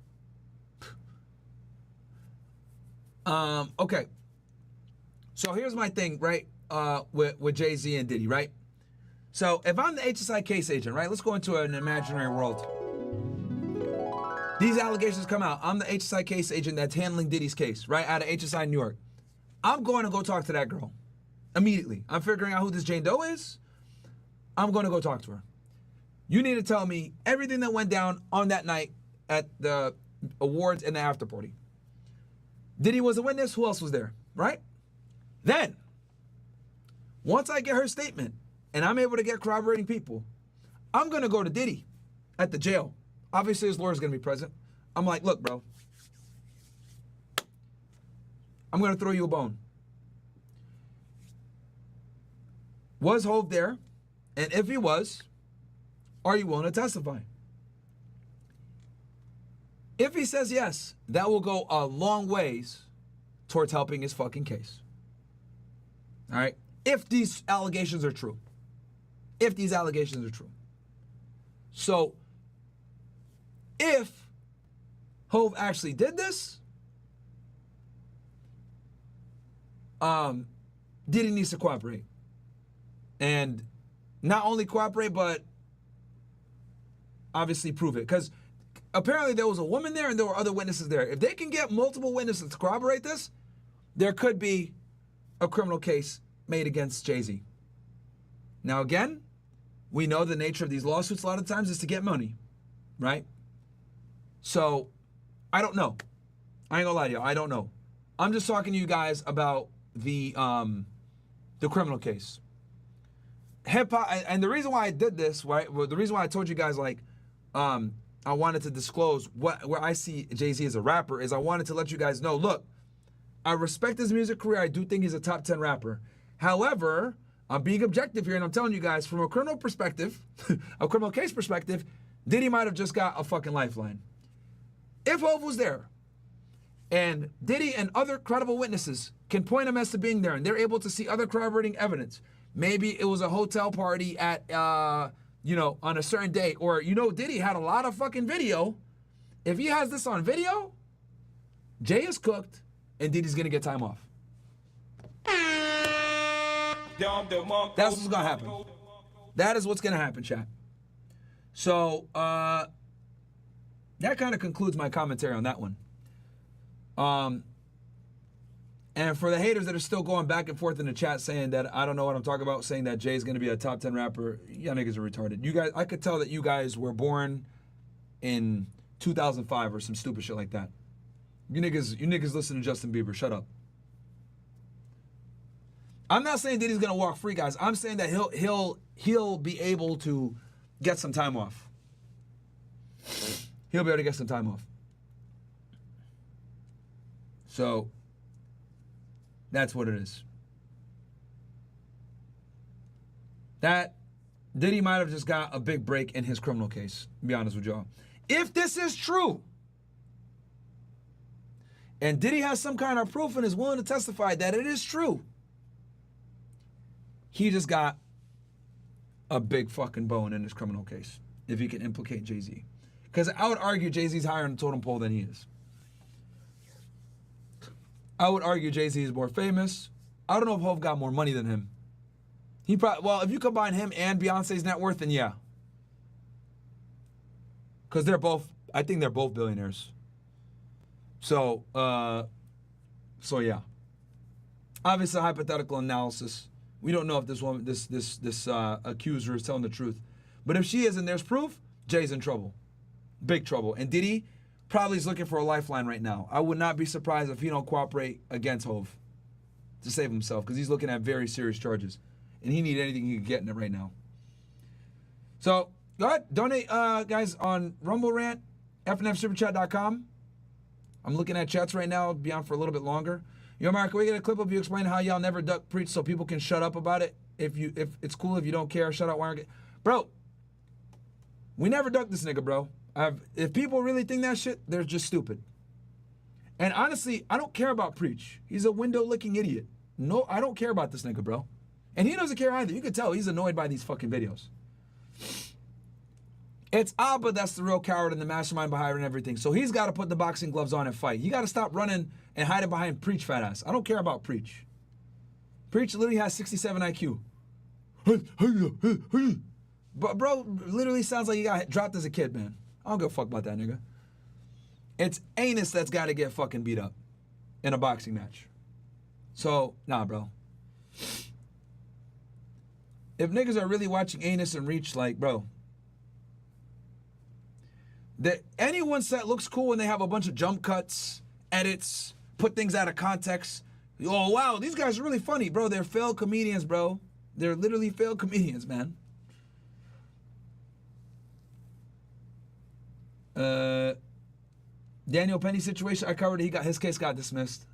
Okay. So here's my thing, right? With Jay-Z and Diddy, right? So if I'm the HSI case agent, right? Let's go into an imaginary world. These allegations come out. I'm the HSI case agent that's handling Diddy's case, right? Out of HSI New York. I'm going to go talk to that girl immediately. I'm figuring out who this Jane Doe is. I'm going to go talk to her. You need to tell me everything that went down on that night at the awards and the after party. Diddy was a witness. Who else was there, right? Then, once I get her statement and I'm able to get corroborating people, I'm going to go to Diddy at the jail. Obviously, his lawyer's going to be present. I'm like, look, bro, I'm going to throw you a bone. Was Hove there? And if he was, are you willing to testify? If he says yes, that will go a long ways towards helping his fucking case. All right? If these allegations are true. If these allegations are true. So, if Hove actually did this, Diddy needs to cooperate. And not only cooperate, but obviously prove it. Because apparently there was a woman there and there were other witnesses there. If they can get multiple witnesses to corroborate this, there could be a criminal case made against Jay-Z. Now again, we know the nature of these lawsuits a lot of times is to get money, right? So, I don't know. I ain't gonna lie to you, I don't know. I'm just talking to you guys about the criminal case. Hip hop, and the reason why I did this, right? Well, the reason why I told you guys like, I wanted to disclose where I see Jay-Z as a rapper is I wanted to let you guys know. Look, I respect his music career. I do think he's a top 10 rapper. However, I'm being objective here, and I'm telling you guys from a criminal perspective, a criminal case perspective, Diddy might have just got a fucking lifeline. If Hov was there, and Diddy and other credible witnesses can point him as to being there, and they're able to see other corroborating evidence. Maybe it was a hotel party at, on a certain day. Or, Diddy had a lot of fucking video. If he has this on video, Jay is cooked, and Diddy's going to get time off. That's what's going to happen. That is what's going to happen, chat. So, that kind of concludes my commentary on that one. And for the haters that are still going back and forth in the chat saying that I don't know what I'm talking about, saying that Jay's going to be a top 10 rapper, y'all niggas are retarded. You guys, I could tell that you guys were born in 2005 or some stupid shit like that. You niggas listen to Justin Bieber. Shut up. I'm not saying Diddy's going to walk free, guys. I'm saying that he'll be able to get some time off. He'll be able to get some time off. So, that's what it is. That Diddy might have just got a big break in his criminal case, to be honest with y'all. If this is true, and Diddy has some kind of proof and is willing to testify that it is true, he just got a big fucking bone in his criminal case, if he can implicate Jay-Z. Because I would argue Jay-Z's higher on the totem pole than he is. I would argue Jay-Z is more famous. I don't know if Hov got more money than him. He probably, well, if you combine him and Beyonce's net worth, then yeah. Because I think they're both billionaires. So yeah. Obviously, hypothetical analysis. We don't know if this woman, this accuser is telling the truth. But if she is and there's proof, Jay's in trouble. Big trouble. And Diddy probably is looking for a lifeline right now. I would not be surprised if he don't cooperate against Hov to save himself, because he's looking at very serious charges. And he need anything he can get in it right now. So, go ahead. Donate, guys, on Rumble Rant, fnfsuperchat.com. I'm looking at chats right now. I'll be on for a little bit longer. Yo, Mark, can we get a clip of you explaining how y'all never duck preach so people can shut up about it? If it's cool, if you don't care, shut up. Bro, we never duck this nigga, bro. If people really think that shit, they're just stupid. And honestly, I don't care about Preach. He's a window-licking idiot. No, I don't care about this nigga, bro. And he doesn't care either. You can tell he's annoyed by these fucking videos. It's Abba that's the real coward and the mastermind behind everything. So he's got to put the boxing gloves on and fight. He got to stop running and hiding behind Preach, fat ass. I don't care about Preach. Preach literally has 67 IQ. But bro literally sounds like he got dropped as a kid, man. I don't give a fuck about that nigga. It's Anus that's got to get fucking beat up in a boxing match. So, nah, bro. If niggas are really watching Anus and Reach, like, bro, anyone that looks cool when they have a bunch of jump cuts, edits, put things out of context. Oh, wow, these guys are really funny, bro. They're failed comedians, bro. They're literally failed comedians, man. Daniel Penny situation, I covered it. His case got dismissed.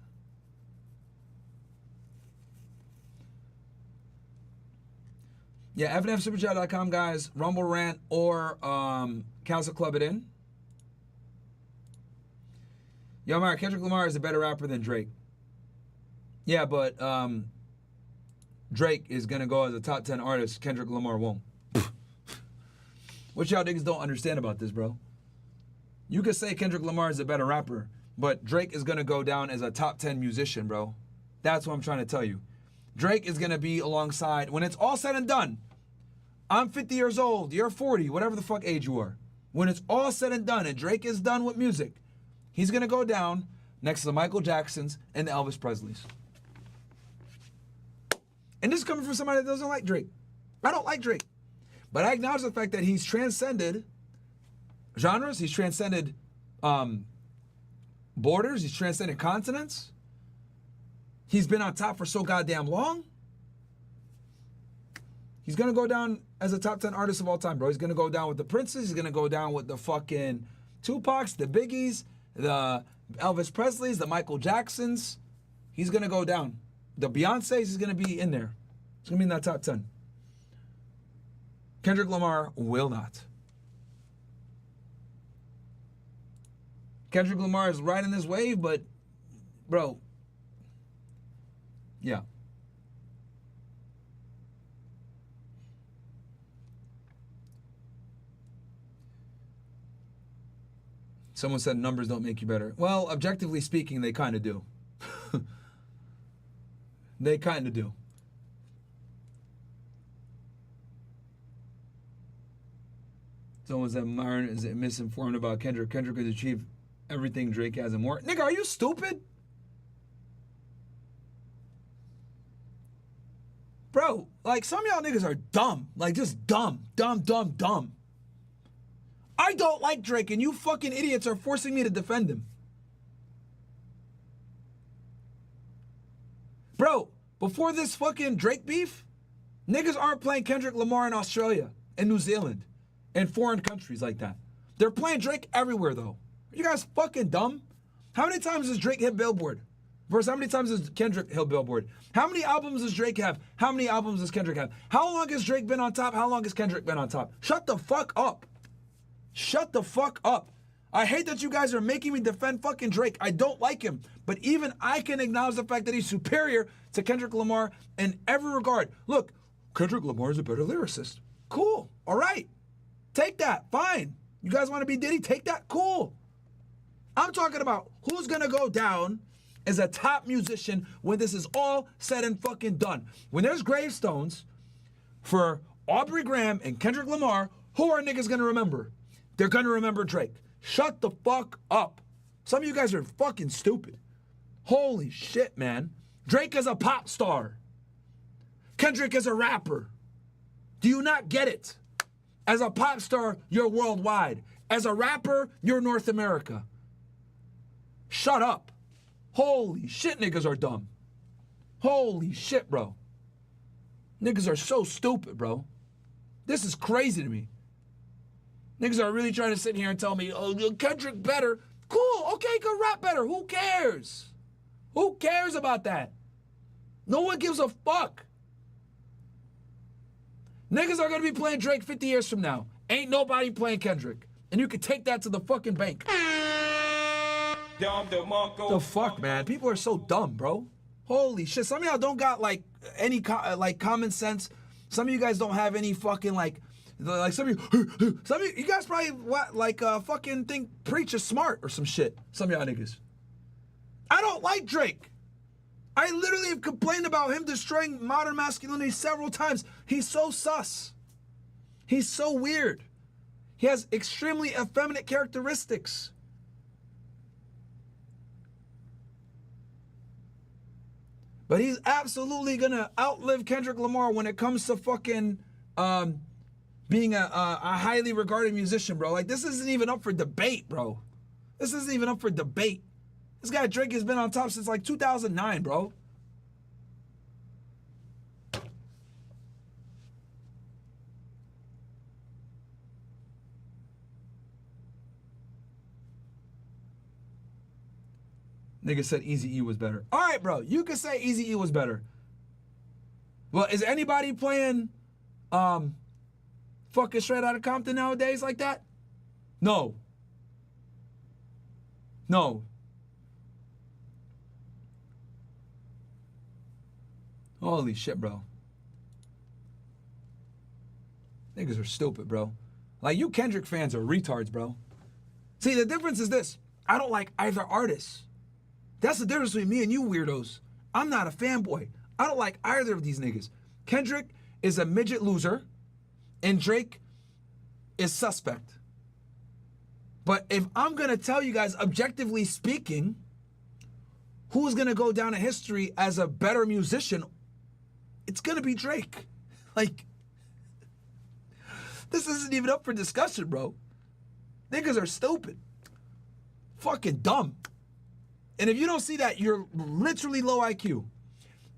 Yeah, fnfsuperchat.com, guys. Rumble Rant or CastleClub it in. Yo, Mark, Kendrick Lamar is a better rapper than Drake. Yeah, but Drake is going to go as a top 10 artist. Kendrick Lamar won't. What y'all niggas don't understand about this, bro? You could say Kendrick Lamar is a better rapper, but Drake is going to go down as a top 10 musician, bro. That's what I'm trying to tell you. Drake is going to be alongside, when it's all said and done, I'm 50 years old, you're 40, whatever the fuck age you are. When it's all said and done and Drake is done with music, he's gonna go down next to the Michael Jacksons and the Elvis Presleys. And this is coming from somebody that doesn't like Drake. I don't like Drake. But I acknowledge the fact that he's transcended genres, he's transcended borders, he's transcended continents. He's been on top for so goddamn long. He's gonna go down as a top 10 artist of all time, bro. He's gonna go down with the Princes, he's gonna go down with the fucking Tupacs, the Biggies, the Elvis Presleys, the Michael Jacksons. He's gonna go down. The Beyoncé's is gonna be in there. It's gonna be in that top 10. Kendrick Lamar will not. Kendrick Lamar is riding this wave, but bro, yeah. Someone said numbers don't make you better. Well, objectively speaking, they kind of do. They kind of do. Someone said Myron is misinformed about Kendrick. Kendrick has achieved everything Drake has and more. Nigga, are you stupid? Bro, like some of y'all niggas are dumb. Like just dumb. Dumb. I don't like Drake and you fucking idiots are forcing me to defend him. Bro, before this fucking Drake beef, niggas aren't playing Kendrick Lamar in Australia and New Zealand and foreign countries like that. They're playing Drake everywhere though. Are you guys fucking dumb? How many times does Drake hit Billboard? Versus how many times does Kendrick hit Billboard? How many albums does Drake have? How many albums does Kendrick have? How long has Drake been on top? How long has Kendrick been on top? Shut the fuck up. Shut the fuck up. I hate that you guys are making me defend fucking Drake. I don't like him. But even I can acknowledge the fact that he's superior to Kendrick Lamar in every regard. Look, Kendrick Lamar is a better lyricist. Cool. All right. Take that. Fine. You guys want to be Diddy? Take that. Cool. I'm talking about who's going to go down as a top musician when this is all said and fucking done. When there's gravestones for Aubrey Graham and Kendrick Lamar, who are niggas going to remember? They're going to remember Drake. Shut the fuck up. Some of you guys are fucking stupid. Holy shit, man. Drake is a pop star. Kendrick is a rapper. Do you not get it? As a pop star, you're worldwide. As a rapper, you're North America. Shut up. Holy shit, niggas are dumb. Holy shit, bro. Niggas are so stupid, bro. This is crazy to me. Niggas are really trying to sit here and tell me, oh, Kendrick better. Cool, okay, could rap better. Who cares? Who cares about that? No one gives a fuck. Niggas are gonna be playing Drake 50 years from now. Ain't nobody playing Kendrick. And you can take that to the fucking bank. The fuck, man? People are so dumb, bro. Holy shit. Some of y'all don't got like any common sense. Some of you guys don't have any fucking like some of you guys probably fucking think Preach is smart or some shit. Some of y'all niggas. I don't like Drake. I literally have complained about him destroying modern masculinity several times. He's so sus. He's so weird. He has extremely effeminate characteristics. But he's absolutely gonna outlive Kendrick Lamar when it comes to fucking being a highly regarded musician, bro. Like, this isn't even up for debate, bro. This isn't even up for debate. This guy Drake has been on top since like 2009, bro. Nigga said Eazy-E was better. All right, bro. You can say Eazy-E was better. Well, is anybody playing fucking Straight Outta Compton nowadays like that? No. No. Holy shit, bro. Niggas are stupid, bro. Like, you Kendrick fans are retards, bro. See, the difference is this. I don't like either artist. That's the difference between me and you weirdos. I'm not a fanboy. I don't like either of these niggas. Kendrick is a midget loser, and Drake is suspect. But if I'm going to tell you guys, objectively speaking, who's going to go down in history as a better musician, it's going to be Drake. Like, this isn't even up for discussion, bro. Niggas are stupid. Fucking dumb. And if you don't see that, you're literally low IQ.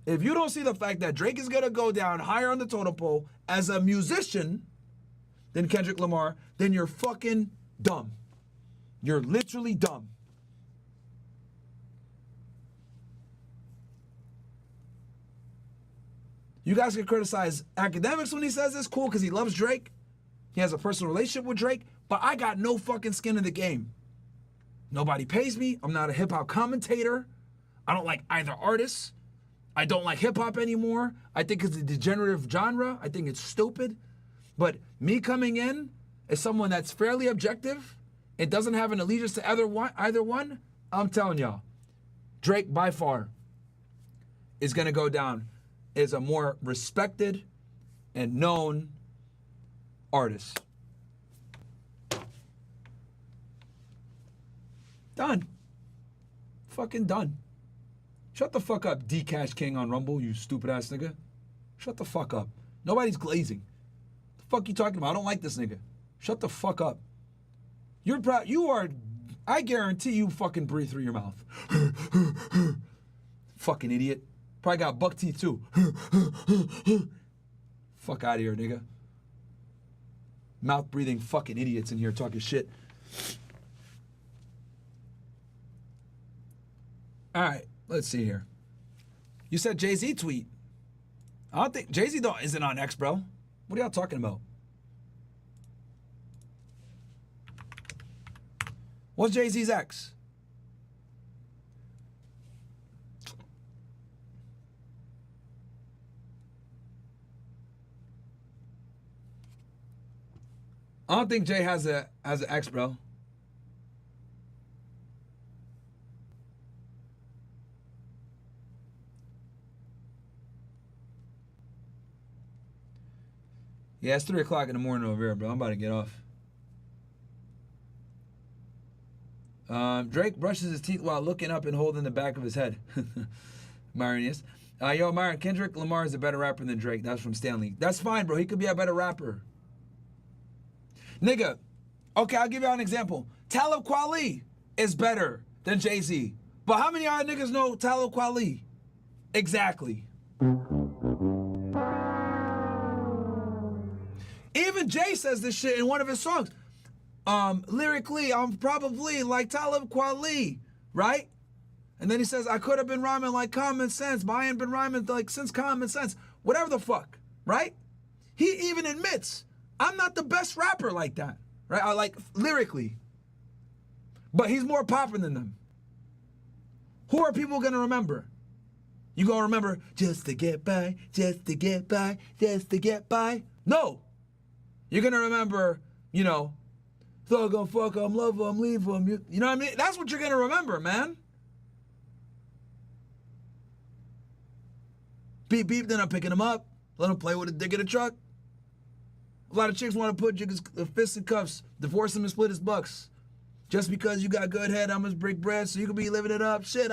If you don't see the fact that Drake is going to go down higher on the totem pole as a musician than Kendrick Lamar, then you're fucking dumb. You're literally dumb. You guys can criticize academics when he says this, cool, because he loves Drake. He has a personal relationship with Drake, but I got no fucking skin in the game. Nobody pays me. I'm not a hip-hop commentator. I don't like either artist. I don't like hip-hop anymore. I think it's a degenerative genre. I think it's stupid. But me coming in as someone that's fairly objective and doesn't have an allegiance to either one, I'm telling y'all, Drake by far is going to go down as a more respected and known artist. Done. Fucking done. Shut the fuck up, D-Cash King on Rumble, you stupid ass nigga. Shut the fuck up. Nobody's glazing. The fuck you talking about? I don't like this nigga. Shut the fuck up. You're proud. You are. I guarantee you fucking breathe through your mouth. Fucking idiot. Probably got buck teeth too. Fuck out of here, nigga. Mouth breathing fucking idiots in here talking shit. All right, let's see here. You said Jay-Z tweet. I don't think Jay-Z isn't on X, bro. What are y'all talking about? What's Jay-Z's X? I don't think Jay has an X, bro. Yeah, it's 3 o'clock in the morning over here, bro. I'm about to get off. Drake brushes his teeth while looking up and holding the back of his head. Myron is. Yo, Myron, Kendrick Lamar is a better rapper than Drake. That's from Stanley. That's fine, bro. He could be a better rapper. Nigga, okay, I'll give y'all an example. Talib Kweli is better than Jay-Z. But how many of y'all niggas know Talib Kweli? Exactly. Even Jay says this shit in one of his songs. Lyrically, I'm probably like Talib Kweli, right? And then he says, I could have been rhyming like Common Sense, but I ain't been rhyming like since Common Sense. Whatever the fuck, right? He even admits, I'm not the best rapper like that, right? I like lyrically. But he's more popping than them. Who are people gonna remember? You gonna remember, just to get by, just to get by, just to get by? No. You're gonna remember, you know, thug 'em, fuck 'em, love 'em, leave 'em. You know what I mean? That's what you're gonna remember, man. Beep, beep, then I'm picking him up. Let him play with a dick in a truck. A lot of chicks want to put niggas fists in cuffs, divorce him and split his bucks. Just because you got good head, I'm gonna break bread so you can be living it up. Shit,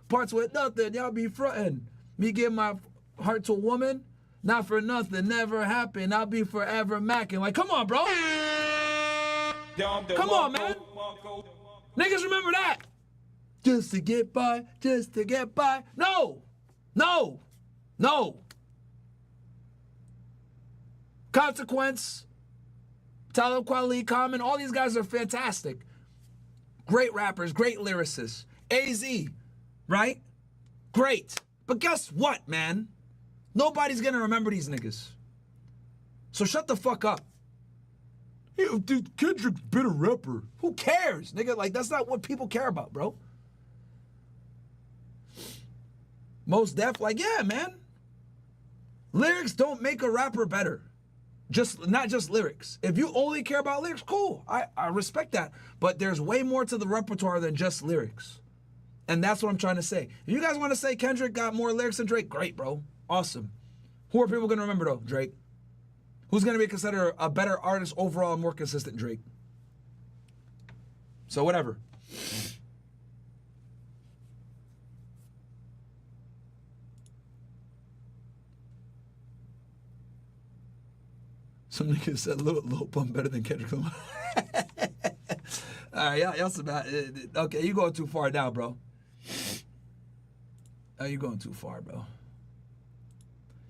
parts with nothing, y'all be frontin'. Me give my heart to a woman, not for nothing, never happened. I'll be forever macking. Like, come on, bro. Come on, man. Niggas remember that. Just to get by, just to get by. No, no, no. Consequence, Talib Kweli, Common, all these guys are fantastic. Great rappers, great lyricists. AZ, right? Great. But guess what, man? Nobody's gonna remember these niggas. So shut the fuck up. Yo, dude, Kendrick's been a rapper. Who cares, nigga? Like, that's not what people care about, bro. Most Def, like, yeah, man. Lyrics don't make a rapper better. Not just lyrics. If you only care about lyrics, cool. I respect that. But there's way more to the repertoire than just lyrics. And that's what I'm trying to say. If you guys want to say Kendrick got more lyrics than Drake, great, bro. Awesome. Who are people going to remember, though? Drake. Who's going to be considered a better artist overall and more consistent, Drake? So whatever. Some niggas said Lil Pump better than Kendrick Lamar. All right, y'all about okay, you going too far now, bro. Oh, you going too far, bro.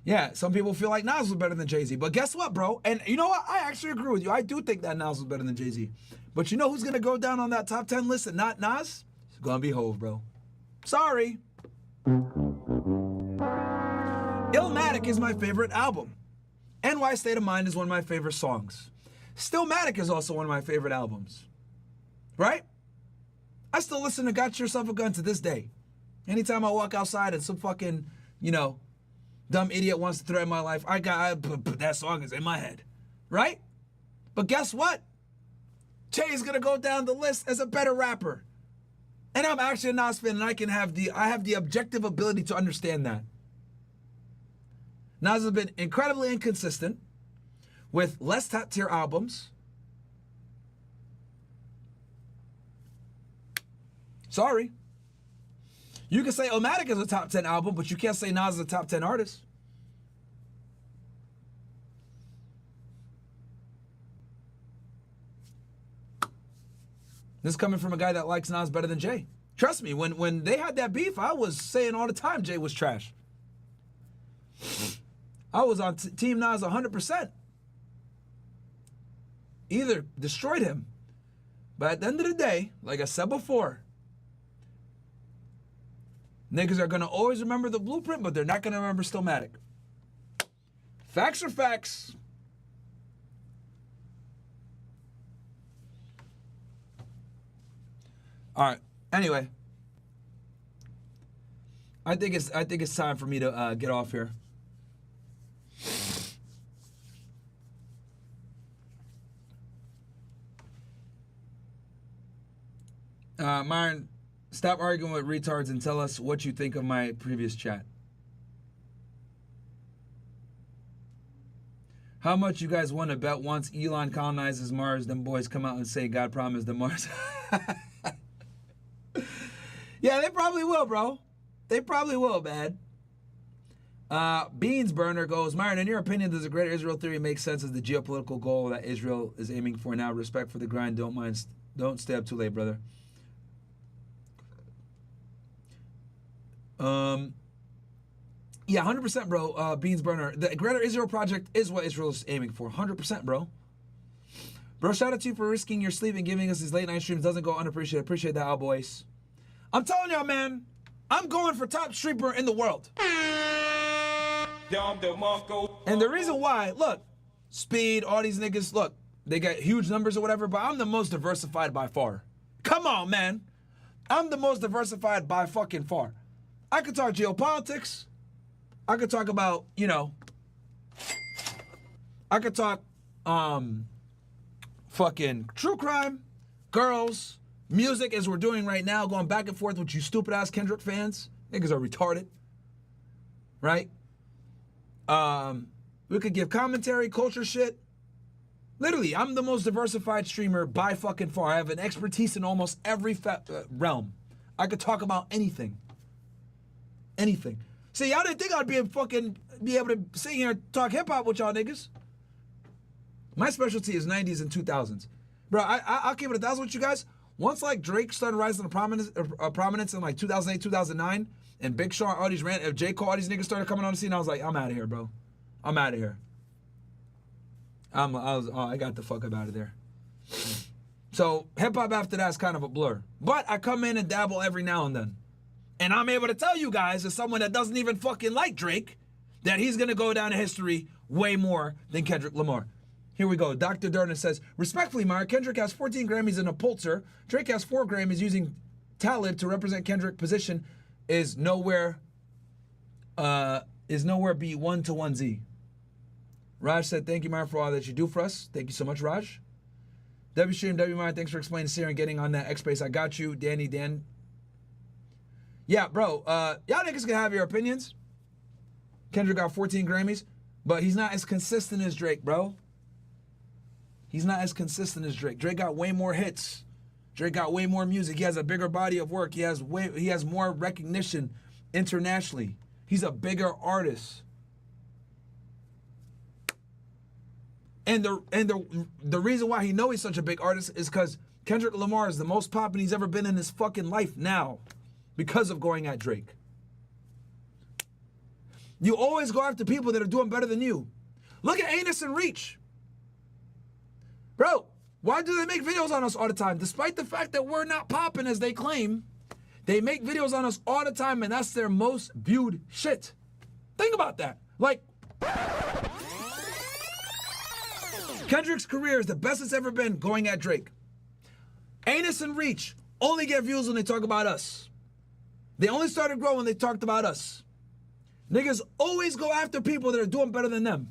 Yeah, some people feel like Nas was better than Jay-Z. But guess what, bro? And you know what? I actually agree with you. I do think that Nas was better than Jay-Z. But you know who's going to go down on that top 10 list and not Nas? It's going to be Hov, bro. Sorry. Illmatic is my favorite album. NY State of Mind is one of my favorite songs. Stillmatic is also one of my favorite albums. Right? I still listen to Got Yourself a Gun to this day. Anytime I walk outside and some fucking, you know, dumb idiot wants to threaten my life, that song is in my head. Right? But guess what? Jay is going to go down the list as a better rapper. And I'm actually a Nas fan, and I have the objective ability to understand that. Nas has been incredibly inconsistent with less top tier albums. Sorry. You can say Illmatic is a top 10 album, but you can't say Nas is a top 10 artist. This is coming from a guy that likes Nas better than Jay. Trust me, when they had that beef, I was saying all the time Jay was trash. I was on Team Nas 100%. Either destroyed him. But at the end of the day, like I said before, niggas are going to always remember the blueprint, but they're not going to remember Stillmatic. Facts are facts. All right. Anyway, I think it's time for me to get off here. Myron, stop arguing with retards and tell us what you think of my previous chat. How much you guys want to bet once Elon colonizes Mars, them boys come out and say God promised the Mars? Yeah, they probably will, bro. They probably will, man. Beans Burner goes, Myron, in your opinion, does the Greater Israel theory make sense as the geopolitical goal that Israel is aiming for now? Respect for the grind. Don't stay up too late, brother. Yeah, 100%, bro. Beans Burner. The Greater Israel Project is what Israel is aiming for. 100%, bro. Bro, shout out to you for risking your sleep and giving us these late night streams. Doesn't go unappreciated. Appreciate that, out, boys. I'm telling y'all, man, I'm going for top streamer in the world. And the reason why, look, Speed, all these niggas, look, they got huge numbers or whatever, but I'm the most diversified by far. Come on, man. I'm the most diversified by fucking far. I could talk geopolitics. I could talk about, you know, I could talk fucking true crime, girls, music as we're doing right now, going back and forth with you stupid ass Kendrick fans. Niggas are retarded. Right? We could give commentary, culture shit. Literally, I'm the most diversified streamer by fucking far. I have an expertise in almost every realm. I could talk about anything. Anything. See, y'all didn't think I'd be able to sit here and talk hip hop with y'all niggas. My specialty is 90s and 2000s. Bro, I'll keep it 1,000 with you guys. Once like Drake started rising to prominence in like 2008, 2009, and Big Sean, all these J. Cole, all these niggas started coming on the scene, I was like, I'm out of here, bro. I'm out of here. I got the fuck up out of there. So hip hop after that's kind of a blur. But I come in and dabble every now and then. And I'm able to tell you guys, as someone that doesn't even fucking like Drake, that he's gonna go down in history way more than Kendrick Lamar. Here we go. Dr. Durden says, respectfully, Myron, Kendrick has 14 Grammys and a Pulitzer. Drake has 4 Grammys. Using Talib to represent Kendrick's position is nowhere be 1-to-1Z. Raj said, thank you, Myron, for all that you do for us. Thank you so much, Raj. W-Stream, W-Myron, thanks for explaining Syria and getting on that X-Space. I got you, Dan. Yeah, bro, y'all niggas can have your opinions. Kendrick got 14 Grammys. But he's not as consistent as Drake, bro. He's not as consistent as Drake. Drake got way more hits. Drake got way more music. He has a bigger body of work. He has more recognition internationally. He's a bigger artist. And the reason why he know he's such a big artist is because Kendrick Lamar is the most poppin' he's ever been in his fucking life now because of going at Drake. You always go after people that are doing better than you. Look at Anus and Reach. Bro, why do they make videos on us all the time? Despite the fact that we're not popping as they claim, they make videos on us all the time and that's their most viewed shit. Think about that. Like, Kendrick's career is the best it's ever been going at Drake. Anus and Reach only get views when they talk about us. They only started growing when they talked about us. Niggas always go after people that are doing better than them.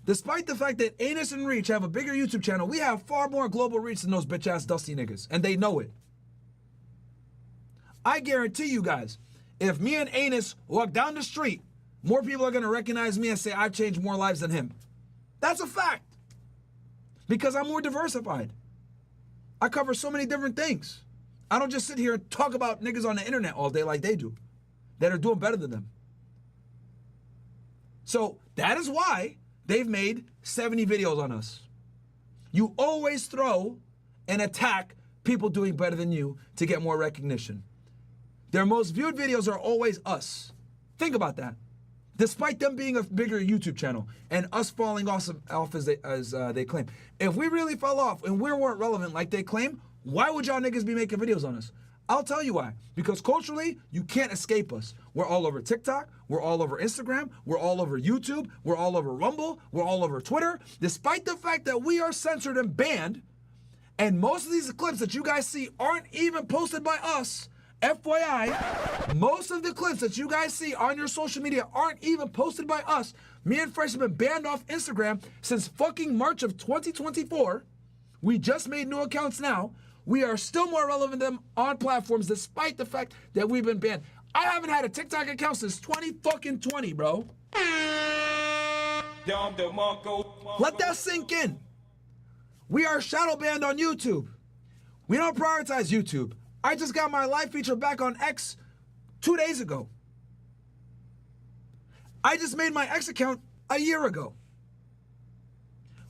Despite the fact that Anus and Reach have a bigger YouTube channel, we have far more global reach than those bitch-ass dusty niggas, and they know it. I guarantee you guys, if me and Anus walk down the street, more people are gonna recognize me and say I've changed more lives than him. That's a fact. Because I'm more diversified. I cover so many different things. I don't just sit here and talk about niggas on the internet all day like they do, that are doing better than them. So that is why they've made 70 videos on us. You always throw and attack people doing better than you to get more recognition. Their most viewed videos are always us. Think about that. Despite them being a bigger YouTube channel and us falling off as they claim. If we really fell off and we weren't relevant like they claim, why would y'all niggas be making videos on us? I'll tell you why. Because culturally, you can't escape us. We're all over TikTok. We're all over Instagram. We're all over YouTube. We're all over Rumble. We're all over Twitter. Despite the fact that we are censored and banned, and most of these clips that you guys see aren't even posted by us, FYI, most of the clips that you guys see on your social media aren't even posted by us. Me and Fresh have been banned off Instagram since fucking March of 2024. We just made new accounts now. We are still more relevant than them on platforms despite the fact that we've been banned. I haven't had a TikTok account since 2020, bro. Let that sink in. We are shadow banned on YouTube. We don't prioritize YouTube. I just got my live feature back on X 2 days ago. I just made my X account a year ago.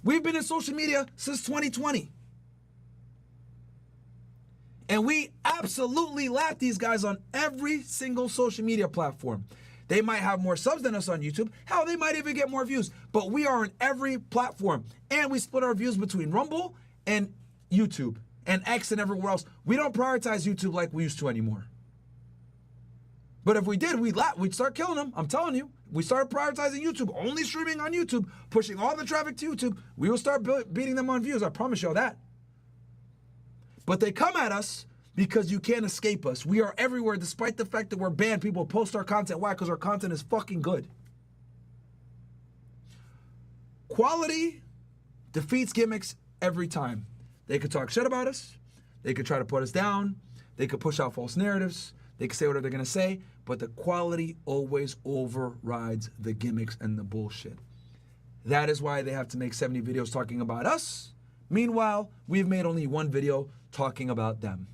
We've been in social media since 2020. And we absolutely laugh these guys on every single social media platform. They might have more subs than us on YouTube. Hell, they might even get more views. But we are on every platform. And we split our views between Rumble and YouTube and X and everywhere else. We don't prioritize YouTube like we used to anymore. But if we did, we'd start killing them. I'm telling you. We started prioritizing YouTube, only streaming on YouTube, pushing all the traffic to YouTube. We will start beating them on views. I promise y'all that. But they come at us because you can't escape us. We are everywhere despite the fact that we're banned. People post our content. Why? Because our content is fucking good. Quality defeats gimmicks every time. They could talk shit about us. They could try to put us down. They could push out false narratives. They could say whatever they're going to say. But the quality always overrides the gimmicks and the bullshit. That is why they have to make 70 videos talking about us. Meanwhile, we've made only one video talking about them.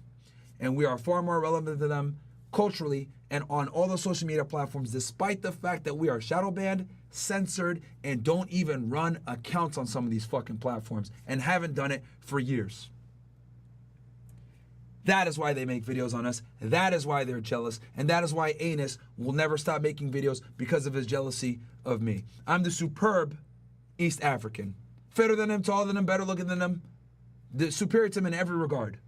And we are far more relevant to them culturally and on all the social media platforms, despite the fact that we are shadow banned, censored, and don't even run accounts on some of these fucking platforms and haven't done it for years. That is why they make videos on us. That is why they're jealous. And that is why Anus will never stop making videos because of his jealousy of me. I'm the superb East African. Fitter than him, taller than him, better looking than him. Superior to him in every regard.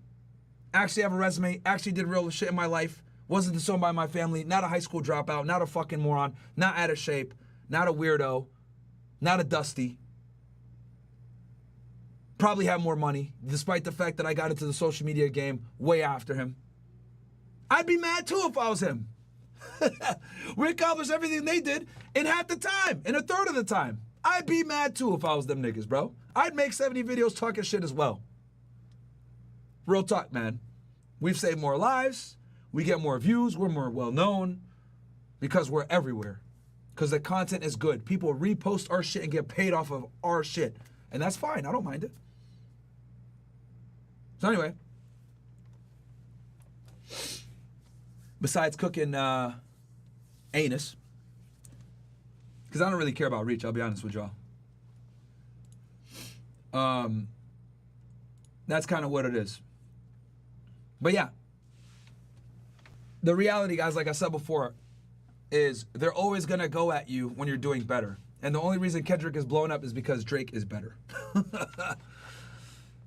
Actually have a resume. Actually did real shit in my life. Wasn't disowned by my family. Not a high school dropout. Not a fucking moron. Not out of shape. Not a weirdo. Not a dusty. Probably have more money, despite the fact that I got into the social media game way after him. I'd be mad too if I was him. We accomplished everything they did in half the time, in a third of the time. I'd be mad too if I was them niggas, bro. I'd make 70 videos talking shit as well. Real talk, man. We've saved more lives. We get more views. We're more well known because we're everywhere. because the content is good. People repost our shit and get paid off of our shit. And that's fine. I don't mind it. So anyway, besides cooking anus, because I don't really care about reach, I'll be honest with y'all. That's kind of what it is. But yeah, the reality, guys, like I said before, is they're always gonna go at you when you're doing better. And the only reason Kendrick is blowing up is because Drake is better.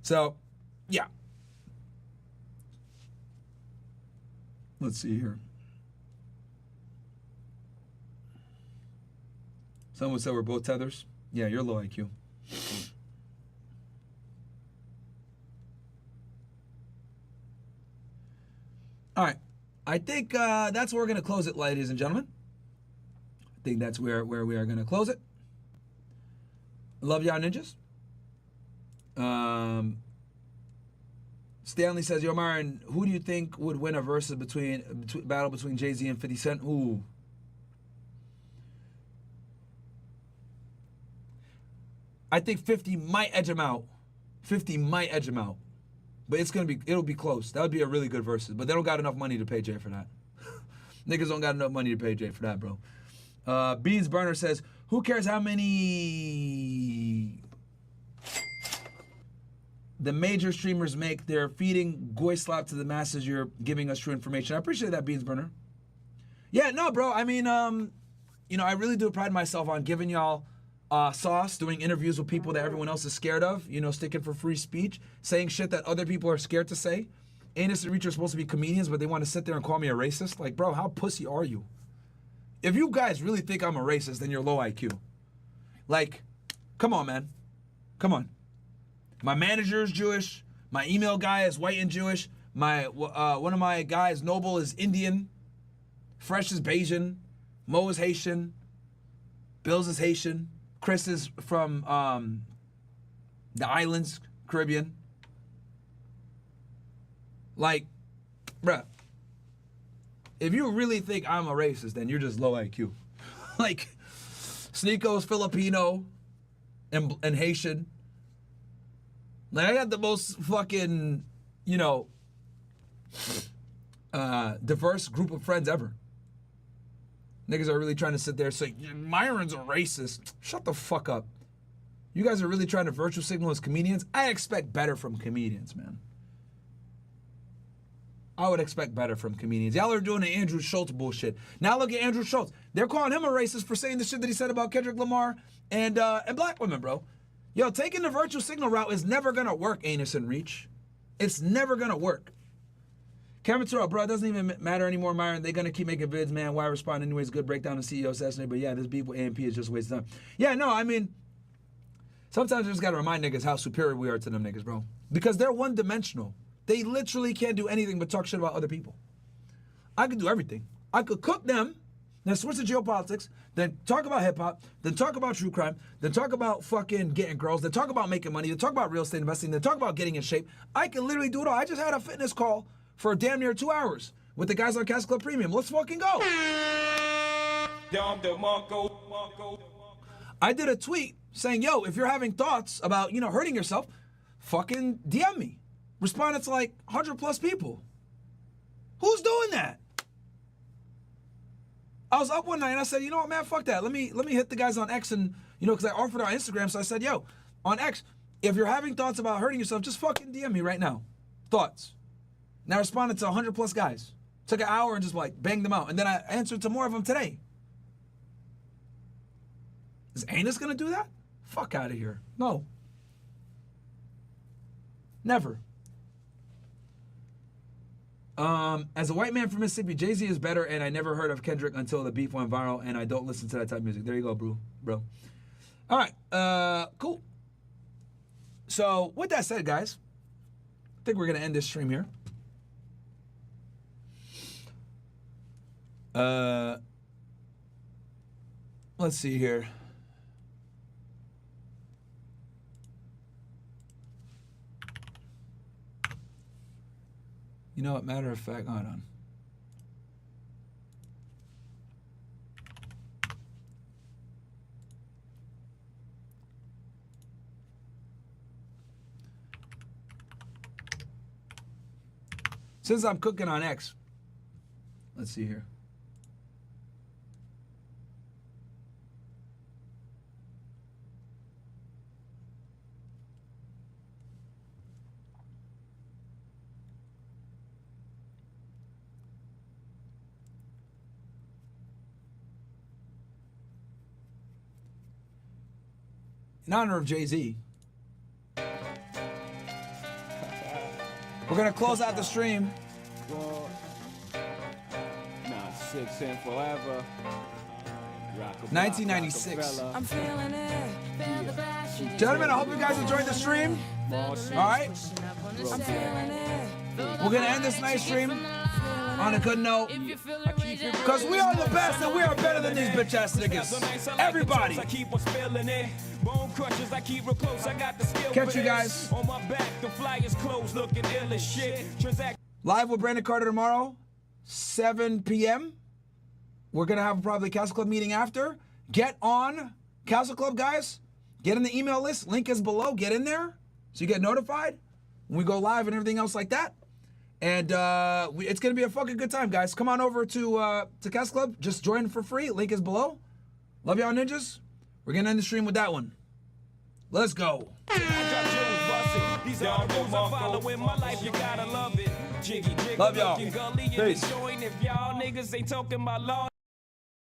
So, yeah. Let's see here. Someone said we're both tethers. Yeah, you're low IQ. All right. I think that's where we're going to close it, ladies and gentlemen. I think that's where we are going to close it. Love y'all, ninjas. Stanley says, yo, Myron, who do you think would win a versus battle between Jay-Z and 50 Cent? Ooh. I think 50 might edge him out. 50 might edge him out. But it'll be close. That would be a really good versus. But they don't got enough money to pay Jay for that. Niggas don't got enough money to pay Jay for that, bro. Beans Burner says, who cares how many the major streamers make? They're feeding goy slop to the masses. You're giving us true information. I appreciate that, Beans Burner. Yeah, no, bro. I mean, you know, I really do pride myself on giving y'all sauce, doing interviews with people that everyone else is scared of, you know, sticking for free speech, saying shit that other people are scared to say. Anus and Reach are supposed to be comedians, but they want to sit there and call me a racist. Like, bro, how pussy are you? If you guys really think I'm a racist, then you're low IQ. Like, come on, man. Come on. My manager is Jewish. My email guy is white and Jewish. My one of my guys, Noble, is Indian. Fresh is Bayesian. Mo is Haitian. Bills is Haitian. Chris is from the islands, Caribbean. Like, bruh, if you really think I'm a racist, then you're just low IQ. Like, Sneako's Filipino and Haitian. Like, I got the most fucking, you know, diverse group of friends ever. Niggas are really trying to sit there and say, Myron's a racist. Shut the fuck up. You guys are really trying to virtue signal as comedians? I expect better from comedians, man. I would expect better from comedians. Y'all are doing the Andrew Schultz bullshit. Now look at Andrew Schultz. They're calling him a racist for saying the shit that he said about Kendrick Lamar and black women, bro. Yo, taking the virtue signal route is never gonna work, Anus and Reach. It's never gonna work. Kevin Terrell, bro, it doesn't even matter anymore, Myron. They're gonna keep making vids, man. Why respond anyways? Good breakdown of CEO assassinate. But yeah, this beef with AMP is just a waste of time. Yeah, no, I mean, sometimes I just gotta remind niggas how superior we are to them niggas, bro. Because they're one-dimensional. They literally can't do anything but talk shit about other people. I could do everything. I could cook them, then switch to geopolitics, then talk about hip-hop, then talk about true crime, then talk about fucking getting girls, then talk about making money, then talk about real estate investing, then talk about getting in shape. I can literally do it all. I just had a fitness call for damn near 2 hours with the guys on CastleClub Premium. Let's fucking go. I did a tweet saying, yo, if you're having thoughts about, you know, hurting yourself, fucking DM me. Responded to like 100 plus people. Who's doing that? I was up one night and I said, you know what, man, fuck that. Let me hit the guys on X and, you know, because I offered on Instagram. So I said, yo, on X, if you're having thoughts about hurting yourself, just fucking DM me right now. Thoughts. And I responded to 100 plus guys. Took an hour and just like banged them out. And then I answered to more of them today. Is Anus gonna do that? Fuck out of here. No. Never. As a white man from Mississippi, Jay-Z is better, and I never heard of Kendrick until the beef went viral, and I don't listen to that type of music. There you go, bro. All right, cool. So, with that said, guys, I think we're going to end this stream here. Let's see here. You know what, matter of fact, hold on. Since I'm cooking on X, let's see here. In honor of Jay-Z, we're gonna close out the stream. 1996. Gentlemen, I hope you guys enjoyed the stream. All right. We're gonna end this nice stream on a good note. Because we are the best and we are better than these bitch ass niggas. Everybody. Catch you guys. Live with Brandon Carter tomorrow, 7 p.m. We're going to have probably CastleClub meeting after. Get on CastleClub, guys. Get in the email list. Link is below. Get in there so you get notified when we go live and everything else like that. And it's going to be a fucking good time, guys. Come on over to CastleClub. Just join for free. Link is below. Love y'all, ninjas. We're going to end the stream with that one. Let's go. Love y'all. Peace.